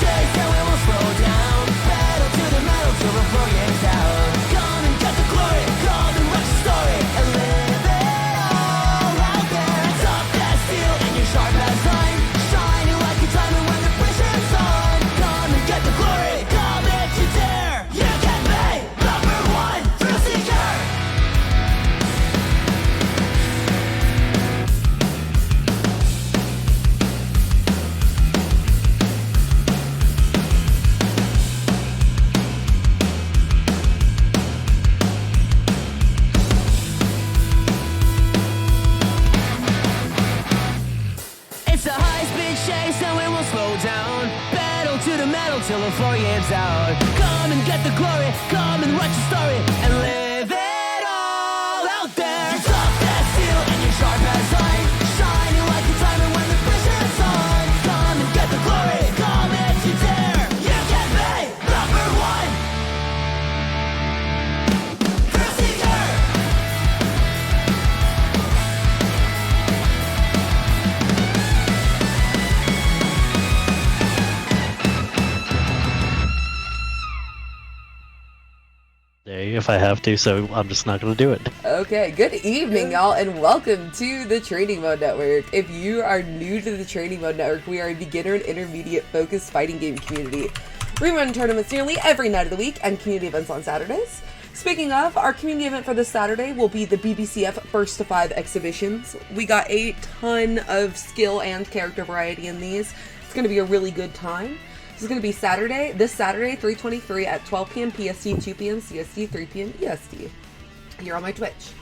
chase and we won't slow down. Pedal to the metal till the floor gives out. Come and get the glory, come and write your story and live it all out there. Soft as steel and you're sharp as iron, shining like a diamond when the pressure's on. Come and get the glory, come if you dare. You can be number one, thrill seeker. It's a high-speed chase and we won't slow down. Pedal to the metal till the floor gives out. Come and get the glory, come and write your story and live it all out there. You're soft as steel and you're sharp as iron, shining like a diamond when the pressure's on. Come and get the glory, come if you dare. You can be number one, thrill seeker. If I have to, so I'm just not going to do it. Okay, good evening, y'all, and welcome to the Training Mode Network. If you are new to the Training Mode Network, we are a beginner and intermediate focused fighting game community. We run tournaments nearly every night of the week and community events on Saturdays. Speaking of, our community event for this Saturday will be the BBCF First to 5 exhibitions. We got a ton of skill and character variety in these. It's going to be a really good time. This is going to be this Saturday, 3/23 at 12 p.m. PST, 2 p.m. CST, 3 p.m. EST. Here on my Twitch.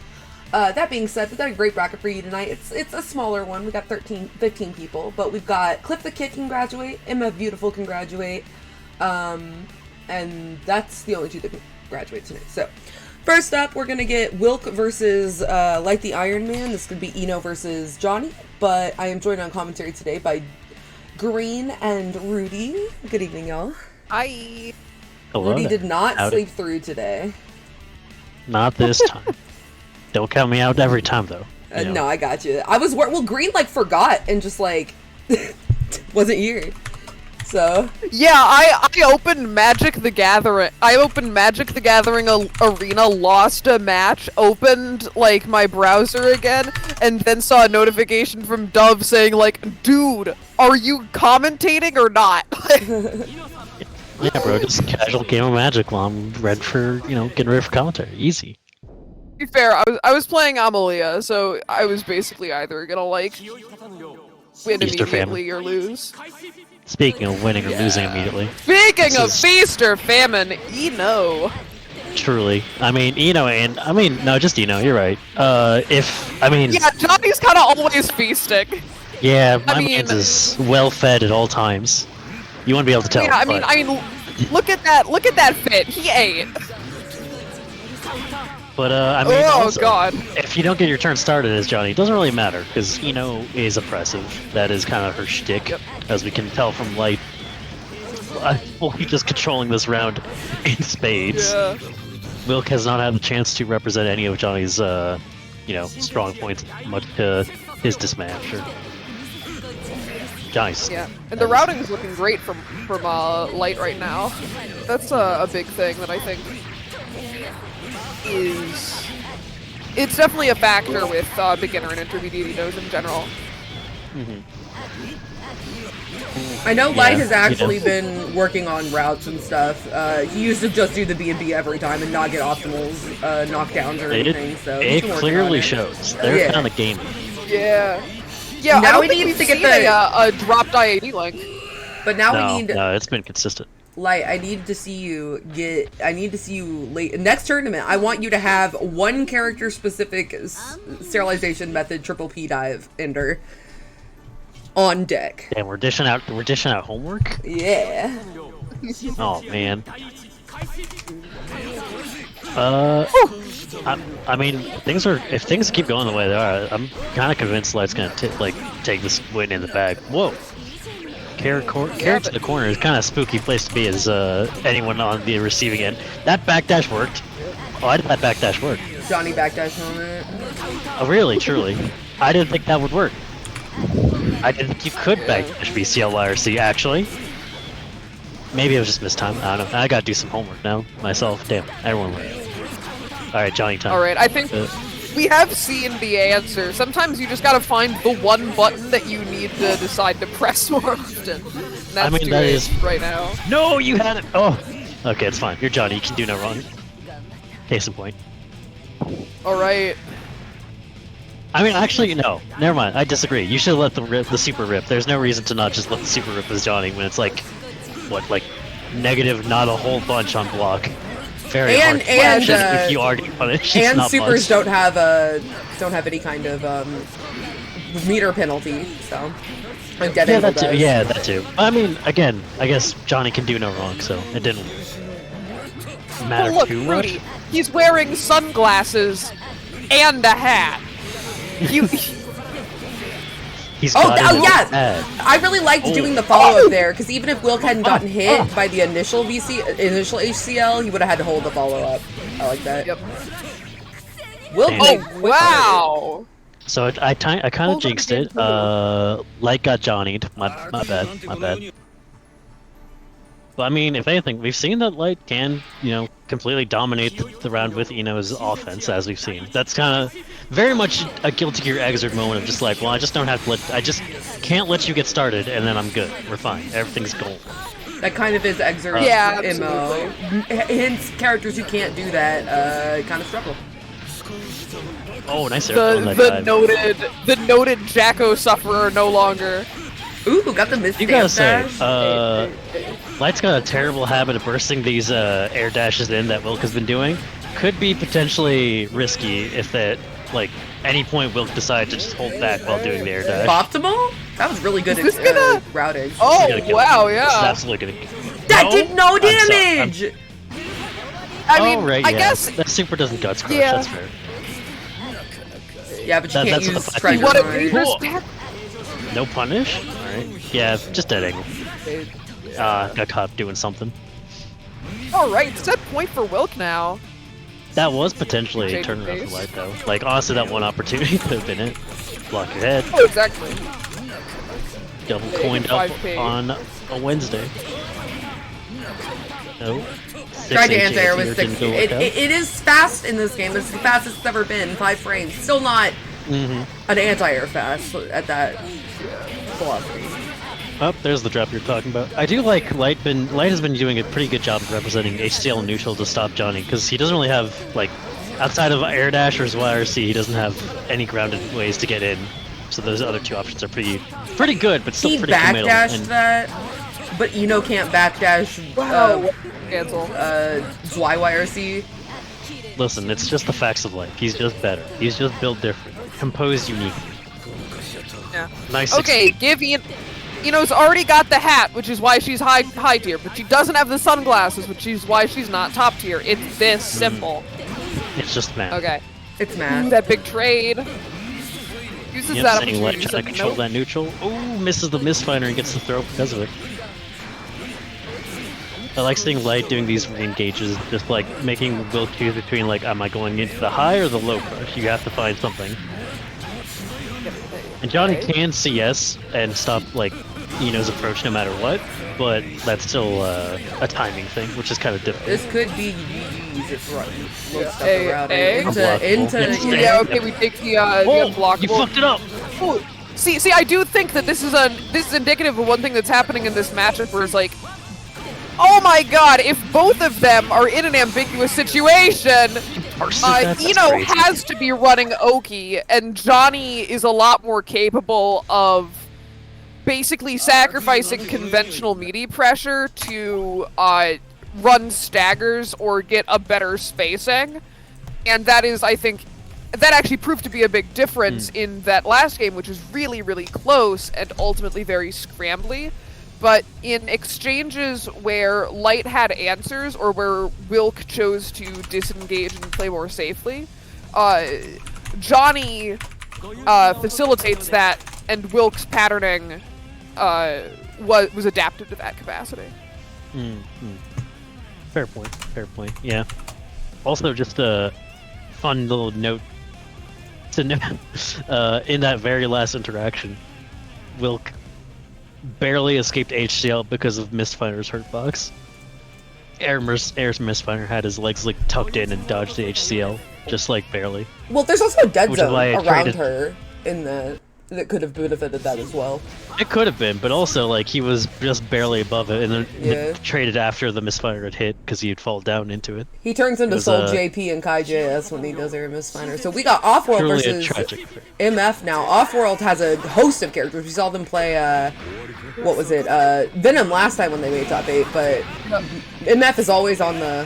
That being said, we've got a great bracket for you tonight. It's a smaller one. We got 15 people, but we've got Cliff the Kid can graduate, Emma Beautiful can graduate, and that's the only two that can graduate tonight. So, first up, we're gonna get Wilk versus Light the Iron Man. This could be Eno versus Johnny, but I am joined on commentary today by Green and Rudy. Good evening, y'all. Hi. Hello. Rudy did not Howdy. sleep through today. Not this time. Don't count me out every time, though. You know. No, I got you. I was well. Green forgot and just wasn't here. So Yeah, I opened Magic the Gathering. I opened Magic the Gathering Arena, lost a match, opened my browser again, and then saw a notification from Dove saying "Dude, are you commentating or not?" Yeah, bro, just casual game of Magic while I'm ready for, getting ready for commentary. Easy. To be fair, I was playing Amalia, so I was basically either gonna win Feast or famine. immediately or lose. Speaking of winning or losing immediately. Speaking of feast or famine, Eno. Truly. No, just you're right. Yeah, Johnny's kind of always feasting. Yeah, my man's is well fed at all times. You wouldn't be able to tell. Yeah, I mean, look at that fit. He ate. But, Oh, also, God. if you don't get your turn started as Johnny, it doesn't really matter, because Eno is oppressive. That is kind of her shtick, as we can tell from Light. Fully just controlling this round in spades. Yeah. Wilk has not had the chance to represent any of Johnny's, strong points, much to his dismay, I'm sure. Johnny's. Yeah, and the routing's looking great from Light right now. That's a big thing that I think it's definitely a factor with beginner and intermediate Enos in general. I know Light has actually been working on routes and stuff. He used to just do the B&B every time and not get optimals, knockdowns or anything. So it clearly shows. They're kind of gaming. Yeah. Yeah, Now I don't we think need we've to get seen a dropped IAD link. But now we need No, it's been consistent. Light, I need to see you late next tournament. I want you to have one character specific sterilization method triple P dive ender on deck. Damn, we're dishing out homework? Yeah. Oh man. If things keep going the way they are, I'm kind of convinced Light's gonna take this win in the bag. Whoa. Carrot to the corner is kind of a spooky place to be as anyone on the receiving end. That backdash worked. Oh, I did that backdash work. Johnny backdash moment. Oh, really? Truly? I didn't think that would work. I didn't think you could backdash BCL YRC, actually. Maybe it was just mistimed. I don't know. I gotta do some homework now myself. Damn, everyone learned. Alright, Johnny time. Alright, I think we have seen the answer. Sometimes you just gotta find the one button that you need to decide to press more often. And that's I mean, that is right now. No, you had it! Oh! Okay, it's fine. You're Johnny, you can do no wrong. Case in point. Alright. I mean, actually, no. Never mind. I disagree. You should let the super rip. There's no reason to not just let the super rip as Johnny when it's like, what, like, negative, not a whole bunch on block. Very hard to punish if you already punish. And not supers much. don't have any kind of meter penalty, so like dead angle that too. does. Yeah, that too. I mean, again, I guess Johnny can do no wrong, so it didn't matter But look, too Rudy, much. he's wearing sunglasses and a hat. You, He's Oh, got it in his yeah! head. I really liked Oh. doing the follow-up there, because even if Wilk hadn't gotten hit by the initial HCL, he would have had to hold the follow-up. I like that. Yep. Wilk Damn. played Oh, quick wow! So I kind of Hold on jinxed again. it. Light got Johnny'd. My bad. My bad. But I mean, if anything, we've seen that Light can, you know, completely dominate the round with Ino's offense, as we've seen. That's kind of very much a Guilty Gear Exert moment of just like, well, I just don't have to I just can't let you get started, and then I'm good. We're fine. Everything's gold. That kind of is Exer's Yeah, MO. Hence, characters who can't do that kind of struggle. Oh, nice air on that The dive. noted Jacko sufferer no longer. Ooh, got the missed You gotta say, dash. Light's got a terrible habit of bursting these air dashes in that Wilk has been doing. Could be potentially risky if at like any point Wilk decided to just hold back while doing the air dash. Optimal? That was really good Is at this gonna- routing. Oh, Gonna kill wow, him. yeah. This is absolutely gonna. That No? did no I'm sorry, damage! I mean, oh, right, I yeah. guess that super doesn't guts crush. Yeah. That's fair. Yeah, but you can't That's what use the fuck treasure you what a mine. dangerous Cool. stack. No punish. All right. Yeah, just dead angle. Got caught doing something. Alright, set point for Wilk now. That was potentially a Jade turnaround face. for Light, though. Like, honestly, that one opportunity could have been it. Block your head. Oh, exactly. Double coined up 5K. on a Wednesday. No. Tried to answer, it was Didn't 6. go work out. It is fast in this game. It's the fastest it's ever been. 5 frames. Still not an anti-air fast at that velocity. Oh, there's the drop you're talking about. I do like Light has been doing a pretty good job of representing HCL neutral to stop Johnny, because he doesn't really have, like, outside of air dash or YRC, he doesn't have any grounded ways to get in. So those other two options are pretty good, but still He pretty committal. backdashed And that, but Ino can't backdash Wow. Cancel. YYRC. listen, it's just the facts of life. He's just better. He's just built different. Composed uniquely. Yeah. Nice. Okay, give Ian. Ino's already got the hat, which is why she's high tier, but she doesn't have the sunglasses, which is why she's not top tier. It's this simple. It's just math. Okay. It's math. That big trade. Uses Yep, that sending Light opportunity. trying to control Nope. that neutral. Ooh, misses the misfinder and gets the throw because of it. I like seeing Light doing these re-engages, just like making Will choose between like, am I going into the high or the low crush? You have to find something. And Johnny can CS and stop like Ino's approach no matter what, but that's still a timing thing, which is kind of difficult. This could be GG's if looks stuff A- routing. A? Into Unblockable. Yeah, okay, we take the Oh, unblockable. you fucked it up! Ooh, See, I do think that this is indicative of one thing that's happening in this matchup, where it's like, oh my god, if both of them are in an ambiguous situation, Ino has to be running Oki, and Johnny is a lot more capable of basically sacrificing conventional meaty pressure to run staggers or get a better spacing. And that is, I think, that actually proved to be a big difference in that last game, which was really, really close and ultimately very scrambly. But in exchanges where Light had answers, or where Wilk chose to disengage and play more safely, Johnny facilitates that, and Wilk's patterning was adapted to that capacity. Fair point. Fair point. Yeah. Also, just a fun little note to know in that very last interaction, Wilk barely escaped HCL because of Mistfiner's hurtbox. Air's Mistfiner had his legs like tucked in and dodged the HCL, just like barely. Well, there's also a dead Which is zone why I around traded- her in that could have benefited that as well. It could have been, but also like he was just barely above it, and then Yeah. traded after the Mistfiner had hit because he'd fall down into it. He turns into was, Soul JP and Kai JS when he does Air Mistfinder. So we got Offworld Truly a versus tragic. MF now. Offworld has a host of characters. We saw them play, what was it? Venom last time when they made top 8, but MF is always on the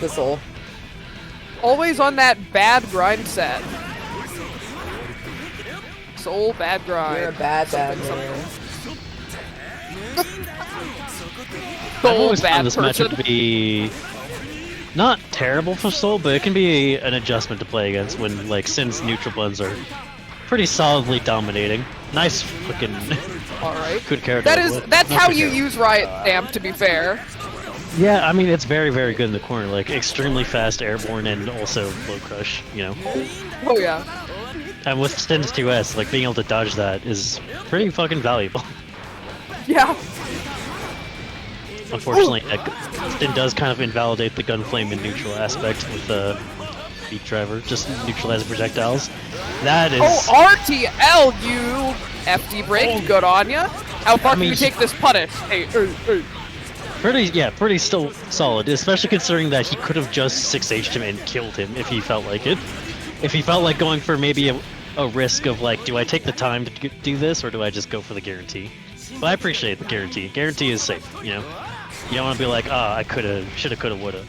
Soul. Always on that bad grind set. Soul bad grind. You're a bad man. I've Soul always bad found this person. matchup to be not terrible for Soul, but it can be an adjustment to play against when like Sin's neutral buttons are pretty solidly dominating. Nice fucking Alright. good character. That's how you use Riot Stamp, to be fair. Yeah, I mean it's very very good in the corner, like extremely fast airborne and also low crush. You know, Oh yeah. and with Sin's 2S, like being able to dodge that is pretty fucking valuable. Yeah. Unfortunately, Sin does kind of invalidate the gunflame and neutral aspect with the beat driver, just neutralizing projectiles. That is. Oh, RTL, you FD break. Good on ya. How far can mean, you take this punish? Hey. Pretty still solid, especially considering that he could have just 6H'd him and killed him if he felt like it. If he felt like going for maybe a risk of like, do I take the time to do this or do I just go for the guarantee? But I appreciate the guarantee. Guarantee is safe, you know? You don't want to be like, I coulda, shoulda, coulda, woulda.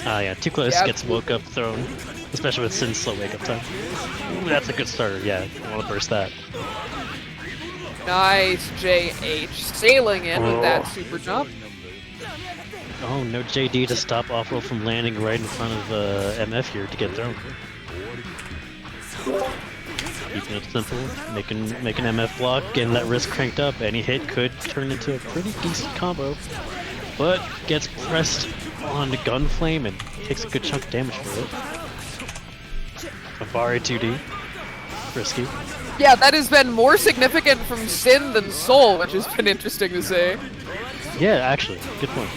Yeah, too close, Yep. gets woke up thrown. Especially with Sin's slow wake up time. Ooh, that's a good starter, yeah, you want to burst that. Nice JH sailing in with that super jump. Oh, no JD to stop Offroll from landing right in front of MF here to get thrown. Keeping it simple, making MF block, getting that risk cranked up. Any hit could turn into a pretty decent combo, but gets pressed on the Gunflame and takes a good chunk of damage for it. Avari 2D, risky. Yeah, that has been more significant from Sin than Soul, which has been interesting to say. Yeah, actually, good point.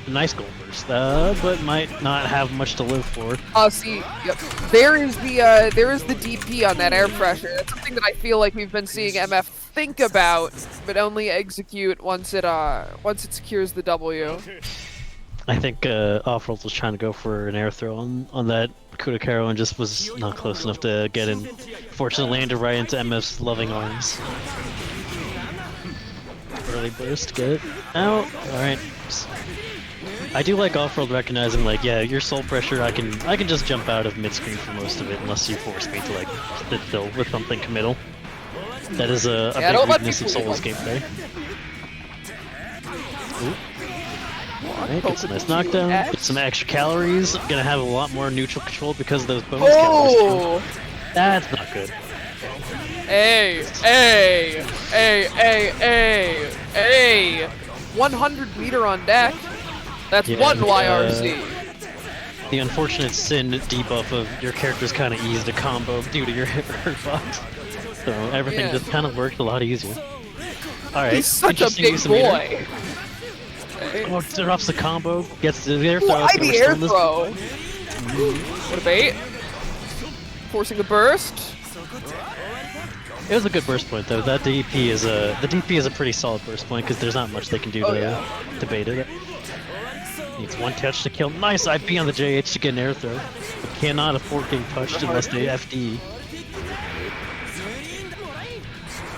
Nice goal burst, but might not have much to live for. See, yep. There is the DP on that air pressure. That's something that I feel like we've been seeing MF think about, but only execute once it secures the W. I think Offroll was trying to go for an air throw on that Kudakaro and just was not close enough to get in. Fortunately, landed right into MF's loving arms. Early burst, get it out. All right. I do like Offroll recognizing, like, yeah, your soul pressure, I can just jump out of mid-screen for most of it unless you force me to, like, sit still with something committal. That is a big weakness of Soul's gameplay. Alright, gets a nice knockdown, get some extra calories, gonna have a lot more neutral control because of those bonus calories. Oh! That's not good. Hey! 100 meter on deck. That's Yeah, one YRZ. The unfortunate Sin debuff of your character's kind of eased a combo due to your hurt box. So everything just kind of worked a lot easier. Alright, He's such a interesting big use of meter. boy. Oh, drops the combo, gets the air throw. Why so the we're still air in this- throw? What a bait. Forcing the burst. It was a good burst point though. That DP is a pretty solid burst point because there's not much they can do to bait it. Needs one touch to kill. Nice IP on the JH to get an air throw. But cannot afford getting touched unless they FD.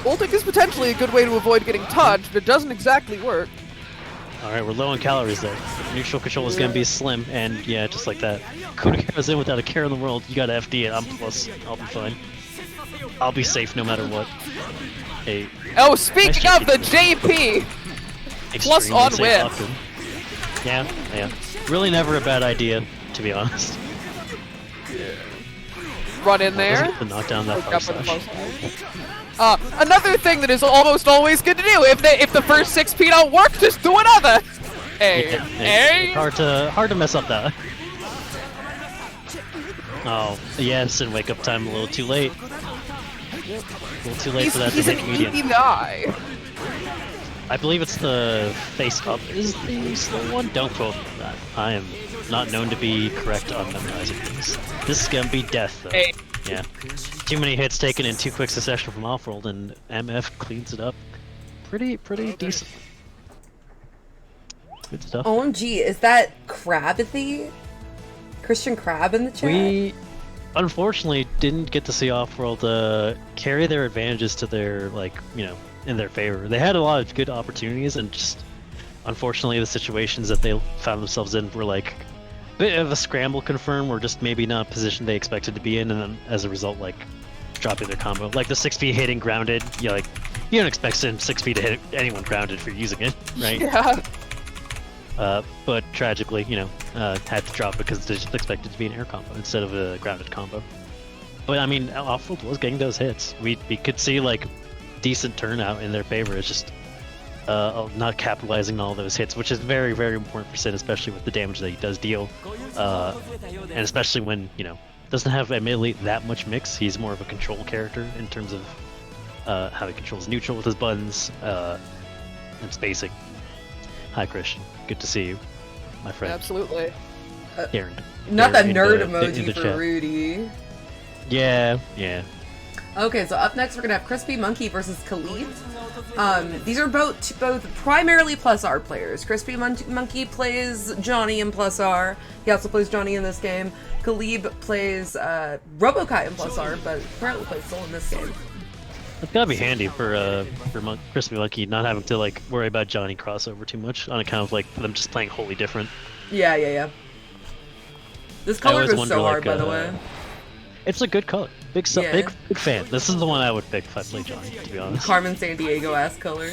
Ultic is potentially a good way to avoid getting touched, but it doesn't exactly work. Alright, we're low on calories there. Neutral control is gonna be slim, and yeah, just like that. Kudakara's in without a care in the world. You gotta FD it. I'm plus. I'll be fine. I'll be safe no matter what. Hey. Oh, speaking Nice of the JP! Plus extremely on safe win. option. Yeah. Really never a bad idea, to be honest. Run in there. Doesn't get the knockdown that far slash. Another thing that is almost always good to do. If the first 6P don't work, just do another. Hey, Yeah, hey. hard to mess up that. Oh, yes, and wake up time a little too late. A little too late for that to He's an hit medium. easy guy. I believe it's the face up is the slow one. Don't quote me on that. I am not known to be correct on memorizing things. This is gonna be death, though. Hey. Yeah. Too many hits taken in too quick succession from off-world, and MF cleans it up pretty decent. Good stuff. OMG, is that Crabbathy? Christian Crab in the chat? We unfortunately didn't get to see off-world carry their advantages to their, like, you know, in their favor. They had a lot of good opportunities, and just unfortunately the situations that they found themselves in were like a bit of a scramble confirm, or just maybe not a position they expected to be in, and then as a result, like, dropping their combo. Like the 6B hitting grounded, you like, you don't expect 6B to hit anyone grounded if you're using it, right? Yeah. But tragically, you know, had to drop because they just expected to be an air combo instead of a grounded combo. But I mean, off-world was getting those hits. We could see like decent turnout in their favor. It's just not capitalizing on all those hits, which is very important for Sin, especially with the damage that he does deal, and especially when, you know, doesn't have admittedly that much mix. He's more of a control character in terms of how he controls neutral with his buttons and spacing. Hi Christian, good to see you, my friend. Absolutely. Aaron. Not the in nerd in emoji the for chat. Rudy. Yeah. Okay, so up next we're gonna have Crispy Monkey versus Khalid. These are both primarily plus R players. Crispy Monkey plays Johnny in plus R. He also plays Johnny in this game. Khalid plays Robokai in plus R, but apparently plays Soul in this game. It's gotta be handy for Crispy Monkey not having to like worry about Johnny crossover too much on account of like them just playing wholly different. Yeah. This I color always goes wonder, so hard, like, by the way. It's a good color. Big fan. This is the one I would pick if I played Johnny, to be honest. Carmen Sandiego-ass color.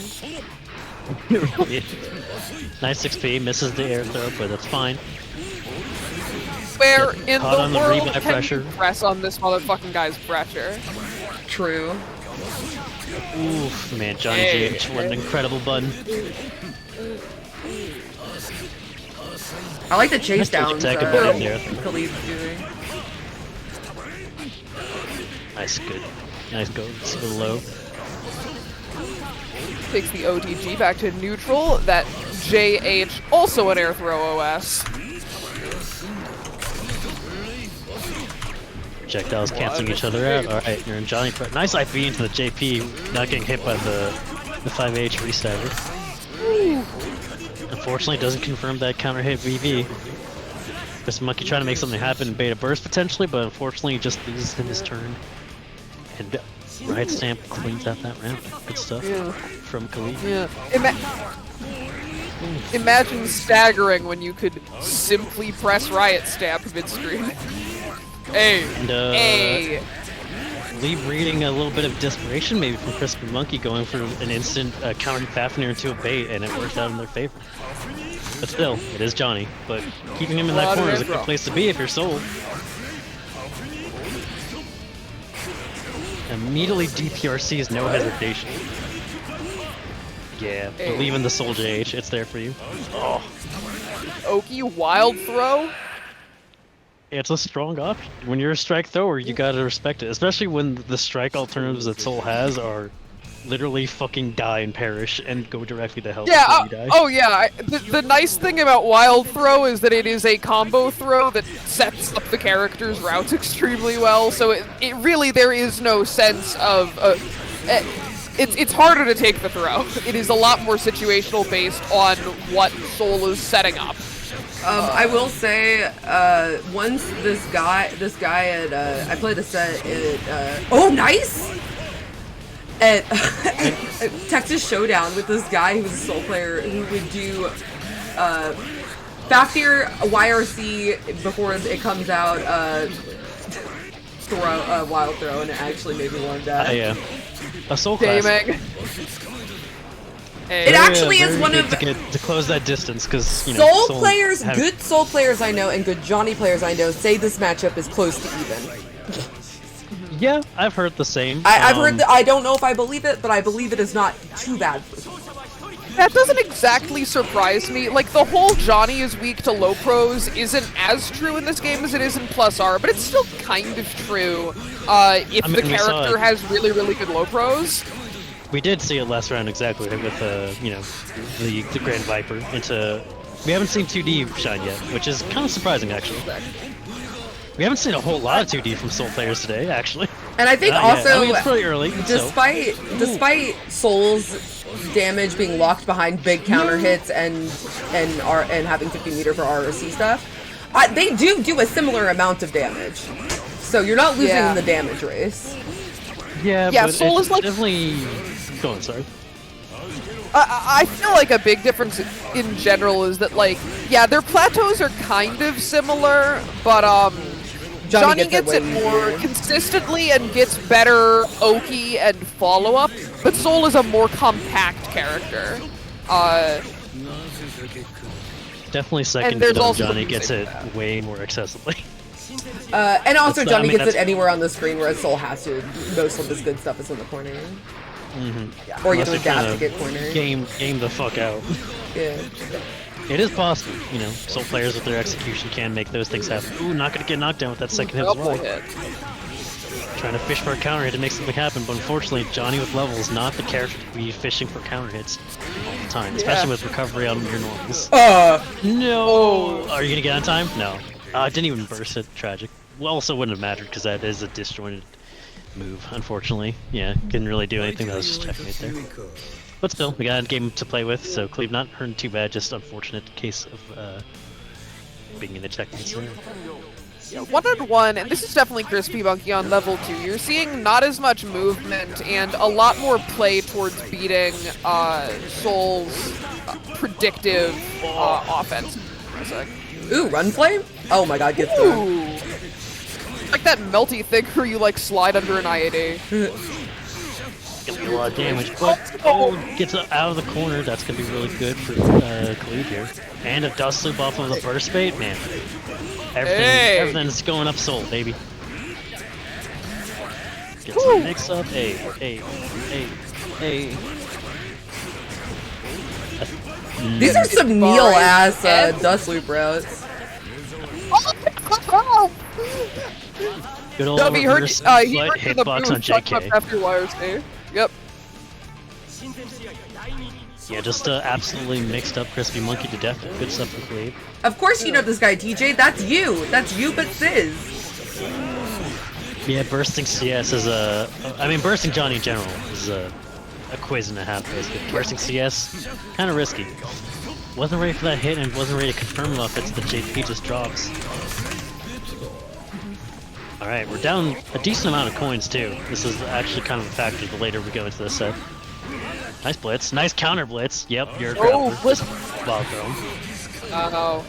Nice 6P, misses the air throw, but that's fine. Where in Caught on the the world rebuy can pressure. you press on this motherfucking guy's pressure? True. Oof, man, Johnny Hey. GH, what an incredible button. I like the chase Nice little downs attack ability there. Khalid's doing. Nice, good. Nice go, super low. Takes the OTG back to neutral. That JH, also an air throw OS. Projectiles canceling each other out. Alright, you're in Johnny. Nice IP into the JP, not getting hit by the 5H restabber. Unfortunately, it doesn't confirm that counter hit VV. This Monkey trying to make something happen in beta burst potentially, but unfortunately he just loses in his turn. And Riot Stamp cleans out that round. Good stuff from Khalid. Yeah. Imagine staggering when you could simply press Riot Stamp midstream. Hey. And Hey. Lee breeding a little bit of desperation maybe from Crispy Monkey, going for an instant counter Fafnir into a bait, and it worked out in their favor. But still, it is Johnny. But keeping him in that corner is a good place to be if you're sold. Immediately DPRCs, no hesitation. Yeah, believe in the Soul JH, it's there for you. Oh, Oki wild throw. it's a strong option. When you're a strike thrower, you gotta respect it. Especially when the strike alternatives that Soul has are literally fucking die and perish and go directly to hell Yeah, before you die. oh yeah, the nice thing about Wild Throw is that it is a combo throw that sets up the character's routes extremely well, so it really, there is no sense of, it's harder to take the throw. It is a lot more situational based on what Soul is setting up. I will say, once this guy at, I played a set at, oh, nice! At Texas Showdown with this guy who was a Soul player who would do, Fafnir YRC before it comes out, wild throw, and it actually made me want to die. Yeah. A Soul class. Gaming. It actually is one of to close that distance, because you know Soul players, good Soul players I know and good Johnny players I know say this matchup is close to even. Yeah, I've heard the same. I've heard that. I don't know if I believe it, but I believe it is not too bad for Soul. That doesn't exactly surprise me. Like, the whole Johnny is weak to low pros isn't as true in this game as it is in Plus R, but it's still kind of true if the character has really, really good low pros. We did see it last round exactly with, you know, the Grand Viper into... We haven't seen 2D shine yet, which is kind of surprising, actually. We haven't seen a whole lot of 2D from Soul players today, actually. And I think also, I mean, it's pretty early, despite Soul's damage being locked behind big counter hits and having 50 meter for RRC stuff, they do a similar amount of damage. So you're not losing in the damage race. Yeah, but Soul is like definitely. Go on, sorry. I feel like a big difference in general is that, like, yeah, their plateaus are kind of similar, but Johnny gets it more consistently and gets better Oki and follow-up, but Soul is a more compact character. Definitely second though, Johnny gets it way more accessibly. And also Johnny gets it anywhere on the screen, whereas Soul has to. Most of his good stuff is in the corner. Yeah. Or you have to adapt to get corner. Game the fuck out. Yeah. It is possible, you know. Soul players with their execution can make those things happen. Ooh, not gonna get knocked down with that second hit as well. Trying to fish for a counter hit to make something happen, but unfortunately, Johnny with level is not the character to be fishing for counter hits all the time, especially with recovery on your normals. No! Are you gonna get on time? No. It didn't even burst it. Tragic. Well, also wouldn't have mattered because that is a disjointed move, unfortunately. Yeah, couldn't really do anything. That was just checkmate there. But still, we got a game to play with, so Cleve not hurting too bad, just unfortunate case of being in the checkmates there. Yeah, 1-on-1, and this is definitely Crispy Monkey on level 2. You're seeing not as much movement and a lot more play towards beating Soul's predictive offense. Ooh, run flame? Oh my god, get through. Like that melty thing where you like slide under an IAD. Gonna be a lot of damage, but gets out of the corner. That's gonna be really good for Cleve here. And a dust loop off of the burst bait, man. Everything's going up Soul, baby. Get some mix up. Hey. These are some Neil ass dust loop routes. Good old he hurt hitbox on JK. After YRC. Yep. Yeah, just absolutely mixed up Crispy Monkey to death. Good stuff from Cleve. Of course you know this guy, TJ. That's you. That's you, but Sizz. Yeah, bursting CS is I mean, bursting Johnny in general is a quiz and a half, basically. Bursting CS, kind of risky. Wasn't ready for that hit and wasn't ready to confirm enough. It's the JP just drops. Alright, we're down a decent amount of coins too. This is actually kind of a factor the later we go into this set. Nice blitz. Nice counter blitz. Yep, you're a grappler. Blitz. Wild throw. Oh.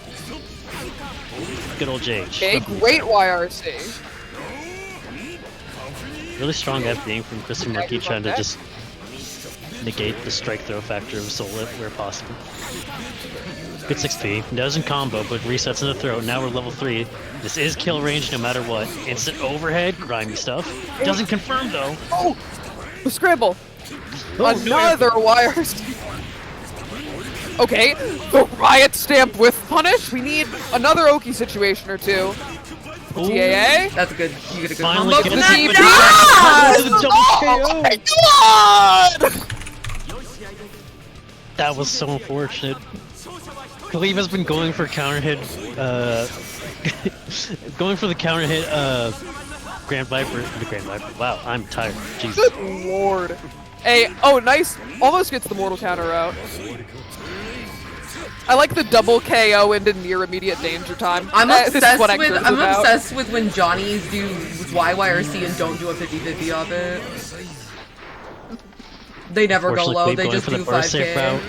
Good old JH. Okay, great YRC. Really strong FDing from Crispy Monkey, trying to just negate the strike throw factor of Soul where possible. Good 6P. Doesn't combo, but resets in the throw. Now we're level 3. This is kill range no matter what. Instant overhead, grimy stuff. Doesn't confirm though. Oh! The scramble! Another YRC. Okay, the riot stamp with punish. We need another Oki situation or two. TAA. That's good. You get a good Finally combo. get Nice! Oh my god! That was so unfortunate. Cleve has been going for counter hit, going for the counter hit, Grand Viper. Wow, I'm tired. Jesus. Good lord. Hey, oh, nice. Almost gets the mortal counter out. I like the double KO into near immediate danger time. I'm obsessed with when Johnnies do YYRC and don't do a 50-50 of it. They never go low, they just do 5K.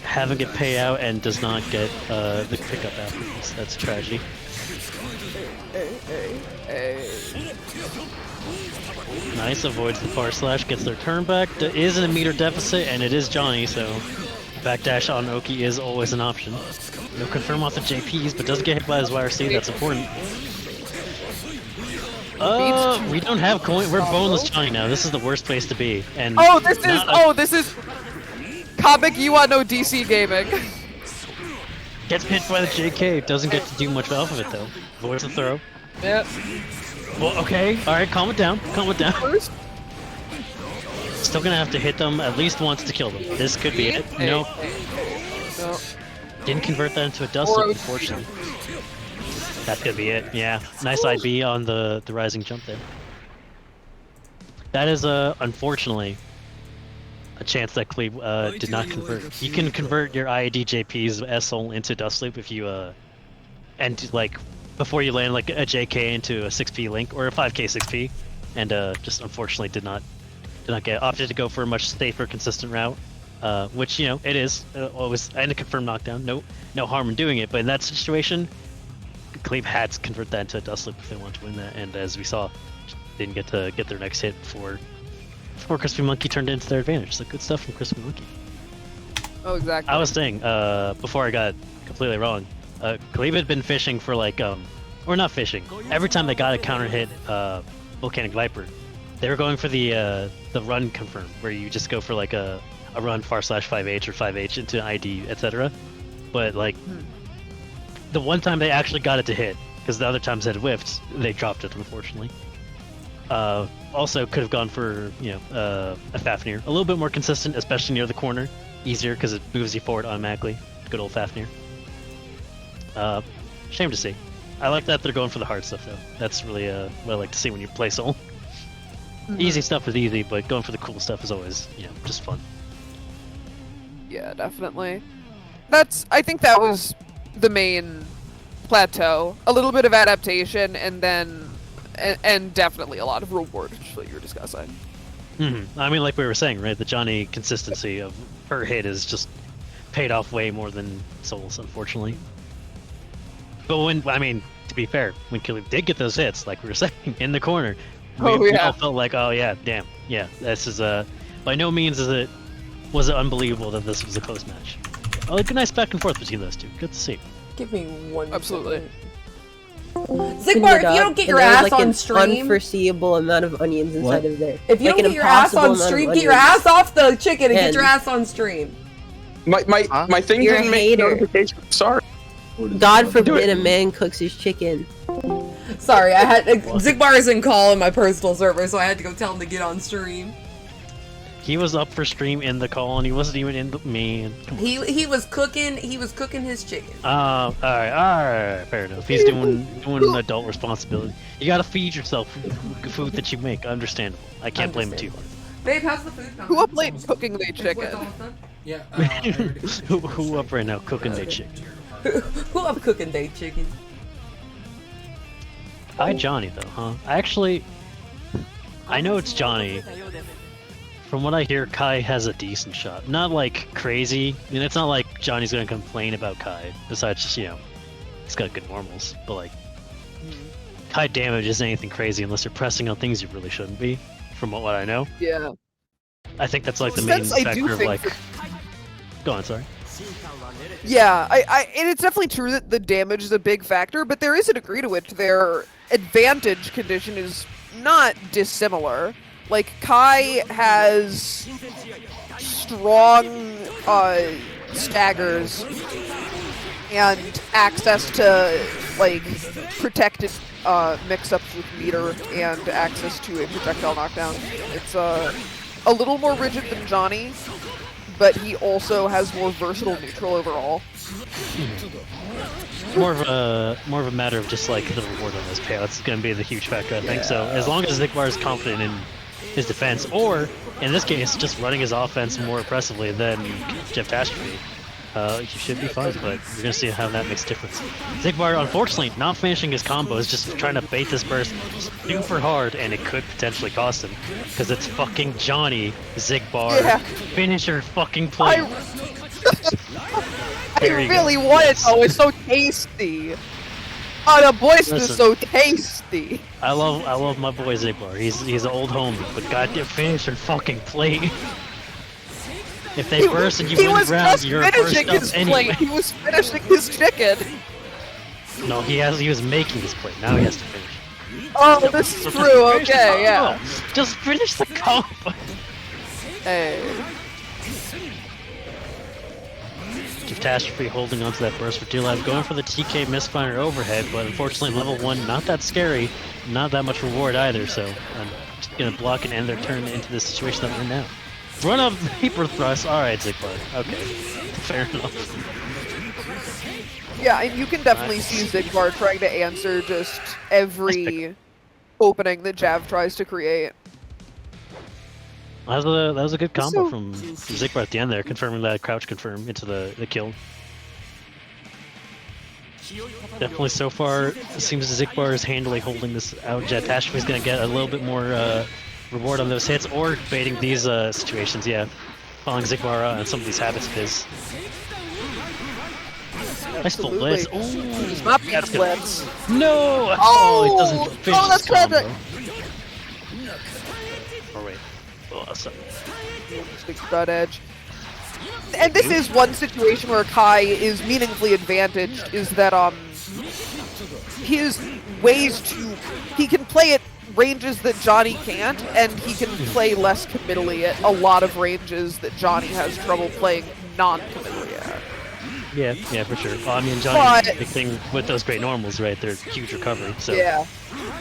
Having it pay out and does not get the pickup afterwards. That's a tragedy. Nice, avoids the far slash, gets their turn back. There is a meter deficit, and it is Johnny, so backdash on Oki is always an option. No confirm off the JPs, but doesn't get hit by his YRC, that's important. We don't have coin. We're boneless Johnny now. This is the worst place to be. And this is comic you want no DC gaming. Gets hit by the JK. Doesn't get to do much off of it though. Avoids the throw. Yeah. Well, okay. All right, calm it down. Calm it down. First, Still gonna have to hit them at least once to kill them. This could be it. Nope. no. Didn't convert that into a dust Or- loop, unfortunately. That could be it. Yeah. Nice IB on the rising jump there. That is unfortunately a chance that Cleve did not convert. You can convert your IADJP's S-Soul into dust loop if you and like before you land like a JK into a 6P link or a 5K 6P, and just unfortunately did not get opted to go for a much safer, consistent route, which you know it is always and a confirmed knockdown. No harm in doing it, but in that situation, Cleve had to convert that into a dust loop if they wanted to win that, and as we saw, didn't get to get their next hit before Crispy Monkey turned it into their advantage. So good stuff from Crispy Monkey. Oh, exactly. I was saying before I got completely wrong. Cleve had been fishing for like or not fishing. Every time they got a counter hit Volcanic Viper, they were going for the run confirm, where you just go for like a run /5H or 5H into ID, etc. But like the one time they actually got it to hit, because the other times it had whiffed, they dropped it unfortunately. Also could have gone for a Fafnir, a little bit more consistent, especially near the corner, easier because it moves you forward automatically. Good old Fafnir. Shame to see. I like that they're going for the hard stuff though. That's really what I like to see when you play Soul. Easy stuff is easy, but going for the cool stuff is always just fun. Yeah, definitely. I think that was the main plateau. A little bit of adaptation, and then and definitely a lot of reward, which is what you were discussing. I mean, like we were saying, right? The Johnny consistency of her hit is just paid off way more than Soul's, unfortunately. But to be fair, when Khalif did get those hits, like we were saying, in the corner, we all felt like, oh yeah, damn, yeah, this is by no means was it unbelievable that this was a close match. Oh, like a nice back and forth between those two. Good to see. Give me one. Absolutely. Zigbar, if you don't get your ass on stream, unforeseeable amount of onions inside of there. If you don't get your ass on stream, get your ass off the chicken and get your ass on stream. My thing You're didn't a make hater. notification. Sorry. God forbid a man cooks his chicken. Sorry, I had Zigbar is in call in my personal server, so I had to go tell him to get on stream. He was up for stream in the call, and he wasn't even in the man. He was cooking his chicken. All right, fair enough. He's doing adult responsibility. You gotta feed yourself food that you make. Understandable. I can't blame him too hard. Babe, how's the food coming? Who up late cooking the chicken? Yeah. Who up right now cooking their chicken? Who up cooking their chicken? Johnny though, huh? I know it's Johnny. From what I hear, Kai has a decent shot. Not like crazy. I mean, it's not like Johnny's gonna complain about Kai. Besides just, he's got good normals. But like, Kai damage isn't anything crazy unless you're pressing on things you really shouldn't be. From what I know. Yeah. I think that's like the main factor of like. Go on, sorry. Yeah, and it's definitely true that the damage is a big factor, but there is a degree to which their advantage condition is not dissimilar. Like, Kai has strong staggers and access to, like, protected mix-ups with meter and access to a projectile knockdown. It's a little more rigid than Johnny, but he also has more versatile neutral overall. More of a matter of just like the reward on those payouts is going to be the huge factor, I think. So as long as Zigbar is confident in his defense, or in this case, just running his offense more impressively than Jeff Tastrophe, you should be fine. But you're going to see how that makes a difference. Zigbar, unfortunately, not finishing his combos, just trying to bait this burst super hard, and it could potentially cost him because it's fucking Johnny Zigbar. Yeah. Finish your fucking play. I really want it though, it's so tasty! Oh, the voice is so tasty! I love my boy Zigbar. He's an old homie, but goddamn finish your fucking plate. If they burst and you win the round, you're first up anyway. He was finishing his chicken! No, he was making his plate. Now he has to finish. Oh, this is true, okay, yeah. Just finish the combo. Hey. Catastrophe holding onto that burst for Live, going for the TK misfire overhead, but unfortunately level 1, not that scary, not that much reward either, so I'm just gonna block and end their turn into the situation that we're in now. Run up Hyper Thrust, alright Zigbar, okay, fair enough. Yeah, and you can definitely see Zigbar trying to answer just every opening that Jav tries to create. That was a good combo from Zigbar at the end there, confirming that crouch confirm into the kill. Definitely so far, it seems Zigbar is handily holding this out. Catastrophe is going to get a little bit more reward on those hits, or baiting these situations, yeah. Following Zigbar out on some of these habits of his. Nice full blitz. Ooh, He's not being blitz. No! Oh! He doesn't finish Oh, that's his combo. tragic! Or wait. Oh, sorry. Big front edge. And this is one situation where Kai is meaningfully advantaged, is that his ways to he can play at ranges that Johnny can't, and he can play less committally at a lot of ranges that Johnny has trouble playing non-committally at. Yeah, for sure. Well, I mean, Johnny's big thing with those great normals, right? They're huge recovery, so... Yeah.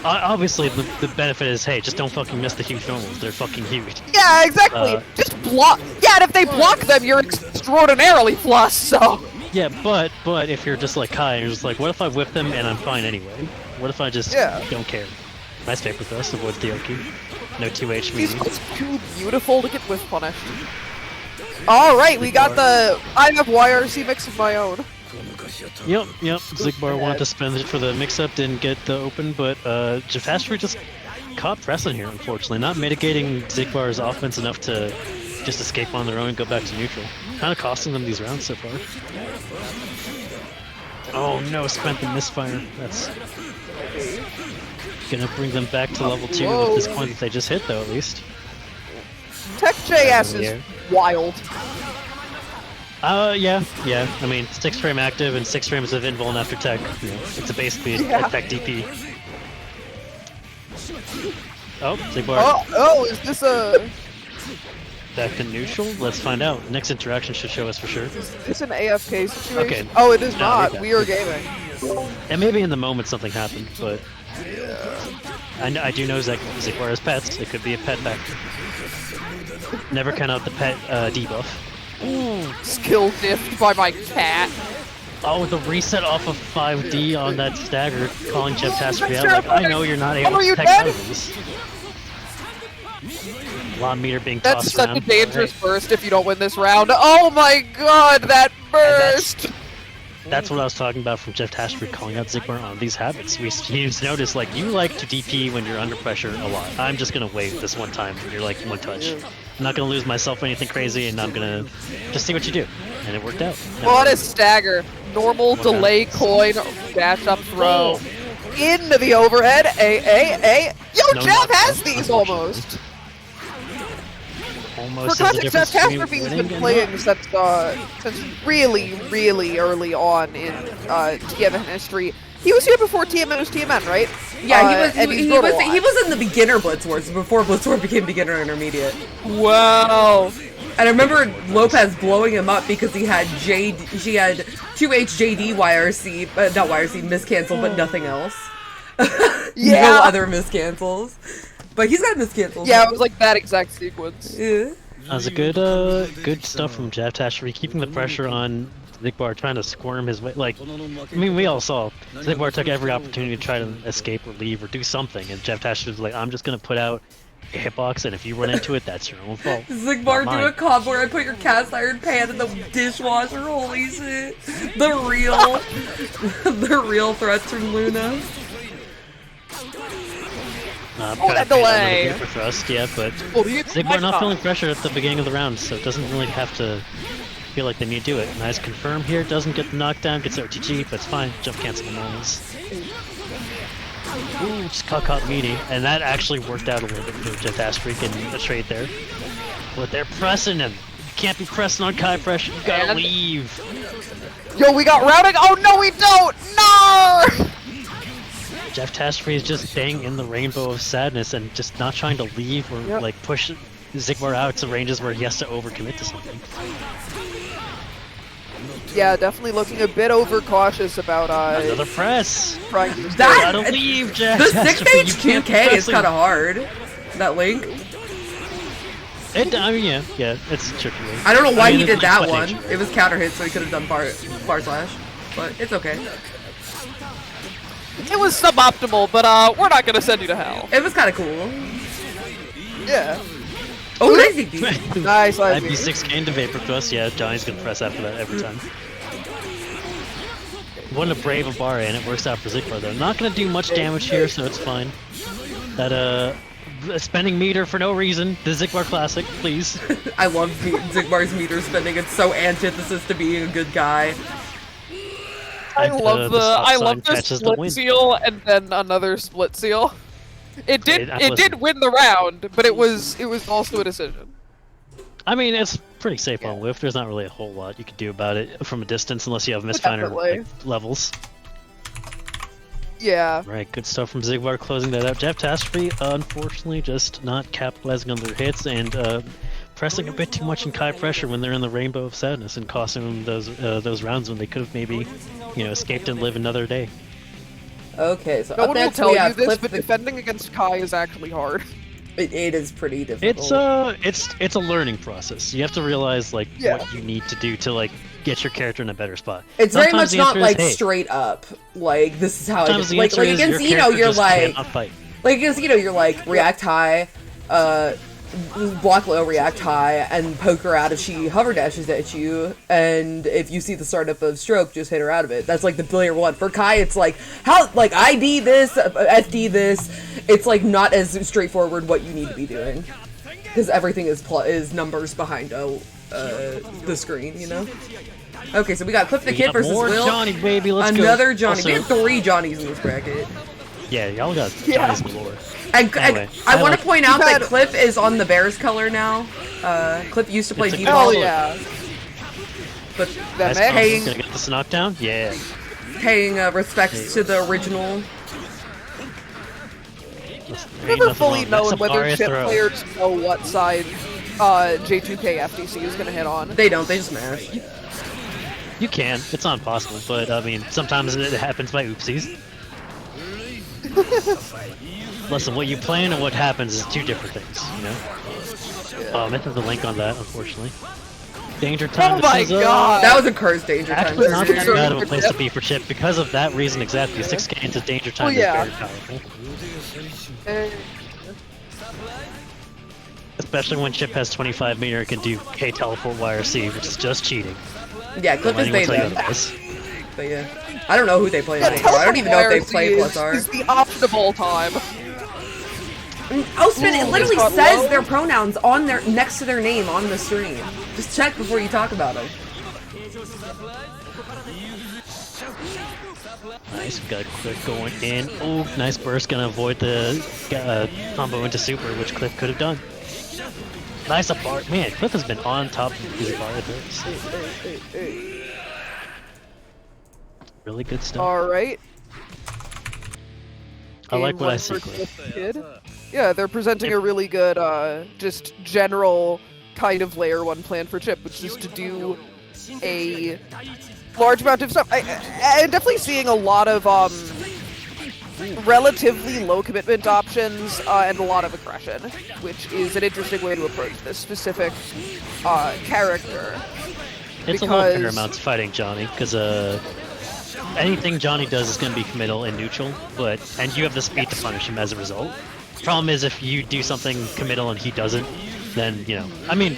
Obviously, the benefit is, hey, just don't fucking miss the huge normals. They're fucking huge. Yeah, exactly. Just block. Yeah, and if they block them, you're extraordinarily plus, so... Yeah, but if you're just like Kai, you're just like, what if I whip them and I'm fine anyway? What if I just don't care? Nice paper thrust, avoids the Oki. No 2H He's meaning. just too beautiful to get whiff punished. Alright, we got the I have YRC mix of my own. Yep. Zigbar wanted to spend it for the mix-up, didn't get the open, but Catastrophe just caught pressing here, unfortunately. Not mitigating Zigbar's offense enough to just escape on their own and go back to neutral. Kind of costing them these rounds so far. Oh no, spent the misfire. That's gonna bring them back to level 2 with this point that they just hit, though, at least. Tech JS is wild. Yeah. I mean, 6 frame active and 6 frames of invuln after tech. You know, it's basically a tech DP. Oh, Zigbar. Oh, is this a... Back to neutral? Let's find out. Next interaction should show us for sure. Is this an AFK situation? Okay. Oh, it is No, not. We are gaming. And maybe in the moment something happened, but... I do know Zigbar has pets. It could be a pet factor. Never count out the pet debuff. Ooh, skill diffed by my cat. Oh, the reset off of 5D on that stagger, calling Catastrophe out. Like, I know you're not able to tech out of this. Lawn meter being That's tossed such around. a dangerous burst if you don't win this round. Oh my god, that burst! That's what I was talking about from Catastrophe calling out Zigbar on these habits. He's noticed, like, you like to DP when you're under pressure a lot. I'm just gonna wait this one time when you're like one touch. I'm not gonna lose myself or anything crazy, and I'm gonna just see what you do. And it worked out. What a stagger. Normal delay coin, dash up throw. Into the overhead. Yo, No Jeff knockdown, has these almost. Almost For is the context, difference between Catastrophe has winning been and playing since really early on in TMN history. He was here before TMN was TMN, right? Yeah, and he was in the beginner Blitz Wars before Blitz War became beginner intermediate. Wow. And I remember Lopez blowing him up because he had 2HJD YRC, not YRC, miscancel, but nothing else. Yeah. No other miscancels. But he's got miscancels. Yeah, it was like that exact sequence. Yeah. That was a good stuff from Catastrophe, keeping the pressure on Zigbar, trying to squirm his way. Like, I mean, we all saw Zigbar took every opportunity to try to escape or leave or do something, and Catastrophe was like, I'm just gonna put out a hitbox, and if you run into it, that's your own fault. Zigbar do a combo where I put your cast iron pan in the dishwasher. Holy shit! The real threats from Luna. That delay. For thrust, yeah, but Zigbar not feeling pressure at the beginning of the round, so it doesn't really have to feel like they need to do it. Nice confirm here, doesn't get the knockdown, gets OTG, but it's fine. Jump cancel the normals. Ooh, just caught meaty, and that actually worked out a little bit for Catastrophe getting the trade there. But they're pressing him. You can't be pressing on Kai pressure, you gotta leave. Yo, we got routing? Oh no, we don't! No! Catastrophe is just staying in the rainbow of sadness and just not trying to leave or like push Zigbar out to ranges where he has to overcommit to something. Yeah, definitely looking a bit overcautious about Another press. trying to That- Gotta leave, Jack. The That's 6H you can't 2K is press him. kind of hard. That link. I mean, yeah, it's tricky. I don't know why mean, he it's did that like one. footage. It was counter hit, so he could have done bar slash. But it's okay. It was suboptimal, but we're not gonna send you to hell. It was kind of cool. Yeah. Oh, nice DP. Nice, IP6 into Vapor Thrust, yeah, Johnny's gonna press after that every time. One to Brave a bar and it works out for Zigbar though. Not gonna do much damage here, so it's fine. That spending meter for no reason. The Zigbar classic, please. I love Zigbar's meter spending. It's so antithesis to being a good guy. I And, love the stop I sign love the catches the split win. seal and then another split seal. It did I it did win the round, but it was also a decision. I mean, it's pretty safe on whiff. There's not really a whole lot you can do about it from a distance unless you have misfinder Definitely. like, levels. Yeah. Right, good stuff from Zigbar closing that out. Jeff Tastree, unfortunately, just not capitalizing on their hits and pressing a bit too much in Kai pressure when they're in the Rainbow of Sadness and costing them those rounds when they could have maybe, escaped and lived another day. Okay, so No up one will next tell we you have this, Cliff. but defending against Kai is actually hard. It is pretty difficult. It's a learning process. You have to realize what you need to do to get your character in a better spot. It's very Sometimes much the not answer is, like hey. straight up. Like this is how I Sometimes just the like answer is against your Zeno character you're just like cannot fight. against Zeno you're like react high, block low, react high, and poke her out if she hover dashes at you. And if you see the startup of stroke, just hit her out of it. That's like the player one. For Kai, it's like how ID this, FD this. It's like not as straightforward what you need to be doing because everything is numbers behind the screen. Okay, so we got Cliff the We Kid got versus more Will. Johnny, baby. Let's go. Another Johnny. Also- We have 3 Johnnies in this bracket. Yeah, y'all got Johnny's galore. And Anyway, I I want to like- point out You've that had- Cliff is on the Bears color now. Cliff used to play It's a default, good- Oh yeah. but That That's Meg- paying gonna get this knockdown. Yeah. respects to the original. I've never fully known whether chip players know what side J2K FTC is gonna hit on. They don't. They just smash. You can. It's not impossible, but I mean, sometimes it happens by oopsies. Listen, what you plan and what happens is 2 different things, Oh, I meant to have the link on that, unfortunately. Danger time. Oh my this is, god! That was a cursed danger time. Actually, not that Sure. bad of a place to be for Chip because of that reason exactly. 6K into danger time is yeah. very powerful. Eh, Especially when Chip has 25 meter and can do K teleport YRC, which is just cheating. Yeah, Cliff Don't is let anyone tell you playing that. otherwise. But yeah, I don't know who they play yeah, anymore. I don't even know if they teleport play is- plus R. is the optimal time. Oh, Spin! It Ooh, literally it's got says low. their pronouns on their next to their name on the stream. Just check before you talk about them. Nice, we got a Cliff going in. Oh, nice burst, gonna avoid the combo into super, which Cliff could have done. Nice up bar. Man, Cliff has been on top of his bar attempts. Really good stuff. Alright. I like what I Game see, one for Cliff. Cliff Kid. Yeah, they're presenting a really good, just general kind of layer 1 plan for Chip, which is to do a large amount of stuff. I'm definitely seeing a lot of relatively low commitment options and a lot of aggression, which is an interesting way to approach this specific character. It's a little because- paramount fighting Johnny, because anything Johnny does is going to be committal and neutral, and you have the speed to punish him as a result. Problem is, if you do something committal and he doesn't, then, I mean,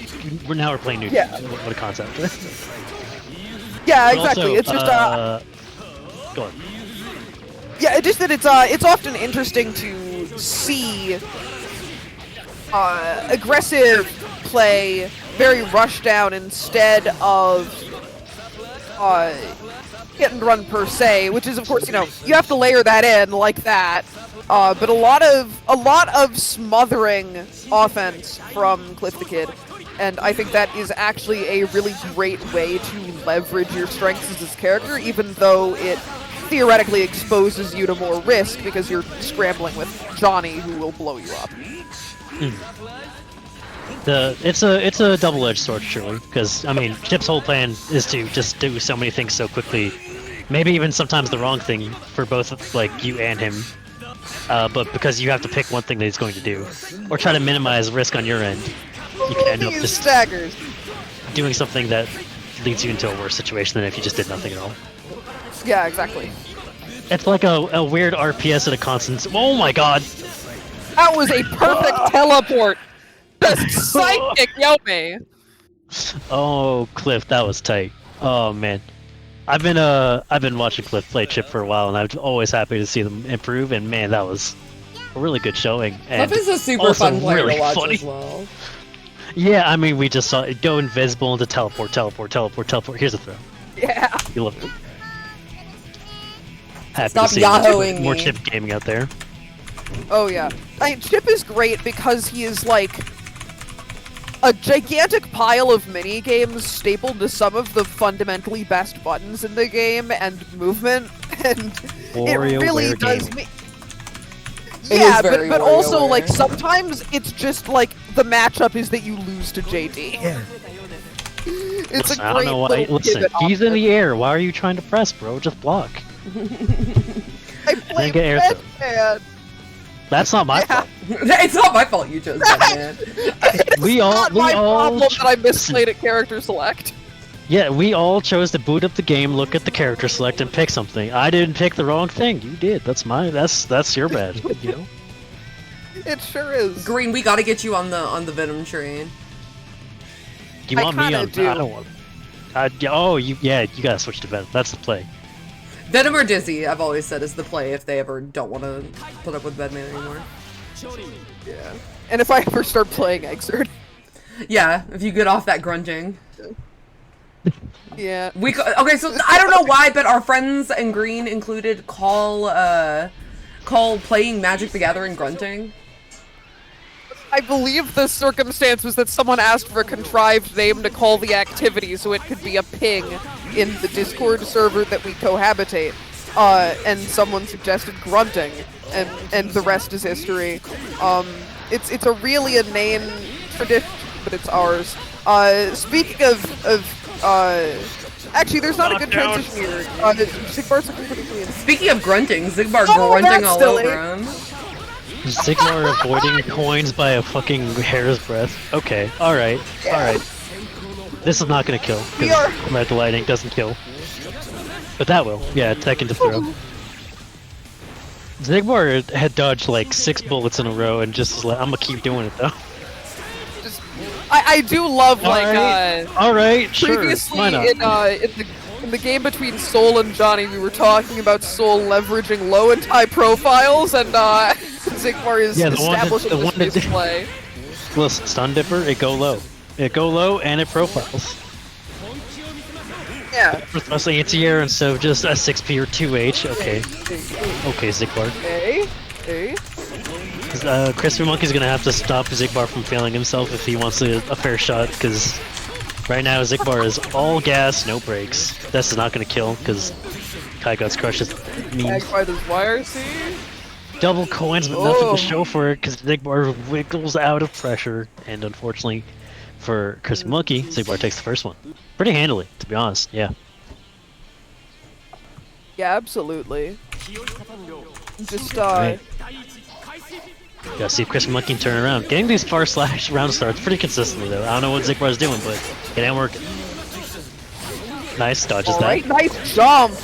we're playing neutral. Yeah. What a concept. Yeah, But exactly. also, It's just go on. yeah, it's just that it's often interesting to see aggressive play very rushed down instead of hit and run per se, which is of course you have to layer that in like that. But a lot of smothering offense from Cliff the Kid, and I think that is actually a really great way to leverage your strengths as this character, even though it theoretically exposes you to more risk because you're scrambling with Johnny, who will blow you up. It's a double-edged sword, surely, because I mean, Chip's whole plan is to just do so many things so quickly, maybe even sometimes the wrong thing for both like you and him. But because you have to pick one thing that he's going to do, or try to minimize risk on your end, you can end up These just staggers. doing something that leads you into a worse situation than if you just did nothing at all. Yeah, exactly. It's like a weird RPS at a constant. Oh my god! That was a perfect teleport. Just psychic Yome. Oh, Cliff, that was tight. Oh man, I've been watching Cliff play Chip for a while, and I'm always happy to see them improve. And man, that was a really good showing. And Cliff is a super also fun player really to watch funny. as well. Yeah, I mean, we just saw it go invisible into teleport. Here's a throw. Yeah. You love it. Happy Stop to see yahooing more me. Chip gaming out there. Oh yeah. I mean, Chip is great because he is like a gigantic pile of mini games stapled to some of the fundamentally best buttons in the game and movement, and it really WarioWare does game. me. It Yeah, is very but also WarioWare. like sometimes it's just like the matchup is that you lose to JD. It's Listen, a I great don't know why. little Listen, pivot he's in option. the air. Why are you trying to press, bro? Just block. I play get air throw. Batman. That's not my fault. It's not my fault you chose that, man. We all, Not we my all, problem that I misplayed at character select. yeah, we all chose to boot up the game, look at the character select, and pick something. I didn't pick the wrong thing. You did. That's your bad. You know. It sure is. Green, we gotta get you on the Venom train. You I want me kinda on? do. I don't want. You gotta switch to Venom. That's the play. Venom or Dizzy, I've always said, is the play if they ever don't want to put up with Bedman anymore. Yeah. And if I ever start playing Exert. Yeah, if you get off that grunting. Yeah. Okay, so I don't know why, but our friends and Green included call playing Magic the Gathering grunting. I believe the circumstance was that someone asked for a contrived name to call the activity so it could be a ping in the Discord server that we cohabitate. And someone suggested grunting, and the rest is history. It's a really inane tradition, but it's ours. Speaking of actually, there's not a good transition here. Sigbar's looking pretty clean. Speaking of grunting, Zigbar Oh, grunting that's all silly. over him. Sigmar avoiding coins by a fucking hair's breadth. Okay, alright. This is not gonna kill, We because are- Red Lightning doesn't kill. But that will. Yeah, second to throw. Zigbar had dodged like 6 bullets in a row and just was like, I'm gonna keep doing it though. Just, I do love like Alright, sure, previously why not? in the game between Soul and Johnny, we were talking about Soul leveraging low and high profiles, and Zigbar is Yeah, the one that- establishing the one this that- play. Listen, Stun Dipper, it go low. It go low and it profiles. Yeah. Thrust anti-air instead of just a 6p or 2h. Okay. Okay, Zigbar. Hey. Crispy Monkey's gonna have to stop Zigbar from failing himself if he wants a fair shot, because right now Zigbar is all gas, no brakes. This is not gonna kill, because Kai Guts crushes me. Tagged by this wire, see? Double coins, but nothing to show for it, because Zigbar wiggles out of pressure, and unfortunately for Crispy Monkey, Zigbar takes the first one. Pretty handily, to be honest, yeah. Yeah, absolutely. Just, Right. Gotta see if Crispy Monkey can turn around. Getting these far slash round starts pretty consistently, though. I don't know what Zigbar's doing, but it ain't working. Nice, dodges alright, that. nice jump!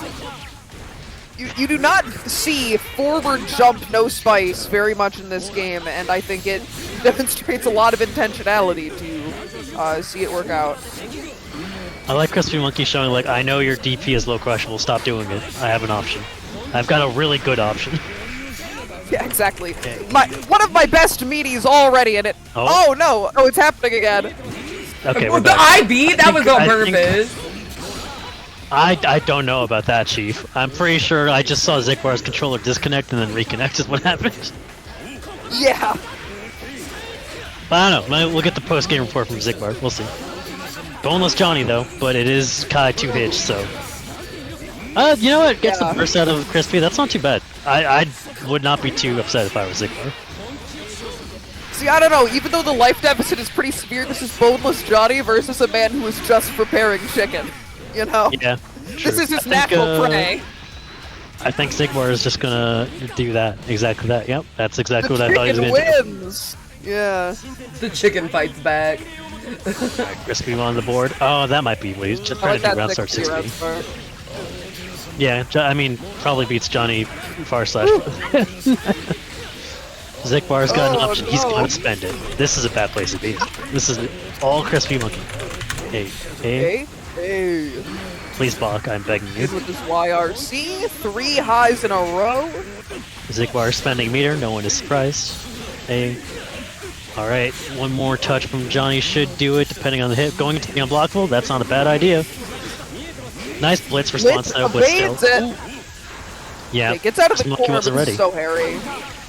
You do not see forward jump no spice very much in this game, and I think it demonstrates a lot of intentionality to see it work out. I like Crispy Monkey showing, like, I know your DP is low crushable, stop doing it. I have an option. I've got a really good option. Yeah, exactly. One of my best meaties already, and it. Oh no! Oh, it's happening again. Okay, we're Well, the back. IB? That was on purpose. I don't know about that, Chief. I'm pretty sure I just saw Zigbar's controller disconnect and then reconnect is what happened. Yeah. But I don't know. We'll get the post-game report from Zigbar. We'll see. Boneless Johnny, though, but it is Kai 2-hitch, so... you know what? Gets the burst out of Crispy. That's not too bad. I would not be too upset if I was Zigbar. See, I don't know, even though the life deficit is pretty severe, this is boneless Johnny versus a man who is just preparing chicken. You know? Yeah. This is his natural prey. I think Sigmar is just gonna do that. Exactly that. Yep. That's exactly what I thought he was Chicken gonna wins! Yeah. The chicken fights back. do. Crispy on the board. Oh, that might be what he's just trying to do round start 60. Yeah, I mean, probably beats Johnny Far Slash. Zigbar's got an option. He's gonna spend it. This is a bad place to be. This is all Crispy Monkey. Hey. Please block, I'm begging you. With this YRC, 3 highs in a row. Zigbar spending meter, no one is surprised. Hey. Alright, one more touch from Johnny should do it, depending on the hit. Going to the unblockable, that's not a bad idea. Nice blitz response though, but still. Yeah, It gets out of the Monkey corner, wasn't but ready. it's so hairy.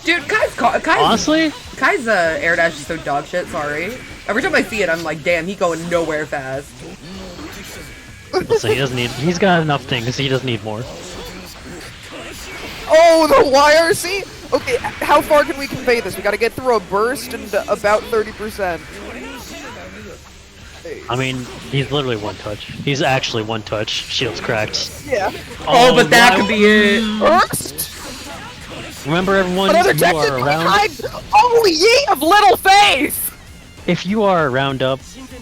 Dude, Kai's Honestly? Kai's air dash is so dog shit, sorry. Every time I see it, I'm like, damn, he going nowhere fast. Listen, he's got enough things, he doesn't need more. Oh, the YRC? Okay, how far can we convey this? We gotta get through a burst and about 30%. I mean, he's literally one touch. He's actually one touch. Shield's cracked. Yeah. Oh, but that could be it. Burst? Remember everyone, Another if you Texas are around, behind! Oh, ye of little faith! if you are around up,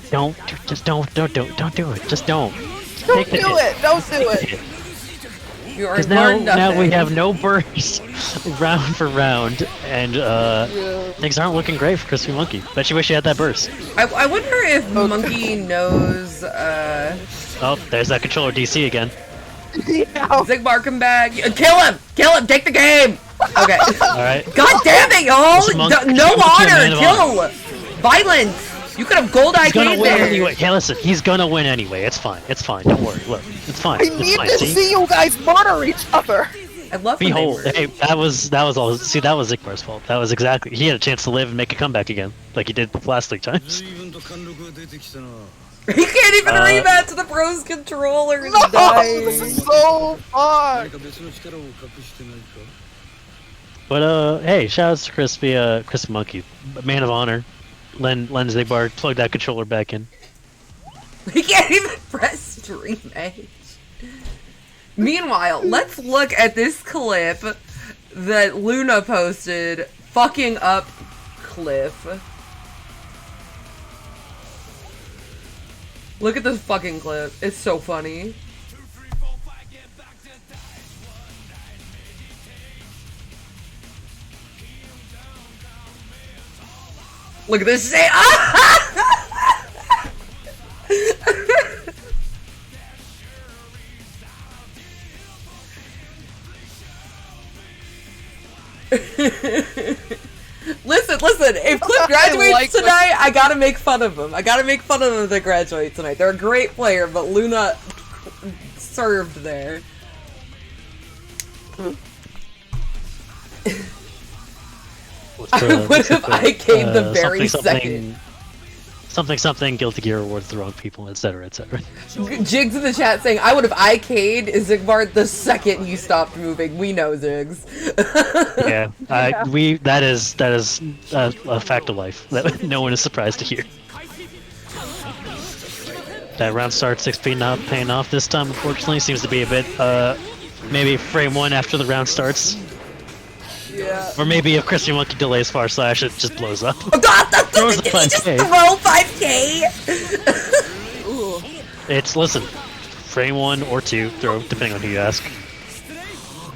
don't do it. Just don't do it. Just don't. Don't do it! Don't do it! You are Because now we have no burst round for round, and things aren't looking great for Crispy Monkey. Bet you wish you had that burst. I wonder if Monkey knows, Oh, there's that controller DC again. Yeah. Zigbar come back. Kill him! Kill him! Take the game! Okay. Alright. God damn it, y'all! No honor! Kill! Man Violence! You could have gold He's gonna IK'd win there! anyway. Hey, listen, he's gonna win anyway. It's fine. It's fine. Don't worry. Look, it's fine. I It's need fine. to See? see you guys murder each other! I love when they Behold, were- hey, that was all. See, that was Zigbar's fault. That was exactly. He had a chance to live and make a comeback again, like he did the last 3 times. He can't even rematch the pros controller and No! die. This is so fun! But hey, shout outs to Crispy Monkey, man of honor. Len Zigbar plugged that controller back in. He can't even press stream edge. Meanwhile, let's look at this clip that Luna posted fucking up Cliff. Look at this fucking clip. It's so funny. Look at this shit. Listen, if Cliff graduates like tonight, I gotta make fun of him. I gotta make fun of them if they graduate tonight. They're a great player, but Luna served there. I would have IK'd the very second. Something, Guilty Gear awards the wrong people, etc., etc. Jigs in the chat saying, I would have IK'd Zigbar the second you stopped moving. We know, Ziggs. Yeah, that is a fact of life that no one is surprised to hear. That round start 6P not paying off this time, unfortunately. Seems to be a bit, maybe frame 1 after the round starts. Yeah. Or maybe if Crispy Monkey delays far slash, it just blows up. Throws a Did he just 5K. throw 5K? It's, listen, frame 1 or 2, throw, depending on who you ask.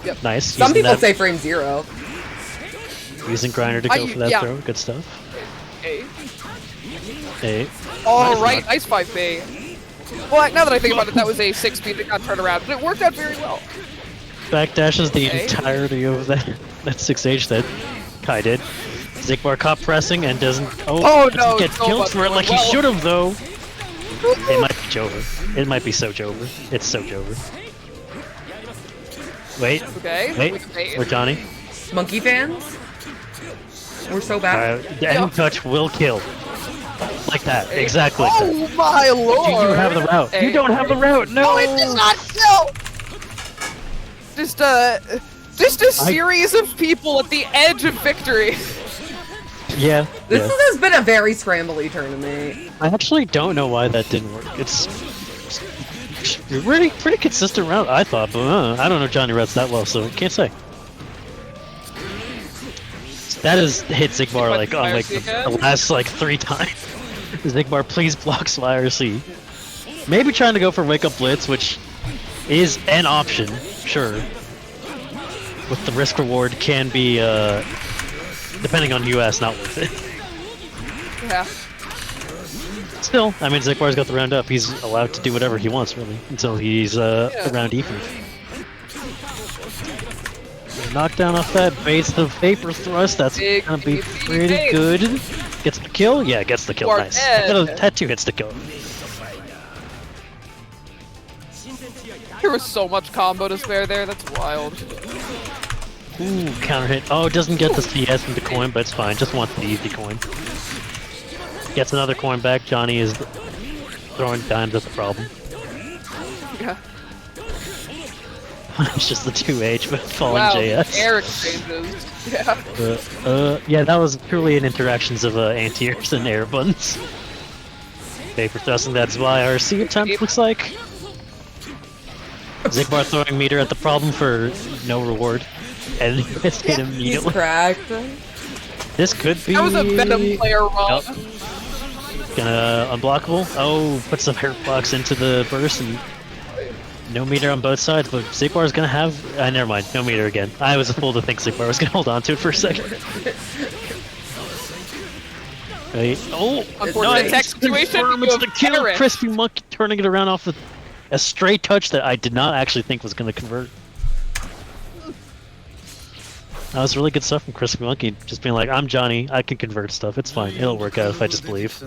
Yep. Nice. Some using people that- say frame 0. Using Grinder to go for that throw, good stuff. Hey. Hey. Oh, Nice right, knock. nice 5B. Well, now that I think about it, that was a 6-speed that got turned around, but it worked out very well. Backdashes the Okay. entirety of that 6H that Kai did. Zigbar caught pressing and doesn't. Oh, doesn't no, get it's killed not for it like he well. should have though. It might be Jover. It might be so Jover. It's so Jover. Wait, Okay. wait. Or Johnny. Monkey fans? We're so bad. The end touch will kill. Like that, exactly. Like that. Oh my lord! Do you have the route? Hey. You don't have the route. No. No, it does not kill. Just a series of people at the edge of victory. Yeah. This yeah. has been a very scrambly tournament. I actually don't know why that didn't work. It's pretty consistent round, I thought, but I don't know Johnny Reds that well, so can't say. That has hit Zigbar like on like the last like 3 times. Zigbar, please block YRC. Maybe trying to go for Wake Up Blitz, which is an option, sure. With the risk reward can be, depending on US, not worth it. Yeah. Still, I mean, Zigbar's got the round up. He's allowed to do whatever he wants, really, until he's around even. Knockdown off that base, the Vapor Thrust, that's gonna be pretty good. Gets the kill? Yeah, gets the kill, nice. Tattoo hits the kill. There was so much combo to spare there, that's wild. Ooh, counter hit. Oh, it doesn't get the CS from the coin, but it's fine. Just wants the easy coin. Gets another coin back. Johnny is throwing dimes at the problem. Yeah. It's just the 2H with falling Wow, JS. air exchanges. Yeah. Yeah, that was truly an interactions of anti-airs and air buttons. Vapor thrusting, that's YRC attempt, looks like. Zigbar throwing meter at the problem for no reward. And it's hit He's immediately. cracked. This could be... That was a Venom player wrong. Yep. Gonna unblockable. Oh, puts the air box into the burst and no meter on both sides, but Zigbar's gonna have... never mind, no meter again. I was a fool to think Zigbar was gonna hold on to it for a second. Right. Oh! Unfortunate tech situation. It's the kill! Crispy Monkey turning it around off with a stray touch that I did not actually think was gonna convert. That was really good stuff from Crispy Monkey, just being like, I'm Johnny, I can convert stuff, it's fine, it'll work out if I just believe.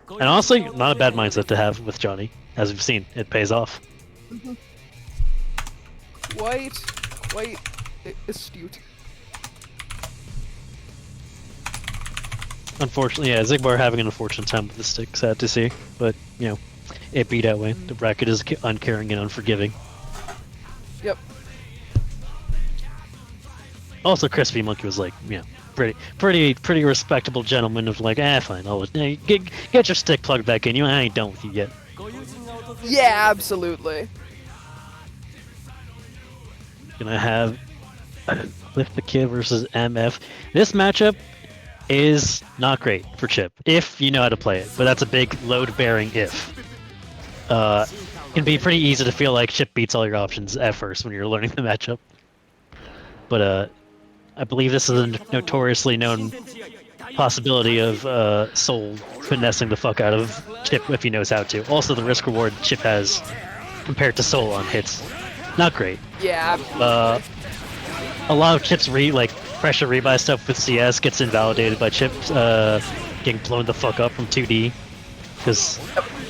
And honestly, not a bad mindset to have with Johnny, as we've seen, it pays off. Quite astute. Unfortunately, yeah, Zigbar having an unfortunate time with the stick, sad to see, but, you know, it beat that way. The bracket is uncaring and unforgiving. Yep. Also, Crispy Monkey was like, you know, pretty respectable gentleman of like, fine, get your stick plugged back in. I ain't done with you yet. Yeah, absolutely. Gonna have Cliff the Kid versus MF. This matchup is not great for Chip if you know how to play it, but that's a big load-bearing if. It can be pretty easy to feel like Chip beats all your options at first when you're learning the matchup. But I believe this is a notoriously known possibility of Soul finessing the fuck out of Chip if he knows how to. Also, the risk reward Chip has compared to Soul on hits, not great. Yeah. A lot of Chip's pressure rebuy stuff with CS gets invalidated by Chip getting blown the fuck up from 2D because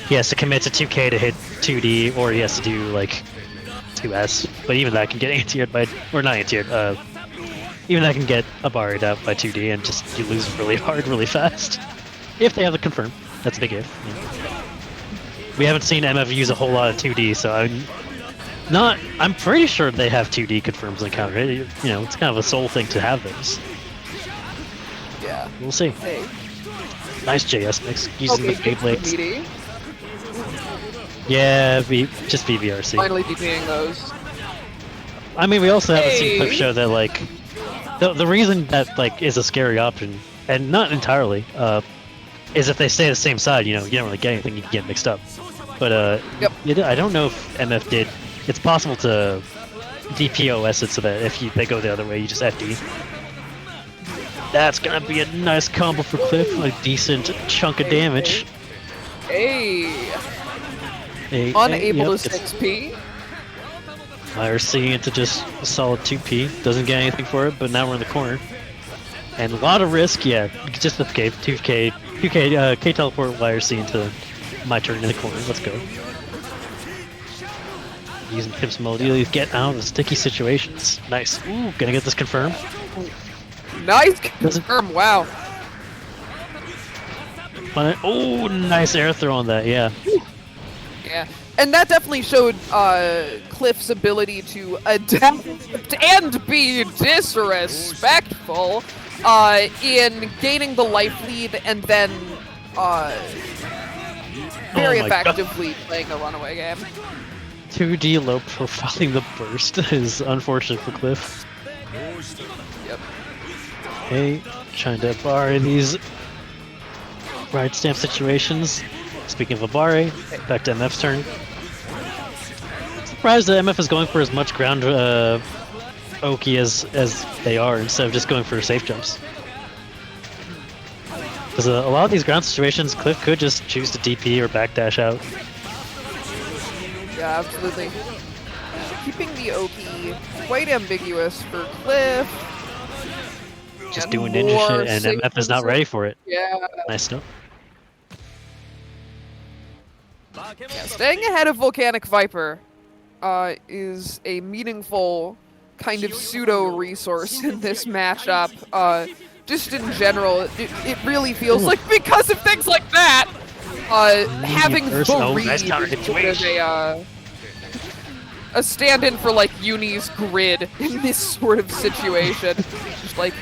he has to commit to 2K to hit 2D, or he has to do like 2S. But even that can get anti-aired by, or not anti-aired. Even that can get abaried out by 2D, and just you lose really hard, really fast. If they have the confirm, that's a big if. Yeah. We haven't seen MF use a whole lot of 2D, so I'm pretty sure they have 2D confirms in counter. You know, it's kind of a Soul thing to have those. Yeah. We'll see. Hey. Nice JS mix using the Beyblades. BD. Yeah, just VVRC. Finally DPing those. I mean, we also haven't seen clip show that like the reason that like is a scary option, and not entirely, is if they stay the same side. You know, you don't really get anything. You can get mixed up. But I don't know if MF did. It's possible to DPOS it so that if they go the other way, you just FD. That's gonna be a nice combo for Cliff, a decent chunk of damage. Hey. Unable yep, to 6P. IRC into just a solid 2P. Doesn't get anything for it, but now we're in the corner. And a lot of risk, yeah. Just escape. 2K K teleport YRC into my turn in the corner. Let's go. Using Pip's melody to get out of sticky situations. Nice. Ooh, gonna get this confirmed. Nice confirm, wow. Oh, nice air throw on that, yeah. Yeah, and that definitely showed Cliff's ability to adapt and be disrespectful. in gaining the life lead and then very Oh my God. effectively playing a runaway game. 2D low profiling the burst is unfortunate for Cliff. Yep. Hey, trying to bar these ride stamp situations. Speaking of Abare, back to MF's turn. Surprised that MF is going for as much ground Oki as they are instead of just going for safe jumps. Because a lot of these ground situations, Cliff could just choose to DP or backdash out. Yeah, absolutely. Keeping the Oki quite ambiguous for Cliff. Just And doing ninja more shit, and safe MF is not ready for it. Yeah. Nice enough. Yeah, staying ahead of Volcanic Viper is a meaningful kind of pseudo resource in this matchup. Just in general, it really feels like because of things like that, having the read nice counter is sort of a stand-in for like Uni's grid in this sort of situation. Just like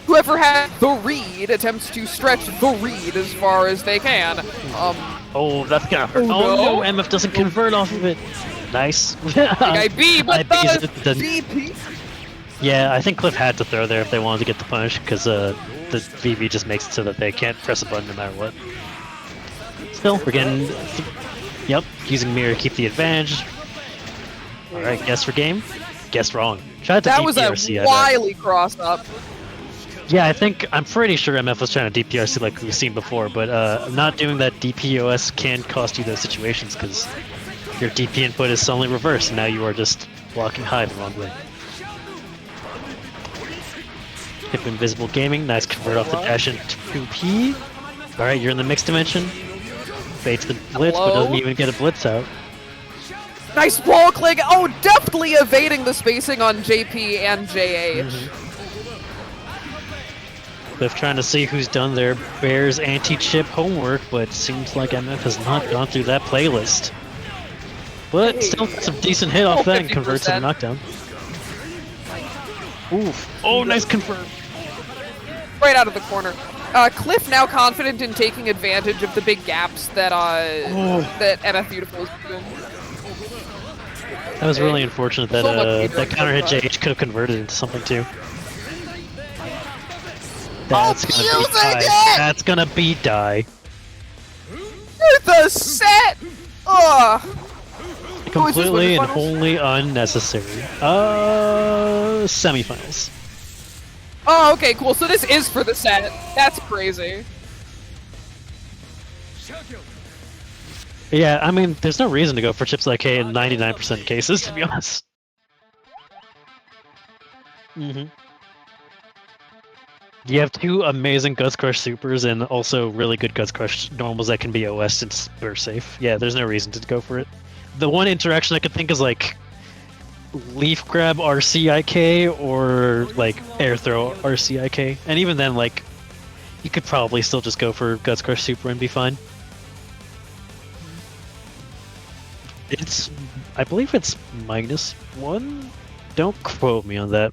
whoever has the read attempts to stretch the read as far as they can. Oh, that's gonna hurt. Oh, Oh no, MF doesn't convert off of it. Nice. IB, but the the DP. Yeah, I think Cliff had to throw there if they wanted to get the punish, because the VV just makes it so that they can't press a button no matter what. Still, we're getting... Yep, using mirror to keep the advantage. Alright, guess for game. Guess wrong. Tried to That was a DPRC, wily cross-up. Yeah, I'm pretty sure MF was trying to DPRC like we've seen before, but not doing that DPOS can cost you those situations, because your DP input is suddenly reversed, and now you are just blocking high the wrong way. Hip Invisible Gaming, nice convert off the dash into 2P. Alright, you're in the mixed dimension. Baits the blitz, but doesn't even get a blitz out. Nice wall click! Oh, deftly evading the spacing on JP and JH. Cliff trying to see who's done their Bears anti-chip homework, but seems like MF has not gone through that playlist. But still got some decent hit off that and converts to the knockdown. Oof. Oh, nice confirm. Right out of the corner. Cliff now confident in taking advantage of the big gaps that that MF Beautiful is doing. That was really unfortunate that that counter hit JH could have converted into something too. That's gonna be die. That's gonna be die. The set! Ugh! Completely and wholly unnecessary. Semifinals. Oh, okay, cool. So this is for the set. That's crazy. Yeah, I mean, there's no reason to go for chips like K in 99% of cases, to be honest. You have two amazing Guts Crush supers and also really good Guts Crush normals that can be OS and super safe. Yeah, there's no reason to go for it. The one interaction I could think is like Leaf Grab RCIK or like Air Throw RCIK. And even then, like, you could probably still just go for Guts Crush Super and be fine. I believe it's -1. Don't quote me on that.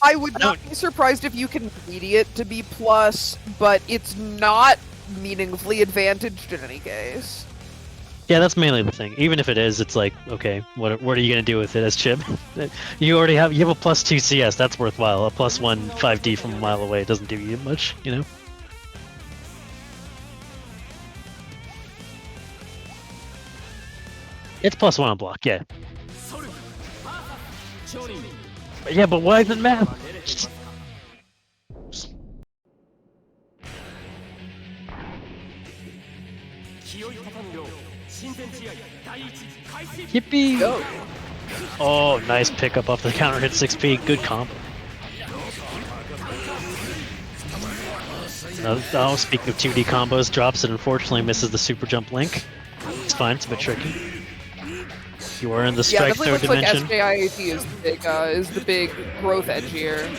I would not be surprised if you can media it to be plus, but it's not meaningfully advantaged in any case. Yeah, that's mainly the thing. Even if it is, it's like, okay, what are you gonna do with it as chip? You have a +2 CS, that's worthwhile. A +1 5D from a mile away doesn't do you much, you know? It's +1 on block, yeah. Yeah, but why isn't math? Yippee! Oh, nice pickup off the counter hit 6P. Good combo. Oh, speaking of 2D combos, drops it unfortunately misses the super jump link. It's fine, it's a bit tricky. You are in the strike third dimension. Like SKIAT is the big growth edge here.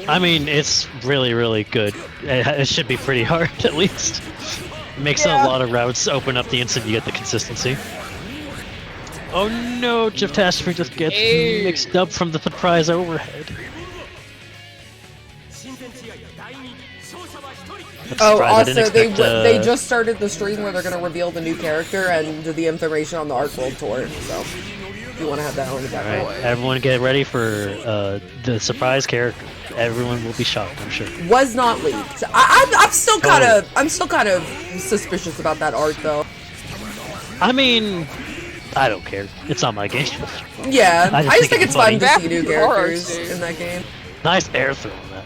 I mean, it's really, really good. It should be pretty hard, at least. It makes a lot of routes open up the instant you get the consistency. Oh no, Jiftastrophe just gets mixed up from the surprise overhead. Oh, surprised. I didn't also they expect, they just started the stream where they're gonna reveal the new character and the information on the Arc World Tour. So if you want to have that on the background. Alright, everyone get ready for the surprise character. Everyone will be shocked, I'm sure. Was not leaked. I'm still kind of suspicious about that art though. I mean, I don't care. It's not my game. Yeah, I just think it's fun funny. to see new Back characters to in that game. Nice air throw on that.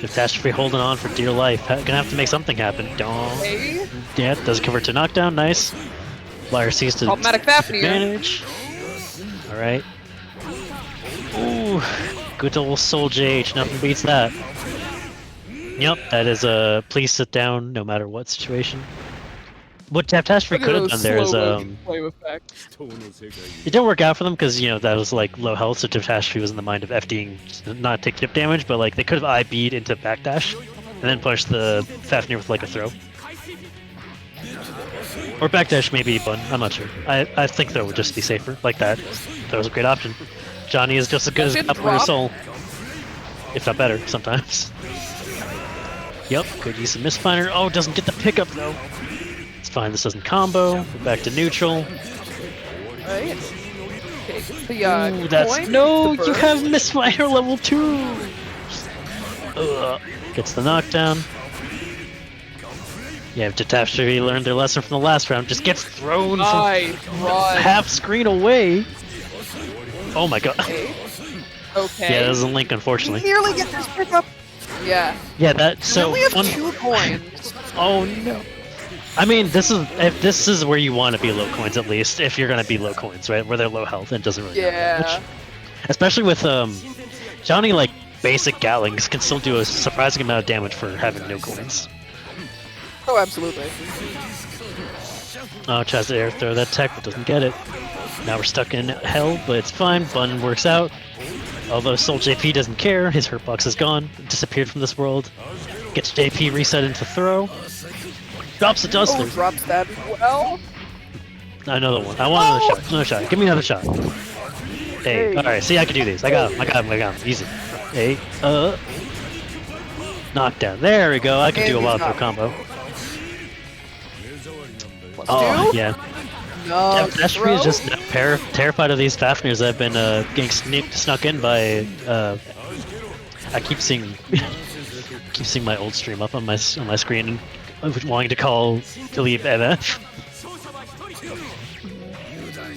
Catastrophe holding on for dear life. Gonna have to make something happen. Dong. Hey, Yeah, doesn't convert to knockdown. Nice. Flyer sees to problematic Fafnir. advantage. Alright. Ooh, good old Soul JH. Nothing beats that. Yep, that is a please sit down no matter what situation. What Catastrophe could have done there is flame effect. it didn't work out for them because, you know, that was like low health, so Catastrophe was in the mind of FDing, not take chip damage, but like they could have IB'd into backdash and then push the Fafnir with like a throw. Or backdash maybe bun, I'm not sure. I think throw would just be safer, like that. That was a great option. Johnny is just as good as Didn't Upper drop. Soul. If not better, sometimes. Yep, good use of Misfinder. Oh, doesn't get the pickup though. It's fine, this doesn't combo. We're back to neutral. Right. Okay, the Ooh, that's coin, no, the you burst. have Misfinder level 2. Gets the knockdown. Yeah, Catastrophe learned their lesson from the last round. Just gets thrown Nice from run. half screen away. Oh my god. Okay. Okay. Yeah, that doesn't link, unfortunately. Nearly get this pickup. Yeah. Yeah, that So so. we have fun- 2 coins. Oh no. I mean, this is where you want to be low coins at least. If you're gonna be low coins, right, where they're low health and it doesn't really matter that Yeah. much. Especially with Johnny, like basic Gatlings can still do a surprising amount of damage for having no coins. Oh, absolutely. Oh, tries to air throw that tech, but doesn't get it. Now we're stuck in hell, but it's fine. Bun works out. Although Soul JP doesn't care, his hurt box is gone, disappeared from this world. Gets JP reset into throw. Drops the Oh, Duster. drops that as well. Another one. I want another shot. Another shot. Give me another shot. Hey, Hey. alright, see, I can do these. I got him. I got him. I got him. Easy. Hey, knockdown. There we go. I can And do a he's wild throw not. combo. Plus Oh, 2. yeah. No, Catastrophe is throw. just terrified of these Fafnirs that have been getting snuck in by. I keep seeing my old stream up on my screen and wanting to call delete MF.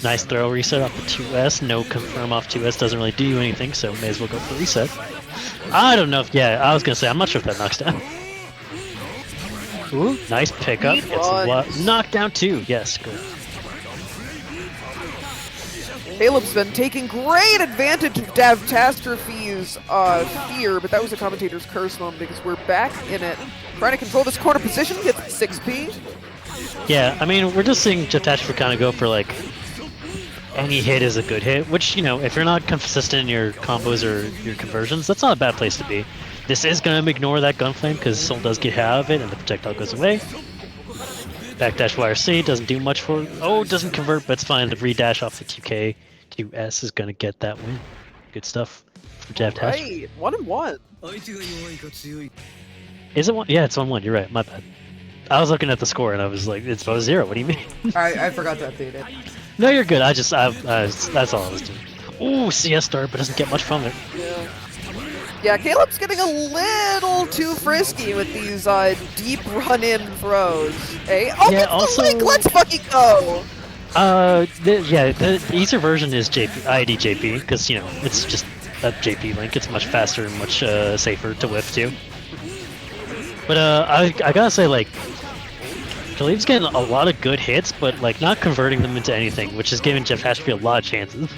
Nice throw reset off the 2S. No confirm off 2S doesn't really do anything, so may as well go for reset. I don't know if I was gonna say I'm not sure if that knocks down. Ooh, nice pickup. Deep Gets runs. knockdown 2. Yes, good. Caleb's been taking great advantage of Catastrophe's fear, but that was a commentator's curse moment because we're back in it. Trying to control this corner position, gets 6p. Yeah, I mean, we're just seeing Catastrophe kind of go for, like, any hit is a good hit, which, you know, if you're not consistent in your combos or your conversions, that's not a bad place to be. This is going to ignore that Gunflame, because Soul does get out of it, and the projectile goes away. Backdash YRC doesn't do much for it. Oh, doesn't convert, but it's fine. The redash off the 2K, 2S is going to get that win. Good stuff for Catastrophe. Right, 1-1. Is it one? Yeah, it's 1-1. You're right. My bad. I was looking at the score, and I was like, it's about 0. What do you mean? I forgot to update it. No, you're good. That's all I was doing. Ooh, CS start, but doesn't get much from it. Yeah. Yeah, Caleb's getting a little too frisky with these deep run-in throws. Hey, oh, Yeah, yeah, also- link, let's fucking go! The easier version is ID JP, because, you know, it's just a JP link. It's much faster and much safer to whiff, too. But, I gotta say, like, Khalib's getting a lot of good hits, but, like, not converting them into anything, which is giving Jeff Hashby a lot of chances.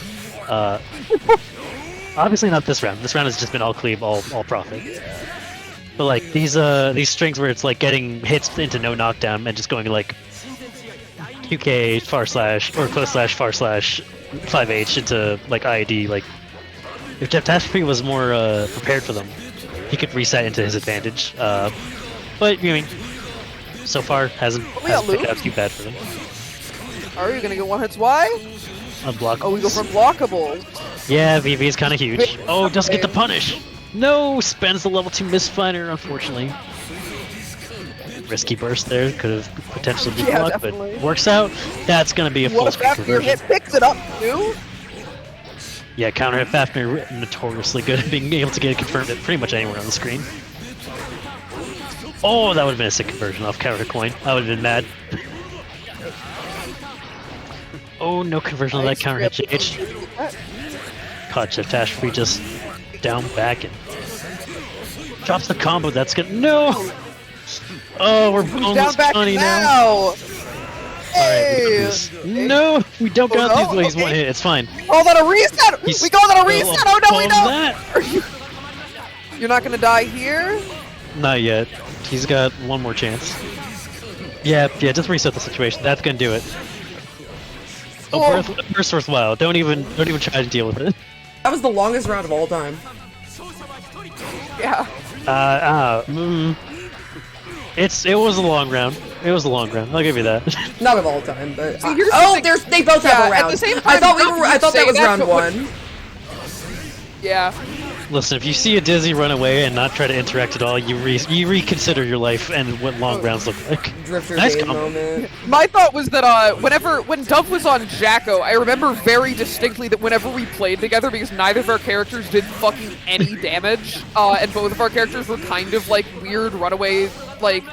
Obviously not this round. This round has just been all cleave, all profit. But, like, these strings where it's, like, getting hits into no knockdown and just going, like, QK far slash or close slash far slash 5H into like IED. Like if Jeff Tashby was more prepared for them, he could reset into his advantage. But I mean, so far hasn't picked up too bad for them. Are you gonna get one hits? Why? Unblockable. Oh, we go from blockables. Yeah, VV is kind of huge. Oh, doesn't get the punish. No, spends the level 2 misfinder, unfortunately. risky burst there. Could have potentially been Yeah, blocked, definitely. but works out. That's gonna be a full What if screen Fafnir conversion. hit picks it up too? Yeah, counter hit Fafnir notoriously good at being able to get it confirmed at pretty much anywhere on the screen. Oh, that would have been a sick conversion off counter coin. I would have been mad. Oh, no conversion on that counter hit JH. Caught Catastrophe just down back and drops the combo. That's good. No! Oh, we're Down boneless back Johnny now. now! Alright, Hey! no, we don't got Oh, these no? ways. One Okay. hit. It's fine. Call that a reset! He's We call that a still reset! Oh no, we above don't! that. You're not gonna die here? Not yet. He's got one more chance. Yeah, just reset the situation. That's gonna do it. Oh. Burst worthwhile. Don't even try to deal with it. That was the longest round of all time. Yeah. It was a long round. It was a long round. I'll give you that. Not of all time, but See, here's the oh, thing. they both have Yeah, a round. at the same I time, thought don't I you thought that say was that, round but what- one. Yeah. Listen, if you see a Dizzy run away and not try to interact at all, you reconsider your life and what long rounds look like. Drifter Nice game combo. moment. My thought was that when Dove was on Jacko, I remember very distinctly that whenever we played together, because neither of our characters did fucking any damage, and both of our characters were kind of like weird runaway, like,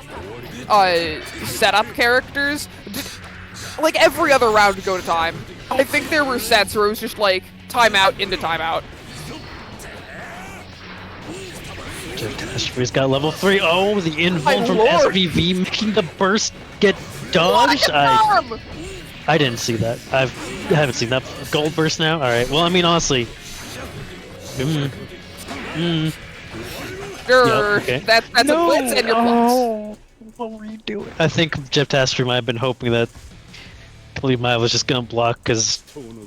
setup characters, like every other round would go to time. I think there were sets where it was just like timeout into timeout. Catastrophe's got level 3. Oh, the invuln My from lord. SVV making the burst get dodged. I didn't see that. I haven't seen that gold burst now. All right. Well, I mean, honestly. Sure, Yep, okay. that's a blitz and you're blocked. What were you doing? I think Catastrophe might have been hoping that Khalid was just gonna block because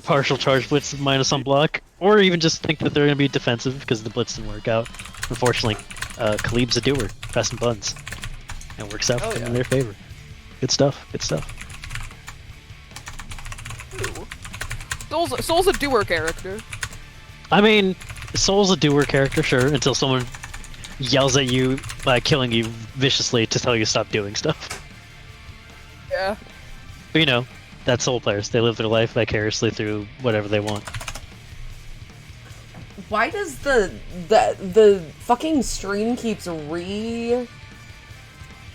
partial charge blitz minus on block, or even just think that they're gonna be defensive because the blitz didn't work out. Unfortunately, Khalib's a doer, pressing buttons. It works out in their favor. Good stuff. Good stuff. Soul's a doer character. I mean, Soul's a doer character, sure, until someone yells at you by killing you viciously to tell you to stop doing stuff. Yeah. But you know, that's Soul players. They live their life vicariously through whatever they want. Why does the fucking stream keeps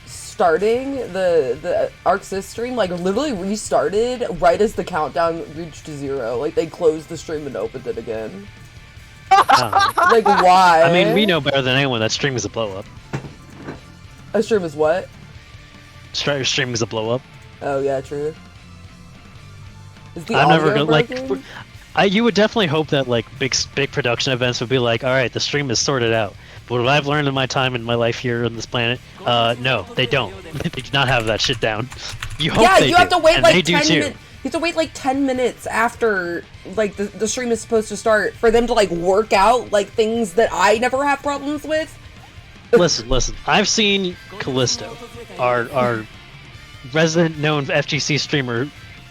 starting the ArcSys stream, like literally restarted right as the countdown reached 0. Like they closed the stream and opened it again. Like why? I mean, we know better than anyone that stream is a blow up. A stream is what? Stream is a blow up. Oh yeah, true. Is the I'm never audio gonna broken? you would definitely hope that like big production events would be like, all right, the stream is sorted out. But what I've learned in my time in my life here on this planet, no, they don't. They do not have that shit down. You hope they you do, have to wait and like they do 10 too. minutes. You have to wait like 10 minutes after like the stream is supposed to start for them to like work out like things that I never have problems with. Listen. I've seen Callisto, our resident known FGC streamer,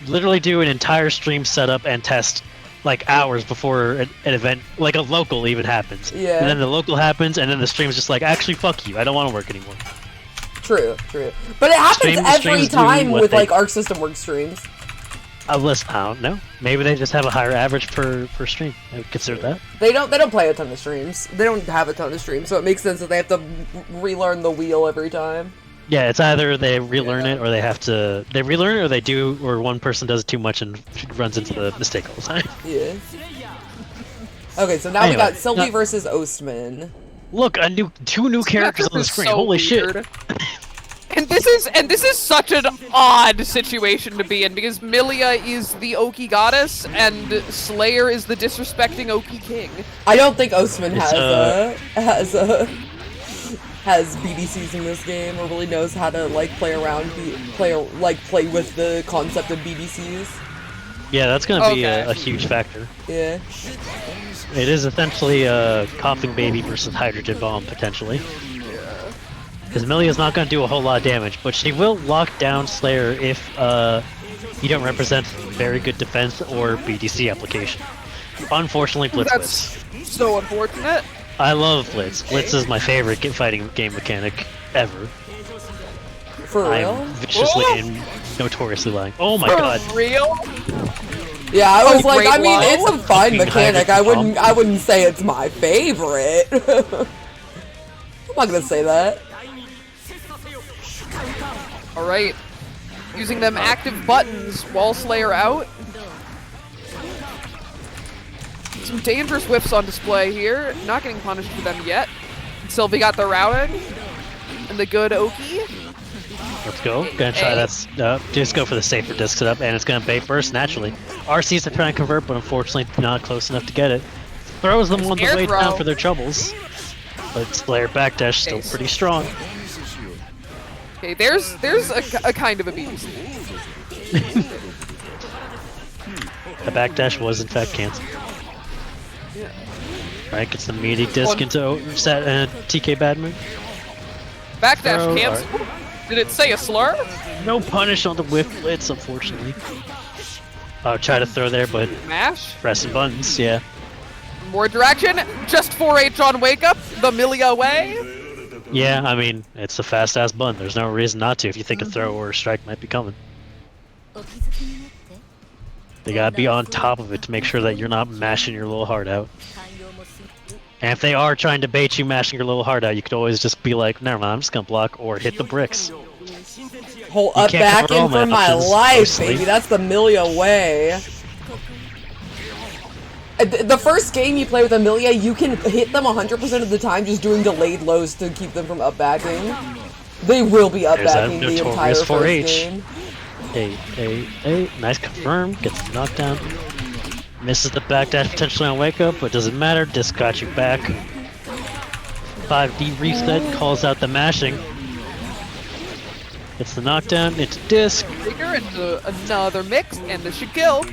literally do an entire stream setup and test like hours before an event, like a local even happens. Yeah. And then the local happens, and then the stream's just like, actually, fuck you, I don't want to work anymore. True. But it happens every streams do time what with they- like Arc System Works streams. Listen, I don't know. Maybe they just have a higher average per stream. I would consider that. They don't play a ton of streams. They don't have a ton of streams, so it makes sense that they have to relearn the wheel every time. Yeah, it's either they relearn it, or they relearn it, or they do, or one person does it too much and runs into the mistake all the time. Yeah. Okay, so now we Anyway, got Sylvie versus Ostman. Look, two new characters on the Is screen. so Holy weird. shit! And this is such an odd situation to be in because Milia is the Oki goddess and Slayer is the disrespecting Oki king. I don't think Ostman It's, has BDCs in this game or really knows how to like play with the concept of BDCs. Yeah, that's gonna be Okay. a huge factor. Yeah. It is essentially a coughing baby versus hydrogen bomb, potentially. Because Millia's not going to do a whole lot of damage, but she will lock down Slayer if you don't represent very good defense or BDC application. Unfortunately, Blitz wins. That's so unfortunate. I love Blitz. Blitz is my favorite fighting game mechanic ever. For real? I'm viciously and notoriously lying. Oh my god. For real? Yeah, I was like, great I mean, line. it's a fun mechanic. hydrogen I wouldn't say it's my favorite. I'm not gonna say that. Alright. Using them active buttons, Wall Slayer out. Some dangerous whiffs on display here. Not getting punished for them yet. Sylvie got the routing. And the good Oki. Let's go. Gonna try that. Just go for the safer disc setup, and it's gonna bait burst naturally. RC's to try and convert, but unfortunately not close enough to get it. Throws them on the Air way throw. down for their troubles. But Slayer backdash still pretty strong. Okay, there's a kind of a beast. The backdash was in fact cancelled. Yeah. Right, gets the meaty disc into TK Badman. Backdash Throw, cancel. Did it say a slur? No punish on the whiff blitz, unfortunately. Try to throw there, but Mash. pressing buttons, yeah. More direction. Just 4H on wake up. The Milia way. Yeah, I mean, it's a fast-ass button. There's no reason not to if you think a throw or a strike might be coming. They gotta be on top of it to make sure that you're not mashing your little heart out. And if they are trying to bait you mashing your little heart out, you could always just be like, never mind, I'm just gonna block, or hit the bricks. Whole You up can't back cover all in for my my options, life, mostly. baby. That's the Milia way. The first game you play with Amelia, you can hit them 100% of the time just doing delayed lows to keep them from up backing. They will be up There's that backing the entire notorious first 4H. game. Hey, nice confirm, gets the knockdown. Misses the backdash potentially on wake up, but doesn't matter, disc got you back. 5D reset, calls out the mashing. Gets the knockdown, it's disc. Trigger into another mix, and this should kill.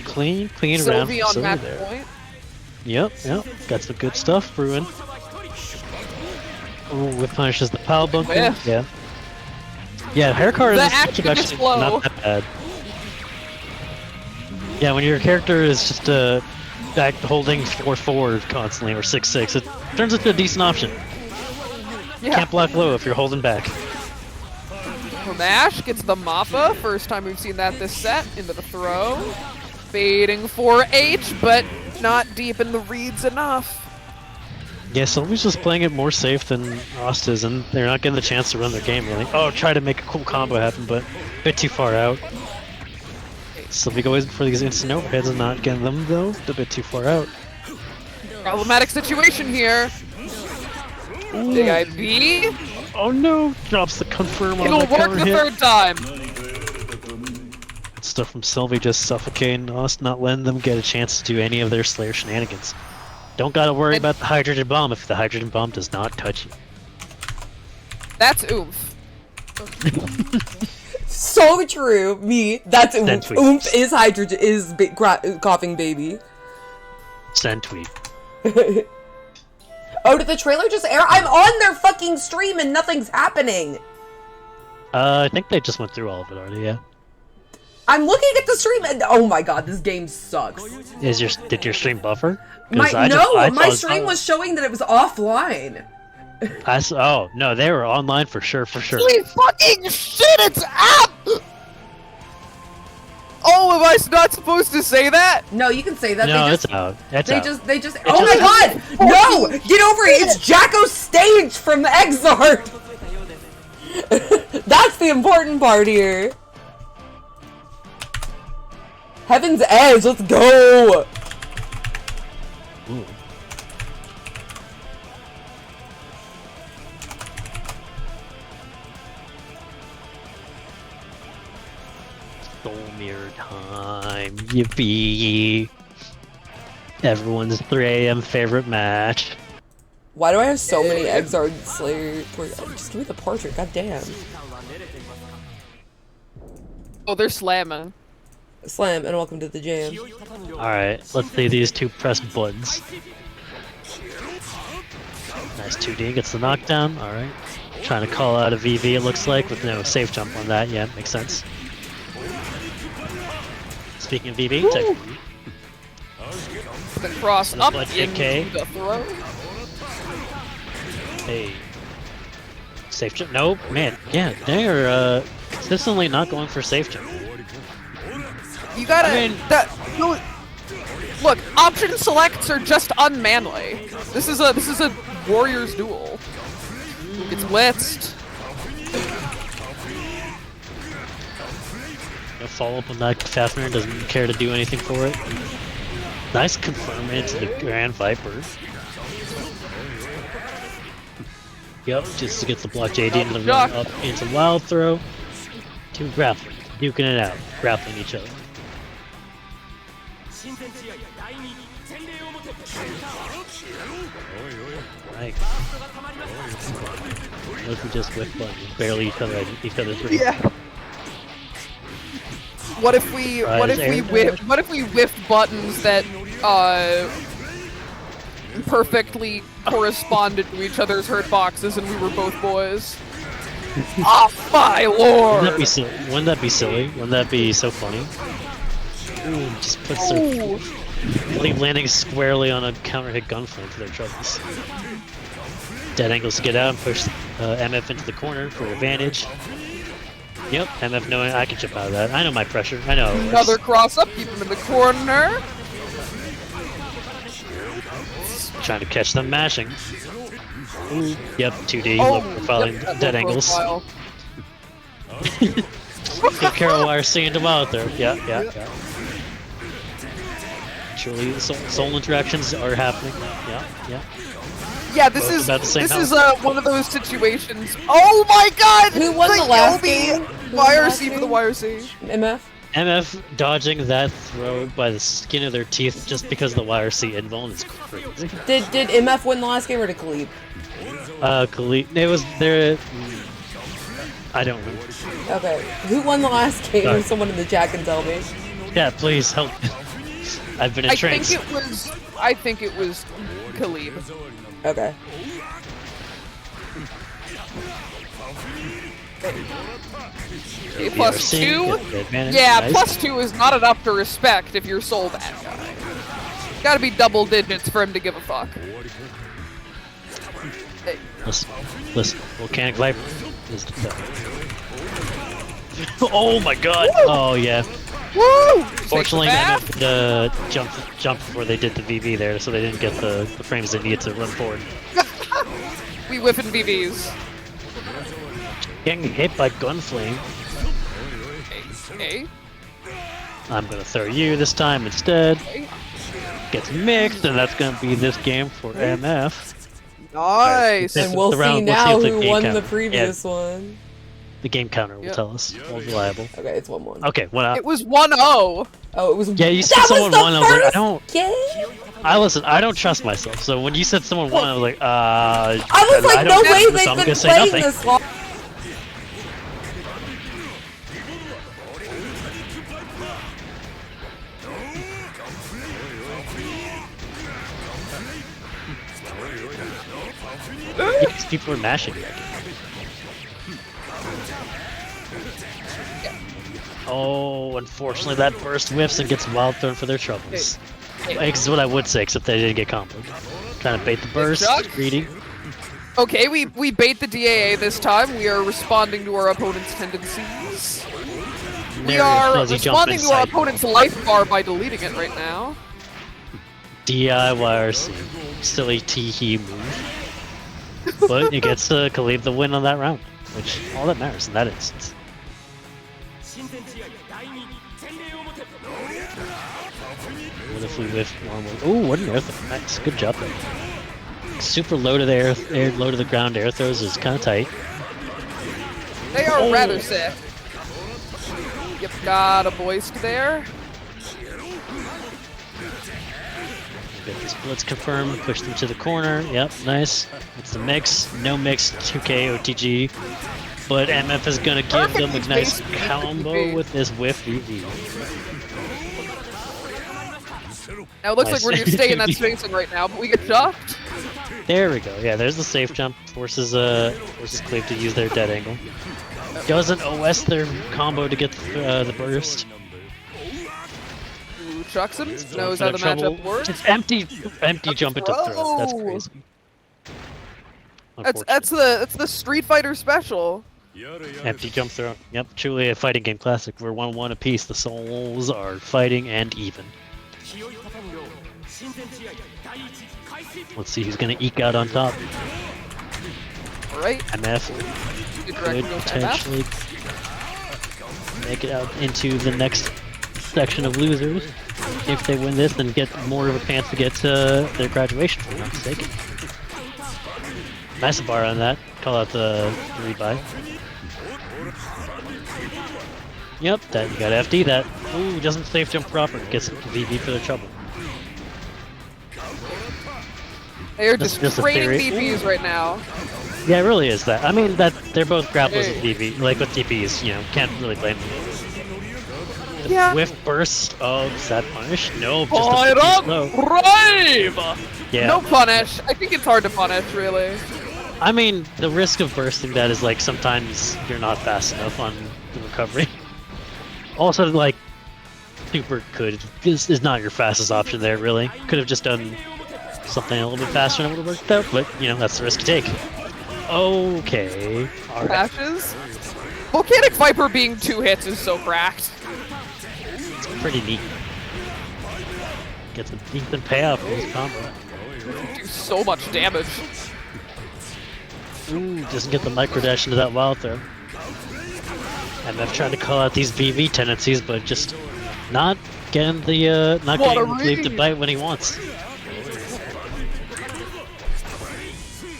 Clean round Sylvie from on Sylvie match there. point. Yep, got some good stuff brewing. Ooh, whip punishes the pal bunker. Whiff. Yeah, hair card The is active actually flow. not that bad. Yeah, when your character is just holding 4-4 constantly or 6-6, it turns into a decent option. Yeah. Can't block low if you're holding back. Mash gets the Mappa. First time we've seen that this set. Into the throw. Baiting 4H, but not deep in the reads enough. Yeah, Sylvie's just playing it more safe than Ost is, and they're not getting the chance to run their game. Really. Oh, try to make a cool combo happen, but a bit too far out. Sylvie goes for these instant overheads and not getting them, though. A bit too far out. Problematic situation here. Big IB. Oh no! Drops the confirm on It'll that work counter the hit. third time. Stuff from Sylvie just suffocating Ost, not letting them get a chance to do any of their Slayer shenanigans. Don't gotta worry about the hydrogen bomb if the hydrogen bomb does not touch you. That's oomph. So true. That's Send oomph. tweet. Oomph is hydrogen, is coughing baby. Send tweet. Oh, did the trailer just air? I'm on their fucking stream and nothing's happening. I think they just went through all of it already, yeah. I'm looking at the stream and oh my god, this game sucks. Did your stream buffer? My 'Cause I my saw- stream was showing that it was offline. Oh, no, they were online for sure. Holy fucking shit, it's up! Oh, am I not supposed to say that? No, you can say that. No, they it's just, out. It's they out. just. Oh my god! No! Get over it! It's Jacko's stage from the Exarch! That's the important part here. Heaven's Edge, let's go! Ooh. Stormir time, yippee! Everyone's 3 AM favorite match. Why do I have so many Exarch Slayer? Just give me the portrait, goddamn. Oh, they're slamming. Slam, and welcome to the jam. Alright, let's see these two press buttons. Nice 2D, gets the knockdown, alright. Trying to call out a VV, it looks like, with no safe jump on that, yeah, makes sense. Speaking of VV, take The cross up Blood into JK. the throw. Hey. Safe jump. Nope, man. Yeah, they're consistently not going for safe jump. You gotta. I mean- Look, option selects are just unmanly. This is a warriors duel. It's blitzed. No follow up on that. Fafnir doesn't care to do anything for it. Nice confirm into the Grand Viper. Yep, just to get the block JD into the run up into wild throw. Two grappling, duking it out, grappling each other. Right. Those were just whiff buttons, barely each other's range. Yeah. What if we whiffed buttons that perfectly corresponded to each other's hurt boxes and we were both boys? Oh my lord! Wouldn't that be silly? Wouldn't that be silly? Wouldn't that be so funny? Ooh, just puts their landing squarely on a counter hit gunflame for their troubles. Dead angles to get out and push MF into the corner for advantage. Yep, MF knowing I can chip out of that. I know my pressure. I know. Another cross up, keep him in the corner. Trying to catch them mashing. Ooh, yep, 2D, Oh, low profiling, yep, dead low angles. profile. Give Carol Wire seeing them out there. Yeah. Actually, soul interactions are happening. Yeah. Yeah, this Both is about the same one of those situations. Oh my god! Who won the last game? Who won the last YRC for the game? YRC. MF? MF dodging that throw by the skin of their teeth just because of the YRC invuln is crazy. Did MF win the last game or did Khalid? Khalid, it was there. I don't know. Okay. Who won the last game? Sorry. Someone in the chat can tell me. Yeah, please help. I've been in trance. I think it was Khalid. Okay. Okay, plus VRC, 2? get the advantage, Yeah, nice. plus 2 is not enough to respect if you're soul bad guy. Gotta be double digits for him to give a fuck. Hey. Listen, Volcanic Viper is the Oh my god! Oh yeah. Woo! Fortunately, Take MF the jumped before they did the VV there, so they didn't get the frames they needed to run forward. bath. We whiffing BBs. Getting hit by Gunflame. Okay. I'm gonna throw you this time instead. Okay. Gets mixed, and that's gonna be this game for MF. Nice. This And is we'll the round. see We'll now if the who game won count- the previous one. The game counter will Yep. tell us. All reliable. Okay, it's 1-1. Okay, what? It was 1-0. Oh, it was. Yeah, you said that someone was the won. I was like, I first don't. game? I don't trust myself. So when you said someone won, I was like, I was like, no don't way trust they've myself, I'm been gonna say playing nothing. this long. These people are mashing that game. Oh, unfortunately, that burst whiffs and gets wild thrown for their troubles. This is what I would say, except they didn't get comboed. Trying to bait the burst, shot. greedy. Okay, we bait the DAA this time. We are responding to our opponent's tendencies. We There are goes, he jumped responding to our inside. opponent's life bar by deleting it right now. DIYRC. Silly tee-hee move. But it gets Khalid the win on that round, which all that matters in that instance. What if we whiff normal? Ooh, what an air throw. Nice, good job there. Super low to the air, low to the ground air throws is kind of tight. They are Oh. rather sick. Yep, got a voice there. Get the splits confirmed, push them to the corner. Yep, nice. It's the mix. No mix, 2K OTG. But MF is gonna give them a nice combo with this whiff VV. Now it looks Nice. like we're gonna stay in that spacing right now, but we get shocked. There we go. Yeah, there's the safe jump. Forces Cleve to use their dead angle. Doesn't OS their combo to get the burst. Ooh, chucks him. Knows For how the the matchup trouble. works. It's empty jump into throw. That's Bro. crazy. That's the Street Fighter special. Empty jump throw. Yep, truly a fighting game classic. We're 1-1 apiece. The souls are fighting and even. Let's see who's gonna eke out on top. Alright. MF could potentially make it out into the next section of losers. If they win this, then get more of a chance to get their graduation, if I'm not mistaken. Nice bar on that. Call out the rebuy. Yep, that you got FD that. Ooh, doesn't safe jump proper. Gets VB for the trouble. They're That's just just a trading theory. DPs right now. Yeah, it really is that. I mean, that they're both grapplers with DP, like with DPs. You know, can't really blame them. The Yeah. Whiff burst of that punish? No, just Light a up, slow. brave! Yeah. No punish. I think it's hard to punish, really. I mean, the risk of bursting that is like sometimes you're not fast enough on the recovery. Also, like, super is not your fastest option there, really. Could have just done something a little bit faster and it would have worked out, but, you know, that's the risk you take. Okay. Alright. Crashes. Volcanic Viper being 2 hits is so cracked. It's pretty neat. Gets a decent payoff for his combo. Do so much damage. Ooh, doesn't get the micro dash into that wild throw. MF trying to call out these VV tendencies, but just not getting the cleave to bite when he wants.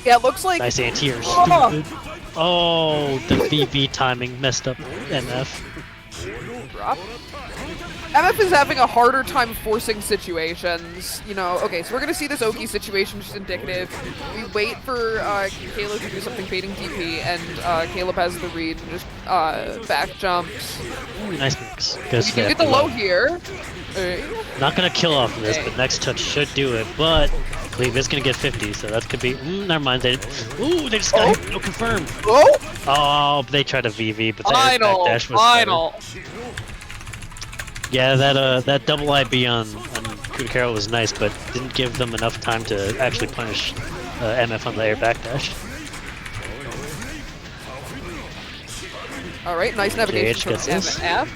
Yeah, it looks like Nice anti-air. Oh. Oh, the VV timing messed up MF. drop. MF is having a harder time forcing situations. You know, okay, so we're gonna see this Oki situation, which is indicative. We wait for Caleb to do something baiting DP, and Caleb has the read and just back jumps. Ooh, nice mix. You Goes can to get the low here. Not gonna kill off of this, but next touch should do it. But Cleave is gonna get 50, so that could be. Never mind. They just got hit, no confirm. Oh! Oh, they tried a VV, but the Final! backdash was Final! better. Yeah, that double IB on Kudakaro was nice, but didn't give them enough time to actually punish MF on the air backdash. Alright, nice navigation JH from gets this. MF.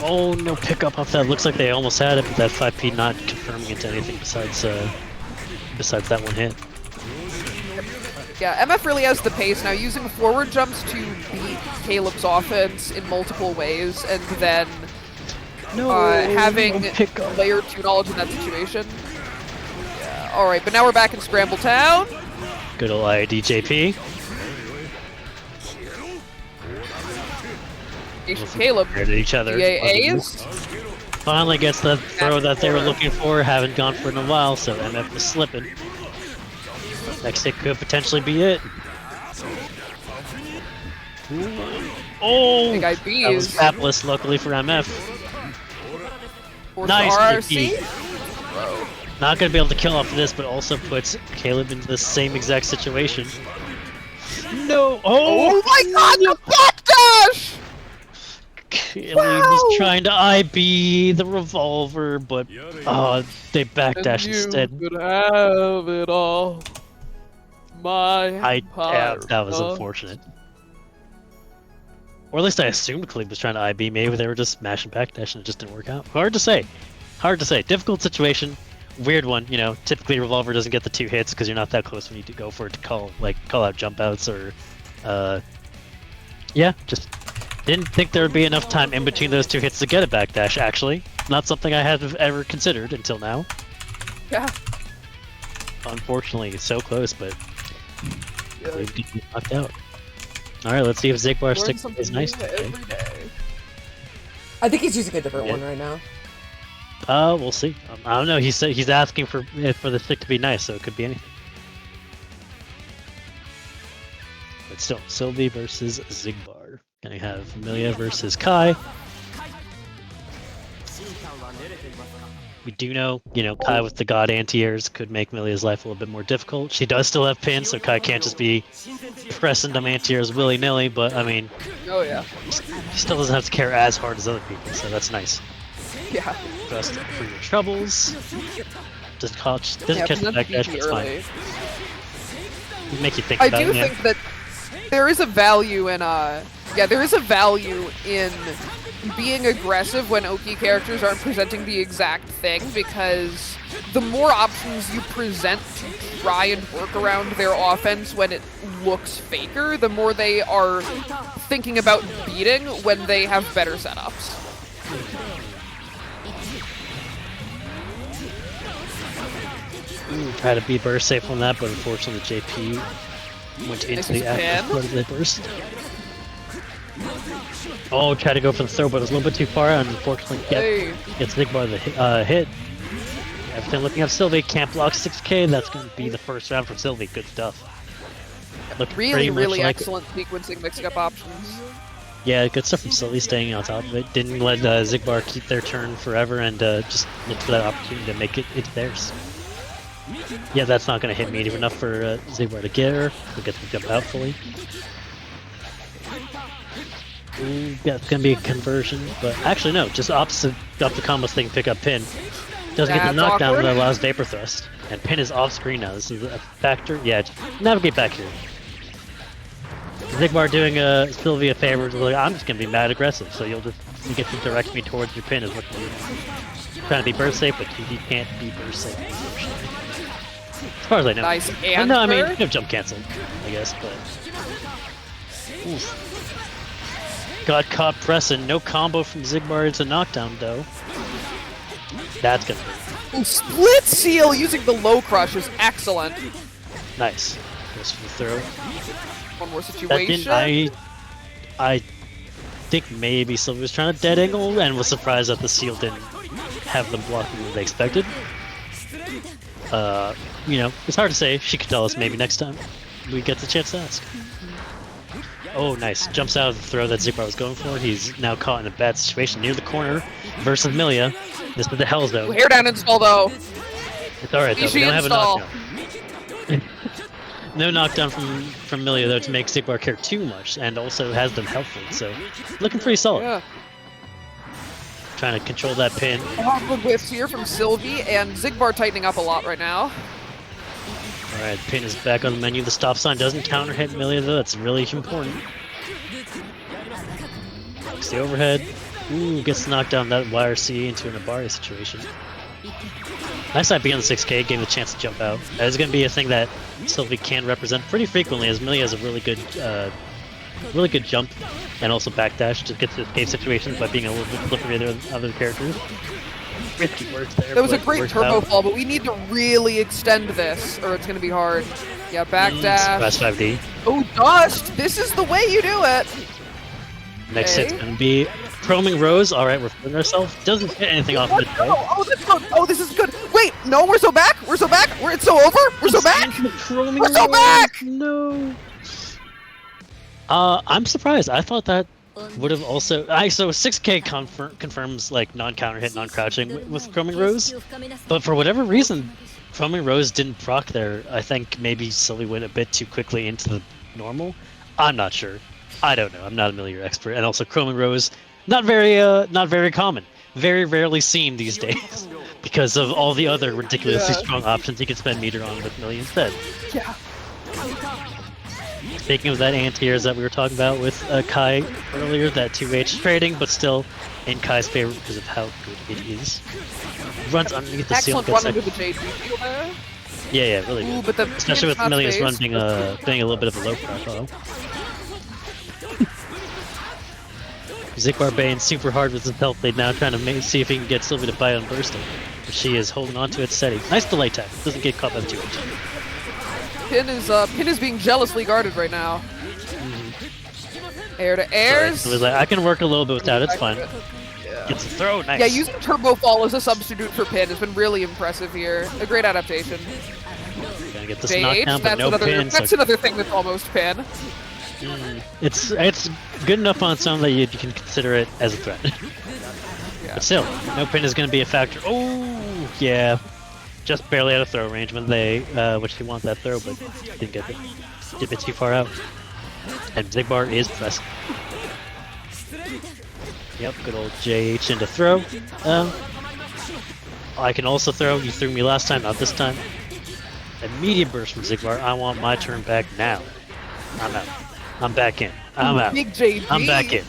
Oh, no pickup off that. Looks like they almost had it, but that 5P not confirming into anything besides that one hit. Yeah, MF really has the pace now, using forward jumps to beat Caleb's offense in multiple ways, and then having layer 2 knowledge in that situation. Yeah, alright, but now we're back in Scramble Town. Good old IDJP. Caleb. At each other. DAAs. Finally gets the throw that they were looking for. Haven't gone for it in a while, so MF was slipping. Next hit could potentially be it. Oh! Big That was IBs. hapless, luckily for MF. Force Nice RRC. DP. Not gonna be able to kill off of this, but also puts Caleb into the same exact situation. No! Oh my god, the backdash! Caleb was trying to IB the revolver, but they backdash instead. You could have it all. That was unfortunate. Or at least I assumed Cleve was trying to IB. Maybe they were just mashing backdash and it just didn't work out. Hard to say. Hard to say. Difficult situation. Weird one. You know, typically revolver doesn't get the 2 hits because you're not that close when you do go for it to call out jump outs or, yeah, just didn't think there would be enough time in between those 2 hits to get a backdash. Actually, not something I had ever considered until now. Yeah. Unfortunately, it's so close, but Cleve did get knocked out. All right, let's see if Zigbar stick is nice today. Every day. I think he's using a different one right now. We'll see. I don't know. He said he's asking for the stick to be nice, so it could be anything. But still, Sylvie versus Zigbar. Gonna have Amelia versus Kai. We do know, Kai with the God anti-airs could make Amelia's life a little bit more difficult. She does still have pins, so Kai can't just be pressing them anti-airs willy-nilly, but I mean, Oh yeah. he still doesn't have to care as hard as other people, so that's nice. Yeah. Just for your troubles. Doesn't catch the present backdash, but DP it's fine. early. Make you think I about do it, yeah. think that there is a value in there is a value in being aggressive when Oki characters aren't presenting the exact thing, because the more options you present to try and work around their offense when it looks faker, the more they are thinking about beating when they have better setups. Try to be burst safe on that, but unfortunately JP went into the active part of the burst. Oh, tried to go for the throw, but it was a little bit too far, and unfortunately gets Zigbar the hit. Everything looking up. Sylvie can't block 6k. That's going to be the first round for Sylvie. Good stuff. Looked Really like excellent sequencing mixing up options. Yeah, good stuff from Sylvie staying on top of it. Didn't let Zigbar keep their turn forever, and just looked for that opportunity to make it theirs. Yeah, that's not going to hit medium enough for Zigbar to get her. He'll get the jump out fully. Yeah, it's going to be a conversion, but actually no, just opposite up the combo thing, pick up pin. Doesn't get the knockdown that allows Vapor Thrust. And pin is off screen now. This is a factor. Yeah, navigate back here. Zigbar doing Sylvie a favor, like, I'm just going to be mad aggressive, so you'll just get to direct me towards your pin is what you're trying to be burst safe, but you can't be burst safe, unfortunately. As far as I know. Nice answer. No, I mean, you have jump canceled, I guess, but... Oof. Got caught pressing. No combo from Zigbar into knockdown, though. That's gonna hurt. Ooh, split seal using the low crush is excellent. Nice. Goes for the throw. One more situation. I think maybe Sylvie was trying to dead angle and was surprised that the seal didn't have them blocking what they expected. You know, it's hard to say. She could tell us maybe next time we get the chance to ask. Oh, nice. Jumps out of the throw that Zigbar was going for. He's now caught in a bad situation near the corner versus Milia. This is the hell zone. Hair down install, though. It's alright, though. We don't have a knockdown. No knockdown from Milia, though, to make Zigbar care too much, and also has them healthy, so looking pretty solid. Yeah. Trying to control that pin. Awkward whiffs here from Sylvie, and Zigbar tightening up a lot right now. Alright, pin is back on the menu. The stop sign doesn't counter hit Milia, though. That's really important. Looks the overhead. Ooh, gets knocked down that YRC into an Abari situation. Nice side B on the 6k, gave him a chance to jump out. That is going to be a thing that Sylvie can represent pretty frequently, as Milia has a really good jump and also backdash to get to escape situations by being a little bit slippery than other characters. Risky words there. That was a great turbo fall, but we need to really extend this, or it's going to be hard. Yeah, backdash. Press 5D. Oh, Dust! This is the way you do it! Next hit's going to be Chroming Rose. Alright, we're flipping ourselves. Doesn't hit anything off mid though. Oh, that's good! Oh, this is good! Wait! No, we're so back! We're so back! It's so over! We're so back! We're so back! No! I'm surprised. I thought that would have also... so 6k confirms like non-counter hit, non-crouching with Chroming Rose. But for whatever reason, Chroming Rose didn't proc there. I think maybe Sylvie went a bit too quickly into the normal. I'm not sure. I don't know. I'm not a Milia expert. And also Chroming Rose, not very common. Very rarely seen these days because of all the other ridiculously strong options you can spend meter on with Milia instead. Yeah. Speaking of that anti-airs that we were talking about with Kai earlier, that 2H trading, but still in Kai's favor because of how good it is. Runs underneath the seal. Excellent run under the JD field there. Yeah, really good. Ooh, but especially with Milia's run being a little bit of a low profile. Zigbar Bane super hard with his health lead now, trying to see if he can get Sylvie to bite on bursting. But she is holding on to it steady. Nice delay tag. Doesn't get caught by the 2H. Pin is being jealously guarded right now. Air to airs. So it was like, I can work a little bit with that. It's fine. Yeah. Gets a throw. Nice. Yeah, using Turbo Fall as a substitute for Pin has been really impressive here. A great adaptation. Gonna get this JH, knockdown, but no pin. That's another thing that's almost Pin. It's good enough on its own that you can consider it as a threat. Yeah. But still, no pin is going to be a factor. Oh, yeah. Just barely out of throw range when they, which they want that throw, but didn't get it. Did a bit too far out. And Zigbar is pressing. Yep, good old JH into throw. I can also throw. You threw me last time, not this time. Immediate burst from Zigbar. I want my turn back now. I'm out. I'm back in. I'm out. Big JD. I'm back in.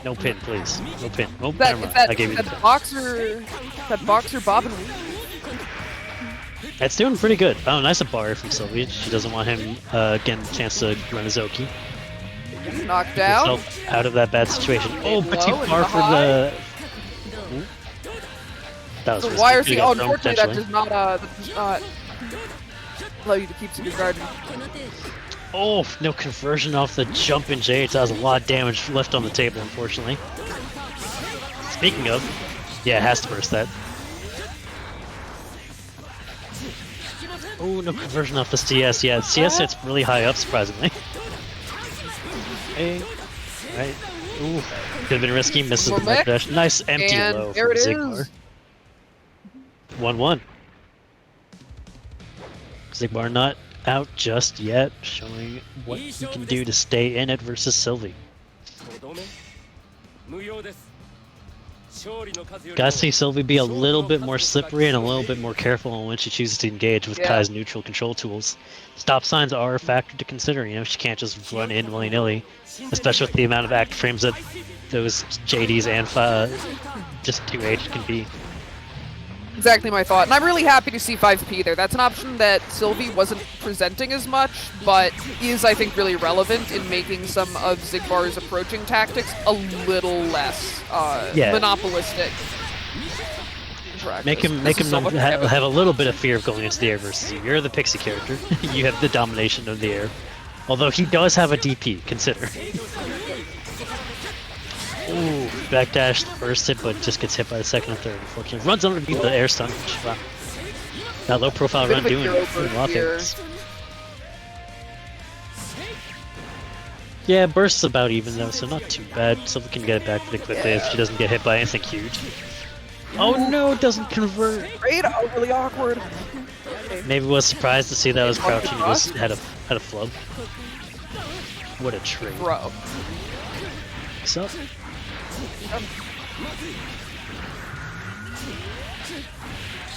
No pin, please. No pin. Oh, That, never mind. that, I gave you the that pin. boxer bobbing. That's doing pretty good. Oh, nice a bar from Sylvie. She doesn't want him getting a chance to run his Oki. Knocked down. Herself out of that bad situation. Oh, Low petite and bar for high. the. Ooh. That was The risky. wire Could've C. got Oh, thrown unfortunately, that potentially. does not allow you to keep to your garden. Oh, no conversion off the jump in Jades. That was a lot of damage left on the table, unfortunately. Speaking of, yeah, it has to burst that. Oh, no conversion off the CS. Yeah, CS hits really high up, surprisingly. Hey, right. Ooh, could have been risky. Misses the Well, back dash. Nice empty and low there from it Zigbar. is. 1-1. Zigbar not out just yet, showing what he can do to stay in it versus Sylvie. Gotta see Sylvie be a little bit more slippery and a little bit more careful on when she chooses to engage with Yeah. Kai's neutral control tools. Stop signs are a factor to consider, you know, she can't just run in willy-nilly, especially with the amount of act frames that those JDs and just 2H can be. Exactly my thought. And I'm really happy to see 5P there. That's an option that Sylvie wasn't presenting as much, but is, I think, really relevant in making some of Zigbar's approaching tactics a little less monopolistic. Make him have a little bit of fear of going into the air versus you. You're the pixie character. You have the domination of the air. Although he does have a DP, consider. Ooh, backdash first hit, but just gets hit by the second and third, unfortunately. Runs underneath the air stun. Wow. That low profile run doing a lot of things. Yeah, burst's about even though, so not too bad. Sylvie can get it back pretty quickly if she doesn't get hit by anything huge. Oh no, it doesn't convert! Great, really awkward. Maybe was surprised to see that I was crouching and just had a flub. What a trade. Bro. What's up?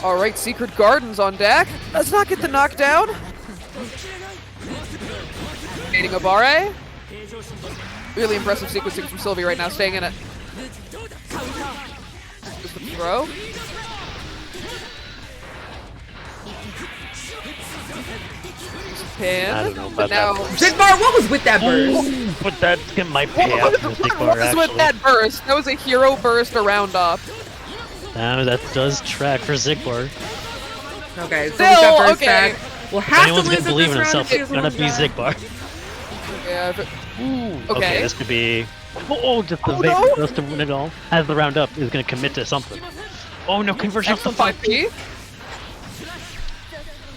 Alright, Secret Gardens on deck. Let's not get the knockdown. Baiting a Bare. Really impressive sequencing from Sylvie right now, staying in it. Just the throw. Pin. I don't know about but now, that. Zigbar, what was with that burst? But that might pay out for Zigbar, what was actually. with that burst? That was a hero burst around up. That does track for Zigbar. Okay, so Still, we got burst okay. back. We'll have Anyone's to gonna lose it believe this in round himself, if she it's doesn't gonna lose be back. Zigbar. Yeah, but, Okay, okay. this could be... Oh, just the Oh, Vapor no. Dust to win it all. As the round up is gonna commit to something. Oh no, conversion off the Excellent 5P.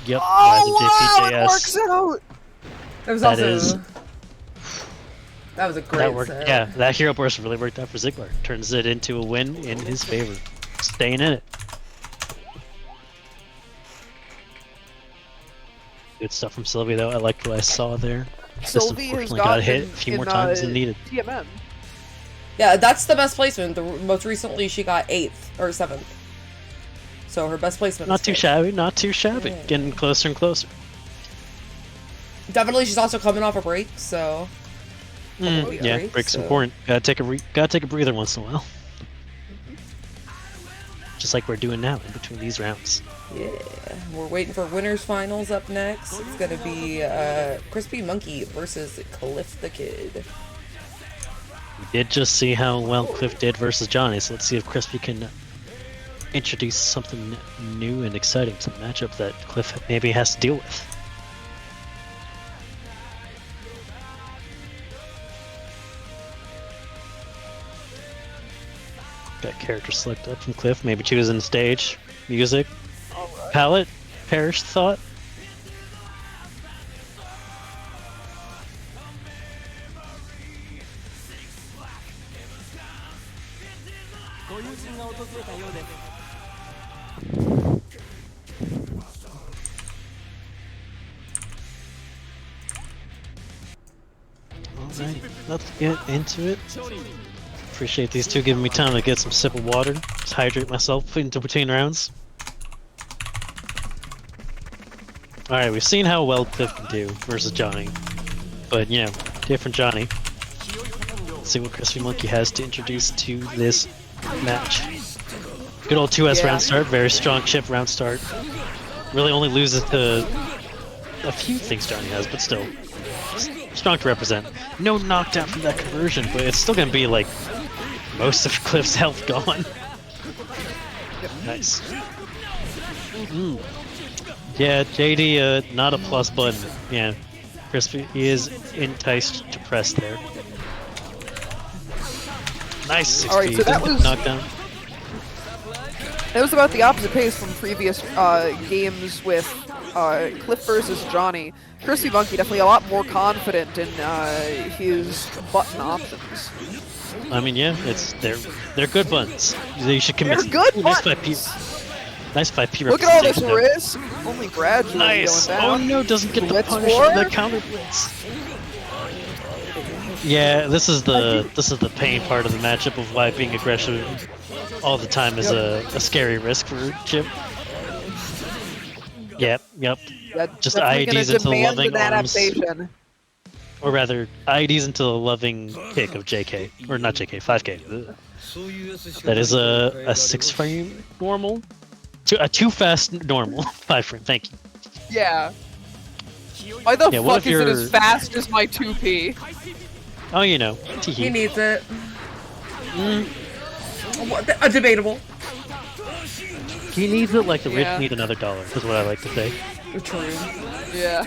Yep, Oh, wow, Rise it of works JPJS. out. That was That also... is- That was a great That worked. set. Yeah, that hero burst really worked out for Zigbar. Turns it into a win in his favor. Staying in it. Good stuff from Sylvie though. I liked what I saw there. Just Sylvie has unfortunately got hit a gotten few more in, times than needed. TMN. Yeah, that's the best placement. Most recently, she got 8th or 7th. So her best placement. Not is too 5th. shabby, not too shabby. Yeah. Getting closer and closer. Definitely, she's also coming off a break, so. week Yeah, break, break's so- important. Gotta take a breather once in a while. Just like we're doing now in between these rounds. Yeah, we're waiting for winners finals up next. It's gonna be Crispy Monkey versus Cliff the Kid. We did just see how well Cliff did versus Johnny, so let's see if Crispy can introduce something new and exciting to the matchup that Cliff maybe has to deal with. Got character select up from Cliff, maybe choosing stage, music, palette, perish thought. Alright, let's get into it. Appreciate these two giving me time to get some sip of water, just hydrate myself into between rounds. Alright, we've seen how well Cliff can do versus Johnny. But, you know, different Johnny. Let's see what Crispy Monkey has to introduce to this match. Good old 2S round start, very strong chip round start. Really only loses to a few things Johnny has, but still. Strong to represent. No knockdown from that conversion, but it's still gonna be like most of Cliff's health gone. Nice. Yeah, JD, not a plus button. Yeah, Crispy is enticed to press there. Nice 60. Alright, so that was knockdown. That was about the opposite pace from previous games with Cliff versus Johnny. Crispy Monkey definitely a lot more confident in his button options. I mean, yeah, they're good buttons. They should commit. They're good Ooh, buttons. Nice 5P Look at all this representation. risk. Only gradually Nice. going Oh down. no, doesn't get the Blitz punish war? from the counter blitz. Yeah, this is the pain part of the matchup of why being aggressive all the time is a scary risk for Chip. Yep. That's Just definitely gonna IEDs into the demand loving an arms. adaptation. Or rather, IEDs into the loving kick of JK. Or not JK, 5K. Ugh. That is a 6 frame normal. A too fast normal. 5 frame, thank you. Yeah. Why the Yeah, what fuck if is it you're- as fast as my 2P? Oh, you know. He Teehee. needs it. Debatable. He needs it like the rich Yeah. need another dollar, is what I like to say. True. Yeah.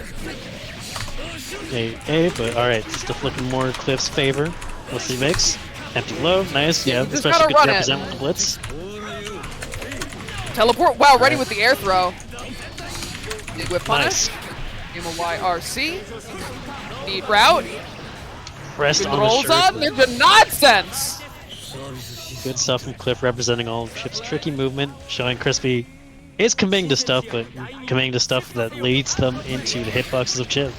Hey, but alright, still flipping more Cliff's favor. What's he makes? Empty low, nice, yeah, Just especially gotta good to run it. represent with the blitz. Teleport. Wow, ready with the air throw. Big whip Nice. punish. Game of YRC. Neat route. Rest Good on the rolls shirt. on. Ninja nonsense. Good stuff from Cliff representing all of Chip's tricky movement, showing Crispy is committing to stuff, but committing to stuff that leads them into the hitboxes of Chip.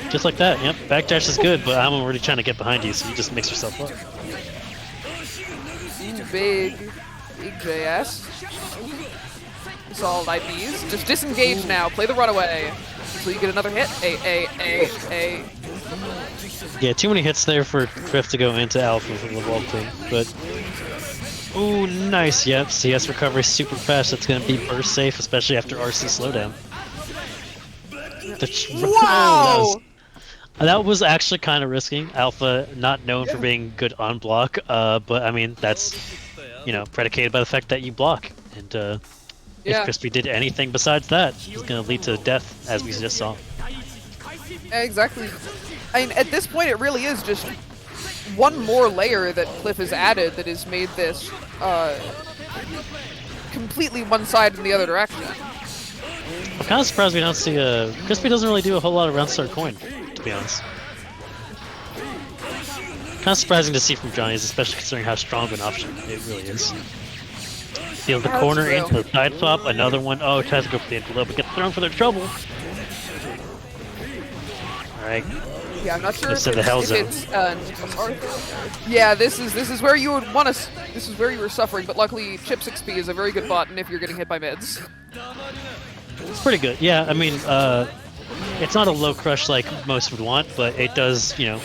Just like that, yep. Backdash is good, but I'm already trying to get behind you, so you just mix yourself up. Big JS. Solid IPs. Just disengage now. Play the runaway. Until you get another hit. A. Yeah, too many hits there for Cliff to go into Alpha from the wall thing, but... Ooh, nice, yep. CS recovery super fast. That's gonna be burst safe, especially after RC slowdown. Wow! That was actually kind of risky. Alpha, not known for being good on block, but I mean, that's, you know, predicated by the fact that you block. And if Crispy did anything besides that, it's gonna lead to death, as we just saw. Exactly. I mean, at this point, it really is just one more layer that Cliff has added that has made this completely one side in the other direction. I'm kind of surprised we don't see Crispy doesn't really do a whole lot of round start coin, to be honest. Kind of surprising to see from Johnny's, especially considering how strong of an option it really is. Feel the corner true. into the side swap, another one. Oh, tries to go for the envelope, but gets thrown for their trouble. Alright. Yeah, I'm not sure It's if in the hell it's, zone. yeah, this is where you would want to. This is where you were suffering, but luckily Chip's XP is a very good button if you're getting hit by mids. It's pretty good. Yeah, I mean, it's not a low crush like most would want, but it does, you know,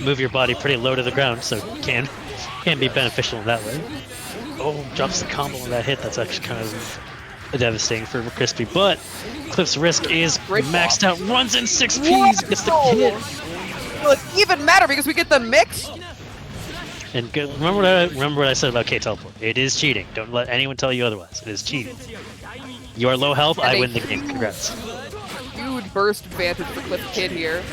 move your body pretty low to the ground, so it can be beneficial in that way. Oh, drops the combo on that hit. That's actually kind of devastating for Crispy, but Cliff's risk is maxed out. Runs in 6 Ps, gets the hit. Well, it even matter because we get the mix. And remember what I said about K teleport. It is cheating. Don't let anyone tell you otherwise. It is cheating. You are low health. I win the game. Congrats. Huge burst advantage for Cliff Kid here.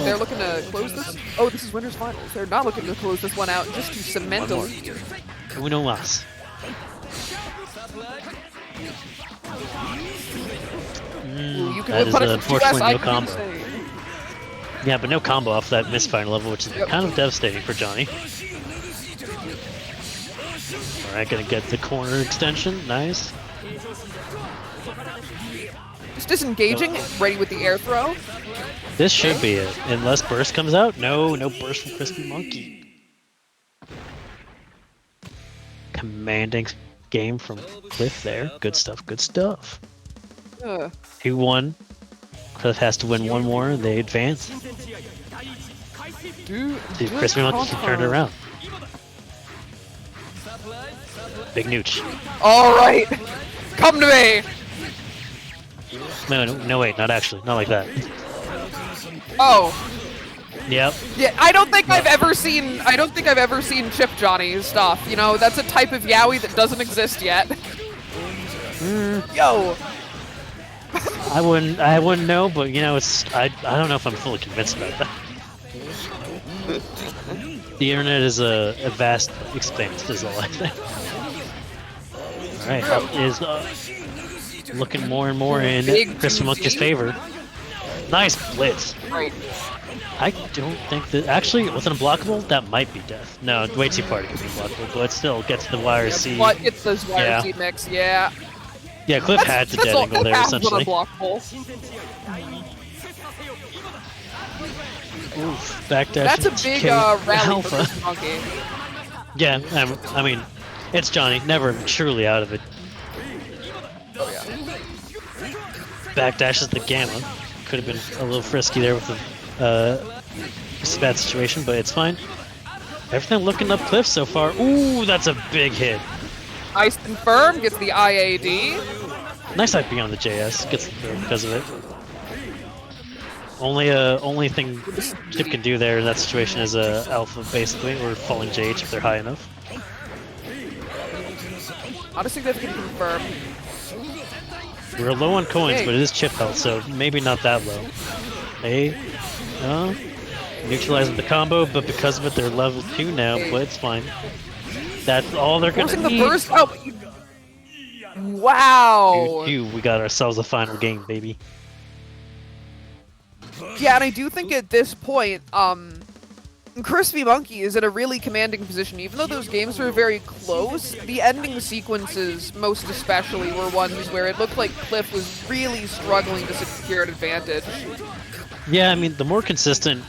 They're looking to close this. Oh, this is winners finals. They're not looking to close this one out just to cement a lead. Uno mas. You can That whip is punish with 2S unfortunately no IQ combo. save. Yeah, but no combo off that misfire level, which is kind of devastating for Johnny. Alright, gonna get the corner extension. Nice. Just disengaging, ready with the air throw. This should be it. Unless burst comes out. No burst from Crispy Monkey. commanding game from Cliff there. Good stuff, good stuff. 2-1. Cliff has to win one more, they advance. Dude, Crispy Monkey can turn it around. Big nooch. Alright! Come to me! No, wait, not actually. Not like that. Oh. Yep. Yeah, I don't think I've ever seen Chip Johnny's stuff. You know, that's a type of yaoi that doesn't exist yet. Yo! I wouldn't know, but you know, I don't know if I'm fully convinced about that. The internet is a vast expanse, is all I think. Alright, up is looking more and more in Crispy Monkey's favor. Nice blitz. Right. I don't think that actually with an unblockable that might be death. No, way too far to be blockable, but it still gets the wire C. What gets those wire C mix? Yeah. Yeah, Cliff had the dead angle there essentially. Oof, backdash. That's a big rally Alpha. for this monkey. Yeah, I mean, it's Johnny, never truly out of it. Oh yeah. Backdashes the Gamma. Could have been a little frisky there with the bad situation, but it's fine. Everything looking up Cliff so far. Ooh, that's a big hit. Ice confirm gets the IAD. Nice IP on the JS. Gets the throw because of it. Only thing Chip can do there in that situation is alpha basically, or falling JH if they're high enough. Not a significant confirm. We're low on coins, but it is chip health, so maybe not that low. Hey, neutralizing the combo, but because of it, they're level 2 now, but it's fine. That's all they're gonna Forcing need. the burst. Oh. Wow. We got ourselves a final game, baby. Yeah, and I do think at this point, Crispy Monkey is in a really commanding position. Even though those games were very close, the ending sequences, most especially, were ones where it looked like Cliff was really struggling to secure an advantage. Yeah, I mean, the more consistent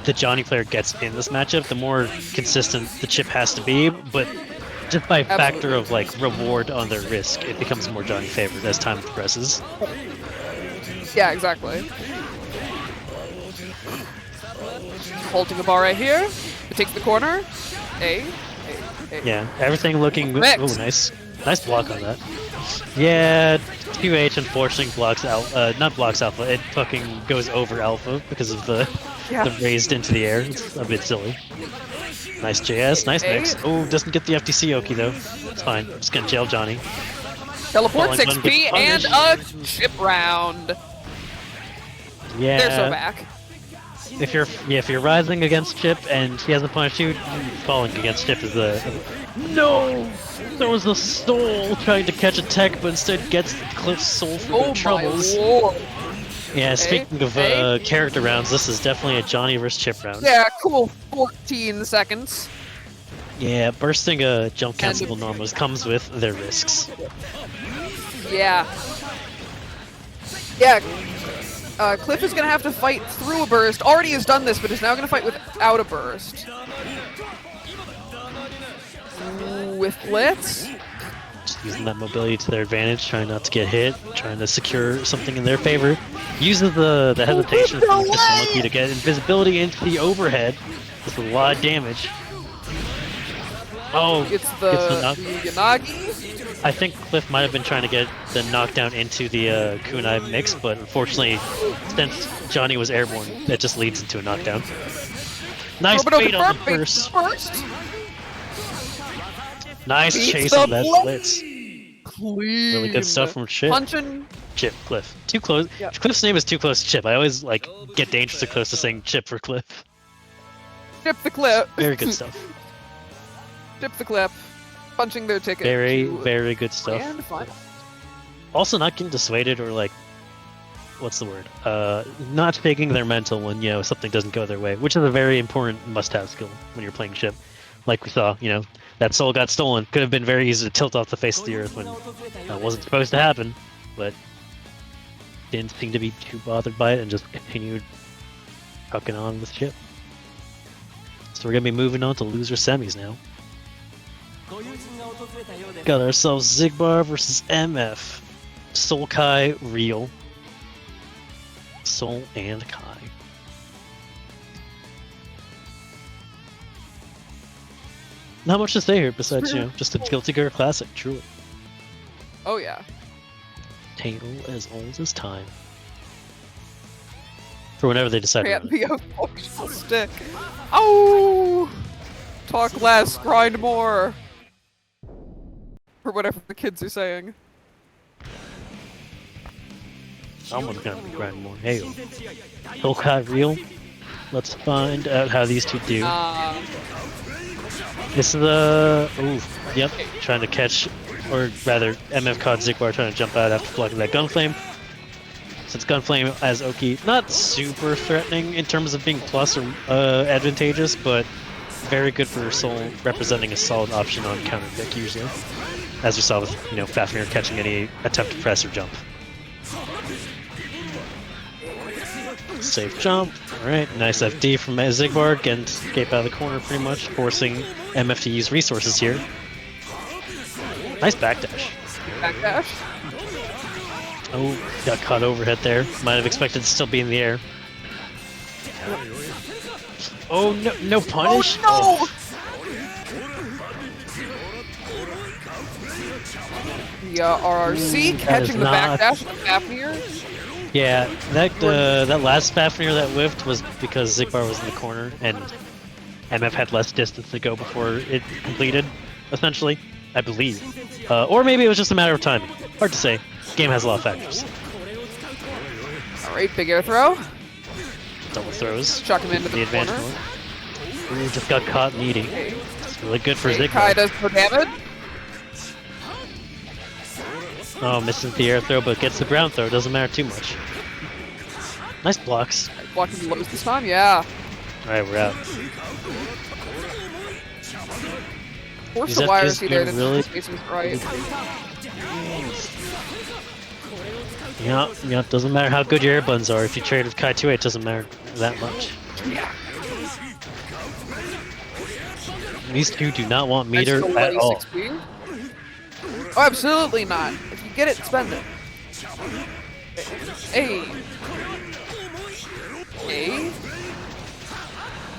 the Johnny player gets in this matchup, the more consistent the Chip has to be, but just by factor of, like, reward on their risk, it becomes more Johnny favored as time progresses. Yeah, exactly. Halting a bar right here. It takes the corner. A. Yeah, everything looking... Mix. Oh, nice. Nice block on that. Yeah, 2H unfortunately blocks Alpha. Not blocks Alpha, it fucking goes over Alpha because of the raised into the air. It's a bit silly. Nice JS, nice mix. Oh, doesn't get the FTC Oki though. It's fine. I'm just gonna jail Johnny. Teleport 6P and a chip round. Yeah. They're so back. If you're rising against Chip and he hasn't punished you, falling against Chip is the no. There was a soul trying to catch a tech, but instead gets Cliff's soul for their troubles. My lord. Yeah, speaking of character rounds, this is definitely a Johnny vs Chip round. Yeah, cool. 14 seconds. Yeah, bursting a jump cancelable normals comes with their risks. Yeah. Yeah. Cliff is gonna have to fight through a burst. Already has done this, but is now gonna fight without a burst. With Blitz. Just using that mobility to their advantage, trying not to get hit, trying to secure something in their favor. Uses the hesitation from Crispy Monkey to get invisibility into the overhead with a lot of damage. Oh, it's the Yanagi. I think Cliff might have been trying to get the knockdown into the kunai mix, but unfortunately, since Johnny was airborne, that just leads into a knockdown. Nice bait on the first. Nice chase on that blitz. Really good stuff from Chip. Punching. Chip, Cliff. Too close. Yep. Cliff's name is too close to Chip. I always get dangerously close to saying Chip for Cliff. Chip the Cliff. Very good stuff. Chip the Cliff. Punching their ticket. Very good stuff. And fun. Also not getting dissuaded or what's the word? Not faking their mental when, something doesn't go their way, which is a very important must-have skill when you're playing Chip. Like we saw, that soul got stolen. Could have been very easy to tilt off the face of the earth when that wasn't supposed to happen, but didn't seem to be too bothered by it and just continued trucking on with Chip. So we're gonna be moving on to loser semis now. Got ourselves Zigbar versus MF. Soul Kai, real. Soul and Kai. Not much to say here besides, you know, just a Guilty Gear classic, truly. Oh yeah. Tale as old as time. For whenever they decide to Can't run be a functional stick. Oh! Talk less, grind more. Or whatever the kids are saying. Someone's gonna be grinding more. Hey, Soul Kai real? Let's find out how these two do. This is the... Ooh, yep, trying to catch, or rather, MF caught Zigbar trying to jump out after blocking that Gunflame. Since Gunflame as Oki, not super threatening in terms of being plus or advantageous, but very good for Soul, representing a solid option on counter pick usually. As we saw with, you know, Fafnir catching any attempt to press or jump. Safe jump. Alright, nice FD from Zigbar, getting to escape out of the corner pretty much, forcing MF to use resources here. Nice backdash. Backdash. Oh, got caught overhead there. Might have expected to still be in the air. Oh, no, no punish? Oh no! Yeah, RRC catching the not- backdash from Fafnir. Yeah, that last Fafnir that whiffed was because Zigbar was in the corner and MF had less distance to go before it completed, essentially, I believe. Or maybe it was just a matter of timing. Hard to say. Game has a lot of factors. Alright, big air throw. Double throws. Chuck him into the advantage corner. mode. Ooh, just got caught meaty. It's really good for Kai Zigbar. does no damage. Oh, misses the air throw, but gets the ground throw. Doesn't matter too much. Nice blocks. Blocking the lows this time, yeah. Alright, we're out. Force These the FPs wires either, been the really- spacing's right. Yeah, doesn't matter how good your air buttons are. If you trade with Kai 2, it doesn't matter that much. These two do not want meter Nice at little all. 6P. Oh, absolutely not. If you get it, spend it. Hey. Hey.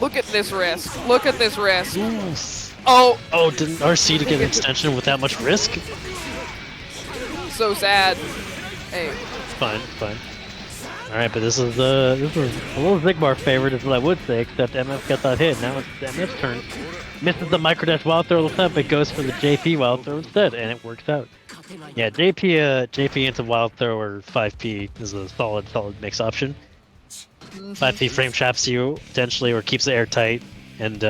Look at this risk. Look at this risk. Oh, Oh, didn't RC to get an extension with that much risk? so sad. Hey. Fine. Alright, but this is a little Zigbar favorite is what I would say, except MF got that hit. Now it's MF's turn. Misses the micro dash wild throw attempt, but goes for the JP wild throw instead, and it works out. Yeah, JP into wild throw or 5P is a solid mix option. 5P frame traps you potentially or keeps the air tight, and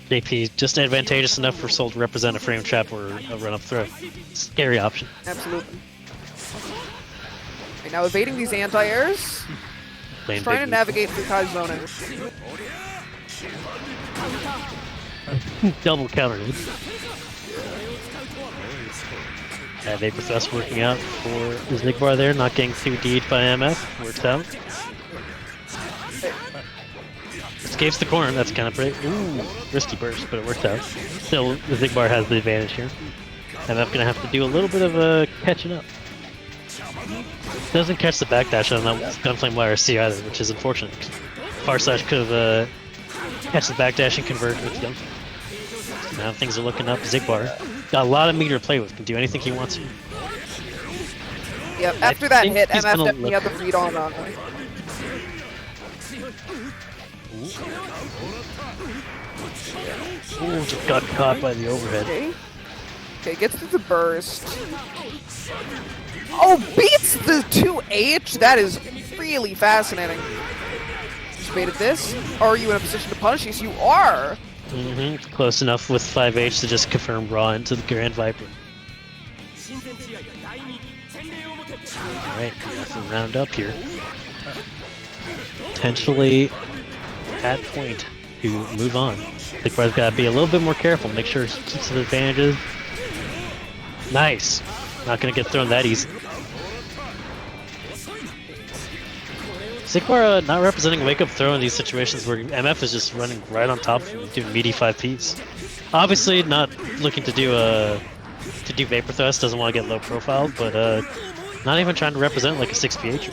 JP just advantageous enough for Soul to represent a frame trap or a run up throw. Scary option. Absolutely. Okay, now evading these anti-airs. Playing Trying to big. navigate through Kai's zoning. Double countered it. Yeah, Vapor Fest working out for Zigbar there, not getting too D'd by MF. Works out. Escapes the corner, that's kind of pretty. Ooh, risky burst, but it worked out. Still, the Zigbar has the advantage here. MF gonna have to do a little bit of catching up. Doesn't catch the backdash on that Gunflame YRC either, which is unfortunate. Farsight could have catch the backdash and convert with Gunflame. Now things are looking up. Zigbar got a lot of meter to play with. Can do anything he wants to. Yep, after that think hit, he's MF gonna definitely look- had the read on Ooh, just got caught by the overhead. Okay. Okay, gets through the burst. Oh, beats the 2H? That is really fascinating. Just baited this. Are you in a position to punish? Yes, you are. Close enough with 5H to just confirm raw into the Grand Viper. Alright, round up here. Potentially at point to move on. Zigbar's gotta be a little bit more careful, make sure he keeps his advantages. Nice! Not gonna get thrown that easy. Sigmar not representing wake up throw in these situations where MF is just running right on top of him, doing meaty 5Ps. Obviously, not looking to do Vapor Thrust, doesn't want to get low profile, but not even trying to represent like a 6PH.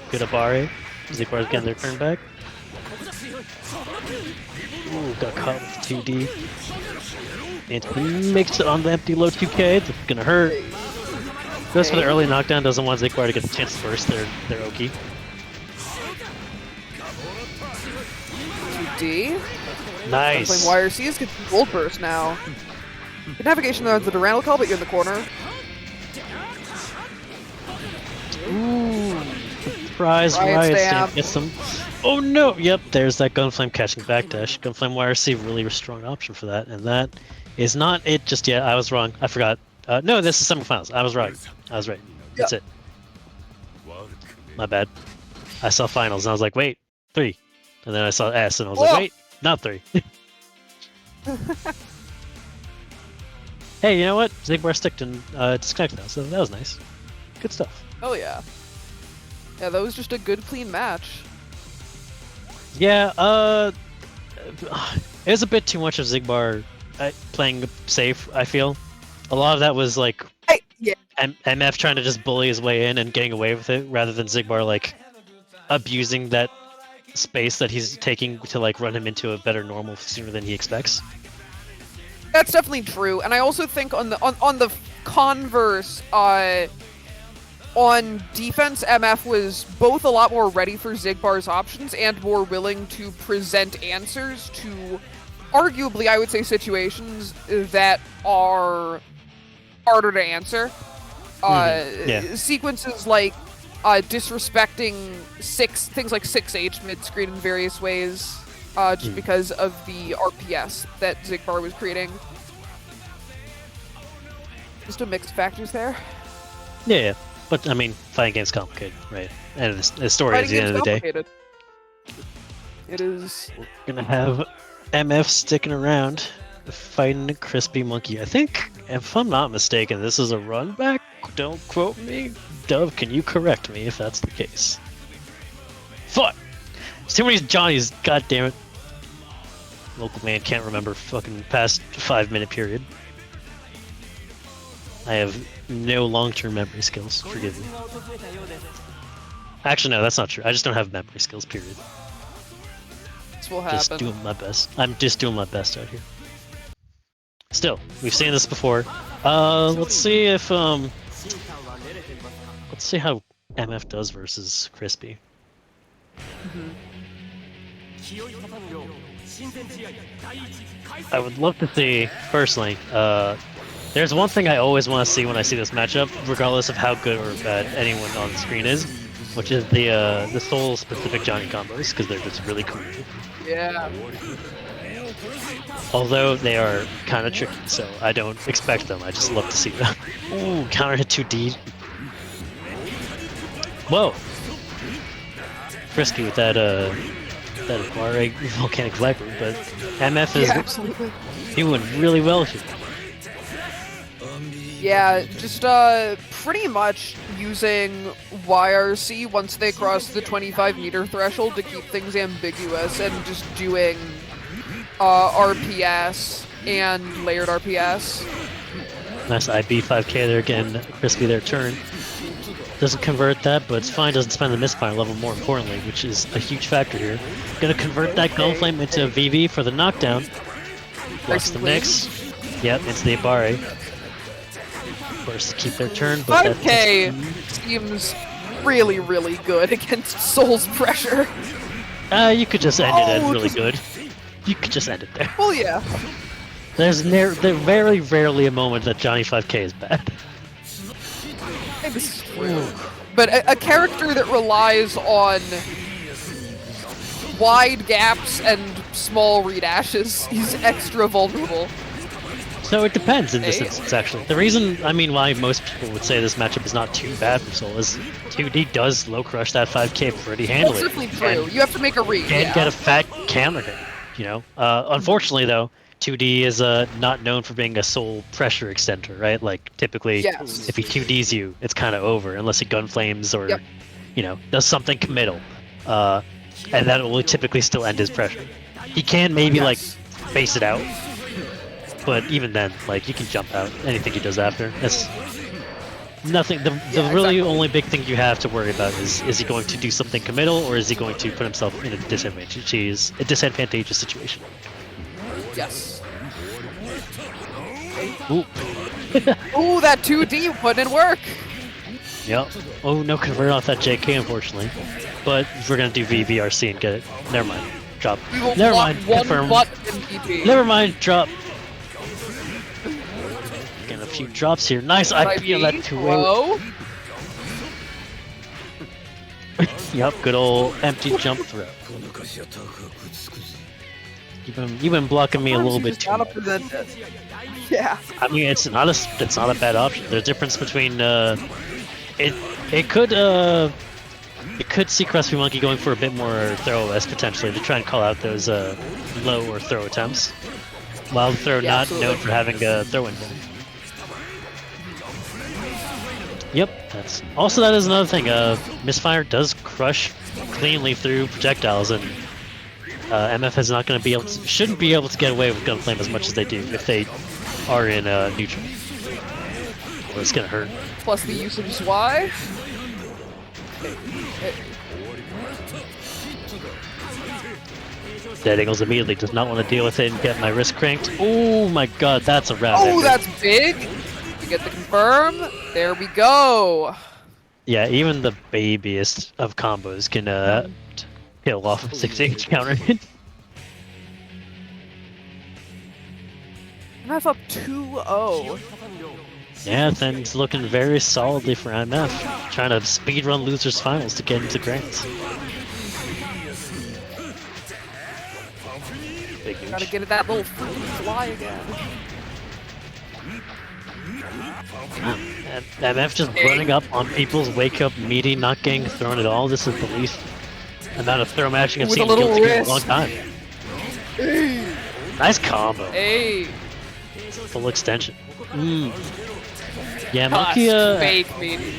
Good Abare. Zigbar's getting their turn back. Ooh, got caught with 2D. And he makes it on the empty low 2K. That's gonna hurt. Goes for the early knockdown, doesn't want Zigbar to get the chance to burst their Oki. 2D. Nice. Playing YRC is getting gold burst now. Good navigation there, the Durandal call, but you're in the corner. Ooh. Surprise, Riot Stamp gets them. Oh no! Yep, there's that Gunflame catching backdash. Gunflame YRC, really a strong option for that, and that is not it just yet. I was wrong. I forgot. No, this is semifinals. I was right. I was right. That's it. My bad. I saw finals and I was like, wait, 3. And then I saw S and I was like, wait, not 3. Hey, you know what? Zigbar sticked and disconnected now, so that was nice. Good stuff. Oh yeah. Yeah, that was just a good, clean match. Yeah, it was a bit too much of Zigbar playing safe, I feel. A lot of that was like MF trying to just bully his way in and getting away with it, rather than Zigbar like abusing that space that he's taking to like run him into a better normal sooner than he expects. That's definitely true, and I also think on the converse, on defense, MF was both a lot more ready for Zigbar's options and more willing to present answers to, arguably, I would say, situations that are harder to answer. Sequences like disrespecting things like 6H mid-screen in various ways, just because of the RPS that Zigbar was creating. Just a mixed factors there. Yeah. But, I mean, fighting game's complicated, right? And the story at the end of the day. It is. We're gonna have MF sticking around, fighting a Crispy Monkey. I think, if I'm not mistaken, this is a run back? Don't quote me. Dove, can you correct me if that's the case? Fuck! There's too many Johnnies, god damn it. Local man can't remember fucking past 5-minute period. I have no long-term memory skills, forgive me. Actually, no, that's not true. I just don't have memory skills, period. This will happen. Just doing my best. I'm just doing my best out here. Still, we've seen this before. Let's see if, let's see how MF does versus Crispy. I would love to see, personally, there's one thing I always want to see when I see this matchup, regardless of how good or bad anyone on the screen is, which is the Soul-specific Johnny combos, because they're just really cool. Yeah. Although they are kind of tricky, so I don't expect them. I just love to see them. Ooh, counter hit 2D. Whoa. Frisky with that RA Volcanic Viper, but MF is doing really well here. Yeah, just pretty much using YRC once they cross the 25-meter threshold to keep things ambiguous, and just doing RPS and layered RPS. Nice IB 5k there again, Crispy their turn. Doesn't convert that, but it's fine, doesn't spend the misfire level more importantly, which is a huge factor here. Gonna convert that Gunflame into VV for the knockdown. Blocks the mix. Yep, into the Abare. Of course, to keep their turn, but 5k seems really, really good against Soul's pressure. You could just end it at really good. You could just end it there. Well, yeah. There's very rarely a moment that Johnny 5k is bad. This is true. But a character that relies on wide gaps and small redashes is extra vulnerable. So it depends in this instance, actually. The reason, I mean, why most people would say this matchup is not too bad for Soul is 2D does low crush that 5k pretty handily. That's definitely true. You have to make a read. And get a fat counter hit, you know? Unfortunately, though, 2D is not known for being a Soul pressure extender, right? Like, typically, if he 2Ds you, it's kind of over, unless he gunflames or does something committal, and that will typically still end his pressure. He can maybe like face it out, but even then, like you can jump out. Anything he does after, that's nothing. The really only big thing you have to worry about is he going to do something committal, or is he going to put himself in a disadvantageous situation? Yes. Ooh. Ooh, that 2D put in work. Yep. Oh, no convert off that JK, unfortunately. But we're gonna do VVRC and get it. Never mind. Drop. We will Never block mind. one Confirm. button in PP. Never mind. Drop. Getting a few drops here. Nice IP on that 2-way. Yep. Good old empty jump throw. You've been blocking me a little bit too much. Yeah. I mean, it's not a bad option. The difference between it could see Crispy Monkey going for a bit more throw S potentially to try and call out those low or throw attempts. Wild throw not absolutely. known for having a throw in there. Yep, that is another thing. Misfire does crush cleanly through projectiles, and MF is not going to be able to, shouldn't be able to get away with Gunflame as much as they do if they are in neutral. Well, it's gonna hurt. Plus the usage Y. Dead Eagles immediately does not want to deal with it and get my wrist cranked. Oh my god, that's a round. Oh, that's big. You get the confirm. There we go. Yeah, even the babiest of combos can kill off a 6H counter hit. MF up 2-0. Yeah, things looking very solidly for MF. Trying to speedrun losers finals to get into grands. Gotta get that little fly again. MF just running up on people's wake up meeting, not getting thrown at all. This is the least amount of throw matching I've With seen a little in a wrist. long time. Nice combo. Hey. Full extension. Yeah, Monkey, fake meaty.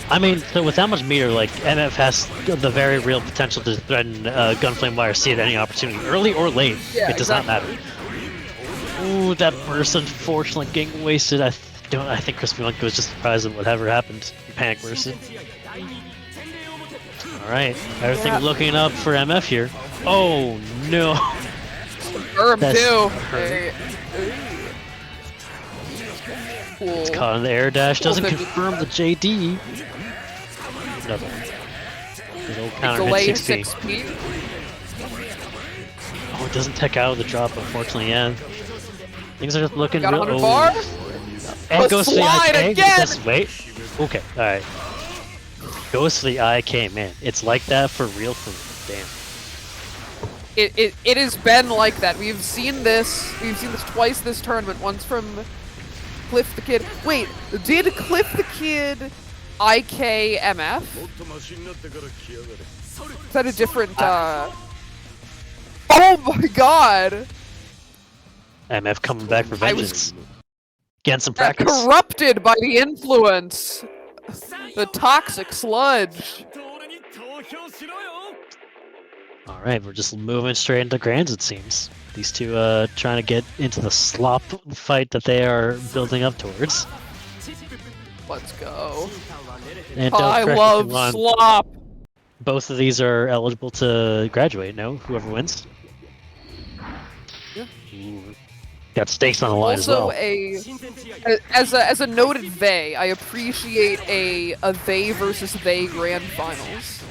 I mean, so with that much meter, like, MF has the very real potential to threaten Gunflame YRC at any opportunity, early or late. Yeah, it does not matter. Ooh, that burst unfortunately getting wasted. I think Crispy Monkey was just surprised at whatever happened. He panic bursted. Alright, everything looking up for MF here. Oh no! Confirm That's too. hurt. Cool. It's caught on the air dash, doesn't Cool. confirm the JD. Another one. Good old counter Delay hit 6P. 6P. Oh, it doesn't tech out of the drop, unfortunately, yeah. Things are just looking Got real. 100 bar? And Let's goes to the slide IK. again! Just wait. Okay, alright. Goes to the IK, man. It's like that for real. Damn. It has been like that. We've seen this twice this tournament. Once from Cliff the Kid. Wait, did Cliff the Kid IK MF? Is that a different Oh my god! MF coming back for vengeance. Getting some Got practice. corrupted by the influence. The toxic sludge. Alright, we're just moving straight into grands, it seems. These two trying to get into the slop fight that they are building up towards. Let's go. And don't I correct me if love I'm wrong, slop. both of these are eligible to graduate, no? Whoever wins? Yeah. Ooh. Got stakes on the line Also, as well. as a noted they, I appreciate a they versus they grand finals.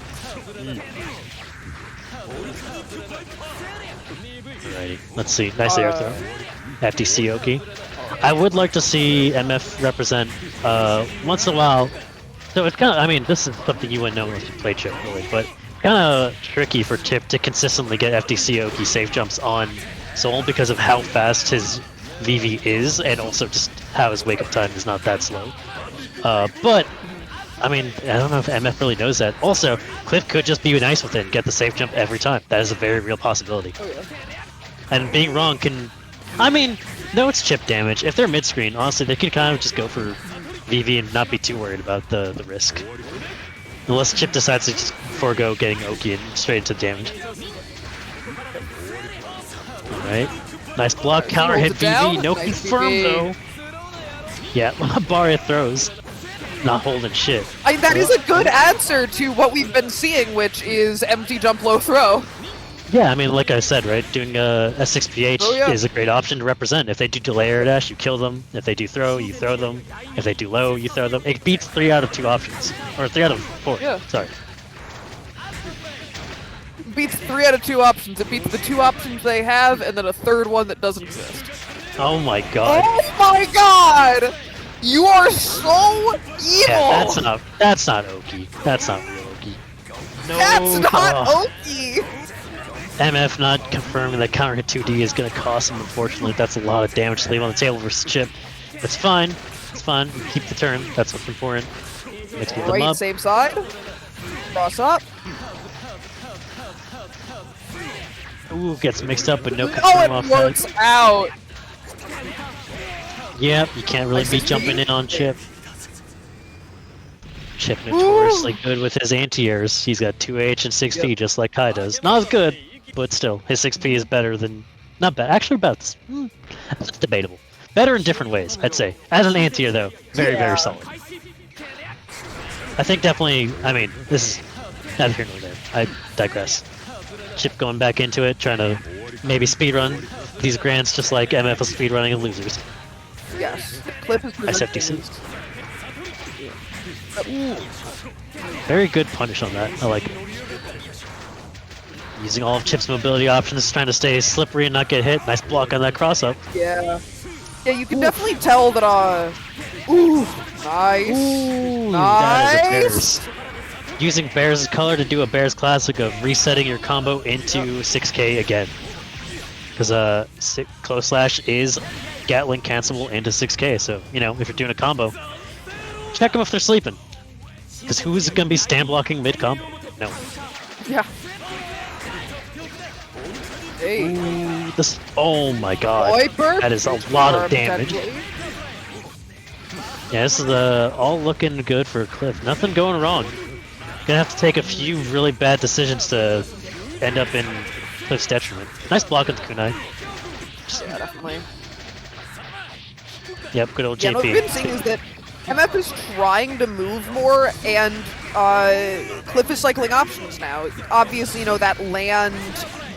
Alrighty, let's see. Nice air throw. FTC Oki. I would like to see MF represent once in a while. So it's kind of, I mean, this is something you wouldn't know unless you play Chip, really, but kind of tricky for Chip to consistently get FTC Oki safe jumps on Soul because of how fast his VV is, and also just how his wake up time is not that slow. But I mean, I don't know if MF really knows that. Also, Cliff could just be nice with it and get the safe jump every time. That is a very real possibility. Oh yeah. And being wrong can... I mean, no, it's chip damage. If they're mid-screen, honestly, they can kind of just go for VV and not be too worried about the risk. Unless Chip decides to just forego getting Oki and straight into damage. Alright. Nice block, counter hit Holds it down. BB, no Nice confirm BB. though. Yeah, Barra throws. Not holding shit. That is a good answer to what we've been seeing, which is empty jump low throw. Yeah, I mean, like I said, right? Doing S6PH Oh, yeah. is a great option to represent. If they do delay air dash, you kill them. If they do throw, you throw them. If they do low, you throw them. It beats 3 out of 2 options. Or 3 out of 4. Yeah. Sorry. Beats 3 out of 2 options. It beats the 2 options they have, and then a third one that doesn't exist. Oh my god. Oh my god! You are so evil! Yeah, that's not Oki. That's not real Oki. No. That's not Oh. Oki! MF not confirming that counter hit 2D is going to cost him, unfortunately. That's a lot of damage to leave on the table versus Chip. That's fine. It's fine. Keep the turn. That's what's important. Mix them Right, up. same side. Cross up. Ooh, gets mixed up, but no Oh, confirm it off works that. out! Yep, you can't really Nice be to jumping see. in on Chip. Chip notoriously good with his anti-airs. He's got 2H and 6P Yep. just like Kai does. Not as good, but still, his 6P is better than... Not bad. Actually, about... That's debatable. Better in different ways, I'd say. As an anti-air, though, very, very solid. I think definitely... I mean, this is neither here nor there. I digress. Chip going back into it, trying to maybe speedrun these grands just like MF was speedrunning and losers. Yes. Cliff is I said decent. Very good punish on that. I like it. Using all of Chip's mobility options, trying to stay slippery and not get hit. Nice block on that cross up. Yeah. Yeah, you can definitely tell that, Ooh! Nice! Ooh, Nice! that is a Bears. Using Bears' color to do a Bears classic of resetting your combo into 6K again. Because close slash is Gatling cancelable into 6K, so, you know, if you're doing a combo, check them if they're sleeping. Because who is going to be stand blocking mid combo? No. Yeah. Hey. Ooh, this. Oh my god. Viper? That is a lot of damage. Potentially. Yeah, this is all looking good for Cliff. Nothing going wrong. Gonna have to take a few really bad decisions to end up in Cliff's detriment. Nice block at the kunai. Yeah, definitely. Yep, good old Yeah, JP. what we've been seeing is that MF is trying to move more, and Cliff is cycling options now. Obviously, you know, that land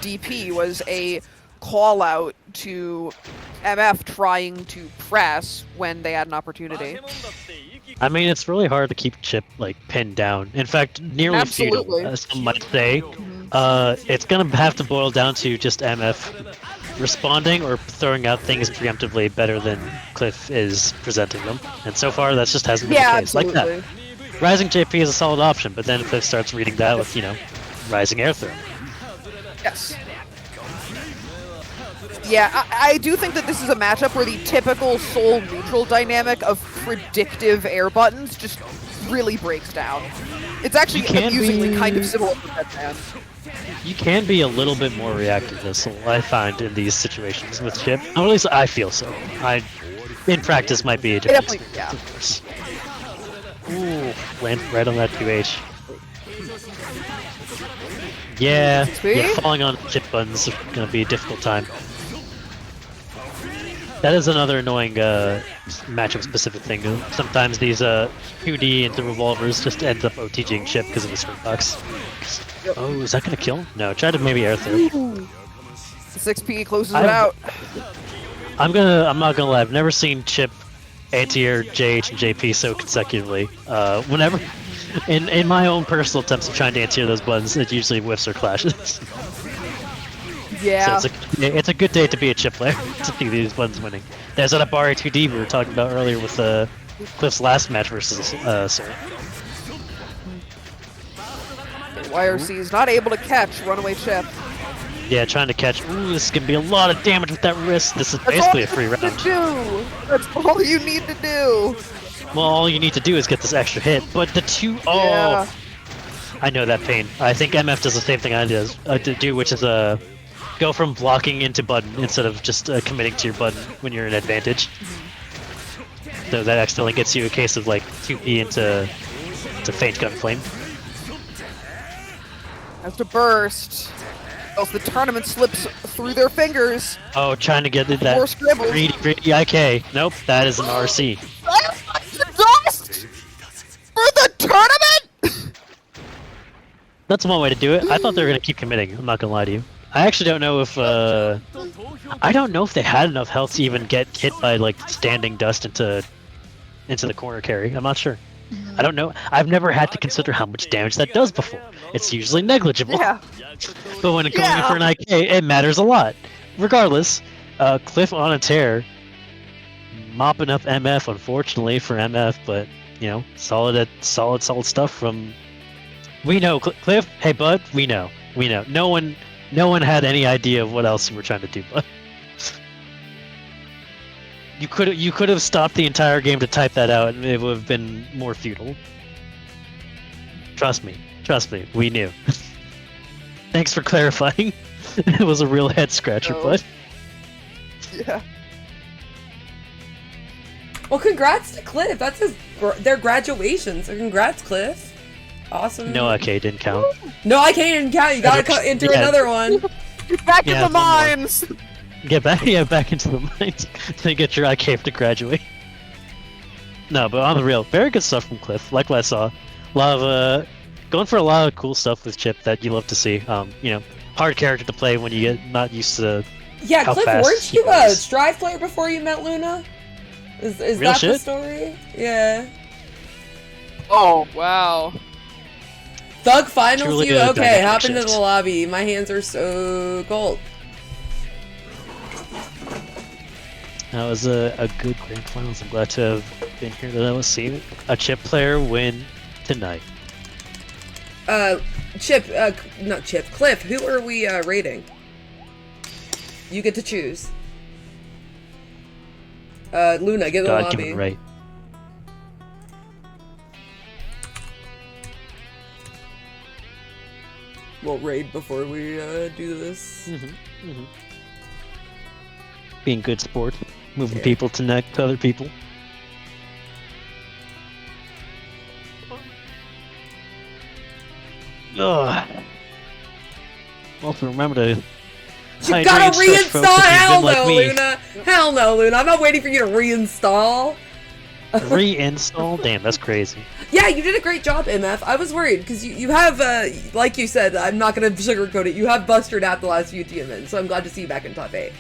DP was a call out to MF trying to press when they had an opportunity. I mean, it's really hard to keep Chip like pinned down. In fact, nearly Absolutely. futile, as some might say. It's gonna have to boil down to just MF responding or throwing out things preemptively better than Cliff is presenting them. And so far, that just hasn't been Yeah, the case. absolutely. Like that. Rising JP is a solid option, but then Cliff starts reading that with, you know, Rising Air Throw. Yes. Yeah, I do think that this is a matchup where the typical soul neutral dynamic of predictive air buttons just really breaks down. It's actually You can amusingly be- kind of similar to Deadman. You can be a little bit more reactive, this I find, in these situations with Chip. Or at least I feel so. In practice, might be a different Definitely, yeah. experience, of course. Ooh, land right on that 2H. Yeah, See? falling on Chip buttons is gonna be a difficult time. That is another annoying matchup-specific thing. Sometimes these 2D into revolvers just ends up OTGing Chip because of the spring box. Oh, is that gonna kill him? No, try to maybe air through. The 6P closes it I've- out. I'm not gonna lie, I've never seen Chip anti-air JH and JP so consecutively. Whenever, in my own personal attempts of trying to anti-air those buttons, it usually whiffs or clashes. Yeah. So it's a good day to be a Chip player, to see these buttons winning. There's that Abari 2D we were talking about earlier with Cliff's last match versus Sir. YRC is not able to catch runaway Chip. Yeah, trying to catch. Ooh, this is gonna be a lot of damage with that wrist. This is That's basically a all free you round. need to do. That's all you need to do. Well, all you need to do is get this extra hit, but the oh, Yeah. I know that pain. I think MF does the same thing I do, which is go from blocking into button instead of just committing to your button when you're in advantage. So that accidentally gets you a case of like 2P into feint gun flame. Has to burst. Else the tournament slips through their fingers. Oh, trying to get More that scribbles. greedy IK. Nope, that is an RC. Dust for the tournament. That's one way to do it. I thought they were gonna keep committing. I'm not gonna lie to you. I actually don't know if I don't know if they had enough health to even get hit by like standing dust into the corner carry. I'm not sure. I don't know. I've never had to consider how much damage that does before. It's usually negligible. Yeah. But when going in for an IK, it matters a lot. Regardless, Cliff on a tear, mopping up MF, unfortunately for MF, but you know, solid stuff from. We know, Cliff. Hey, bud. We know. No one had any idea of what else you were trying to do, bud. You could have stopped the entire game to type that out, and it would have been more futile. Trust me, we knew. Thanks for clarifying. It was a real head scratcher, bud. Yeah. Well, congrats to Cliff. That's their graduation. So congrats, Cliff. Awesome. No, IK didn't count. No, I can't even count. You gotta enter another one. Get back in the one more. mines. Get back into the mines to get your IK to graduate. No, but on the real, very good stuff from Cliff. Like what I saw, a lot of going for a lot of cool stuff with Chip that you love to see. You know, hard character to play when you get not used to. Yeah, how Cliff, fast weren't he you a goes. Strive player before you met Luna? Is Real that the shit? story? Yeah. Oh wow. Thug finals Truly you? a Okay, dynamic hop into shift. the lobby. My hands are so cold. That was a good grand finals. I'm glad to have been here to let us see a Chip player win tonight. Chip, not Chip, Cliff, who are we rating? You get to choose. Luna, get in the God, lobby. give it right. We'll raid before we do this. Being good sport, moving people to neck to other people. Ugh. Also remember to. You hydrate gotta and stretch, folks, reinstall! if you've Hell been like no, me. Luna! Hell no, Luna! I'm not waiting for you to reinstall! Reinstall? Damn, that's crazy. Yeah, you did a great job, MF. I was worried, because you have, like you said, I'm not gonna sugarcoat it, you have bustered out the last few TMN, so I'm glad to see you back in top 8.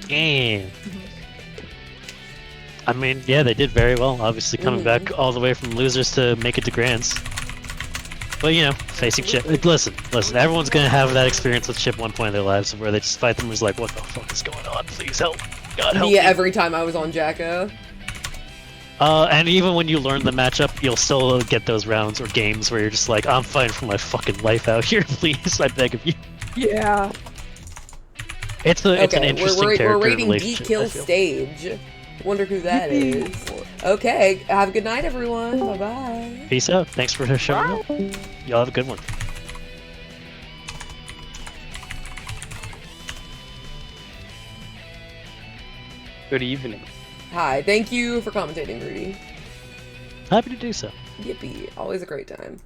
Damn. I mean, yeah, they did very well. Obviously, coming back all the way from losers to make it to grands. But you know, facing Chip. Listen. Everyone's gonna have that experience with Chip one point in their lives where they just fight them. Who's like, "What the fuck is going on? Please help! God help me!" Yeah, every time I was on Jacko. And even when you learn the matchup, you'll still get those rounds or games where you're just like, "I'm fighting for my fucking life out here. Please, I beg of you." Yeah. It's an interesting we're character rating D relationship. Kill I feel. Stage. Wonder who that is. Okay, have a good night, everyone. Bye bye. Peace out. Thanks for showing up. Y'all have a good one. Good evening. Hi, thank you for commentating, Rudy. Happy to do so. Yippee, always a great time.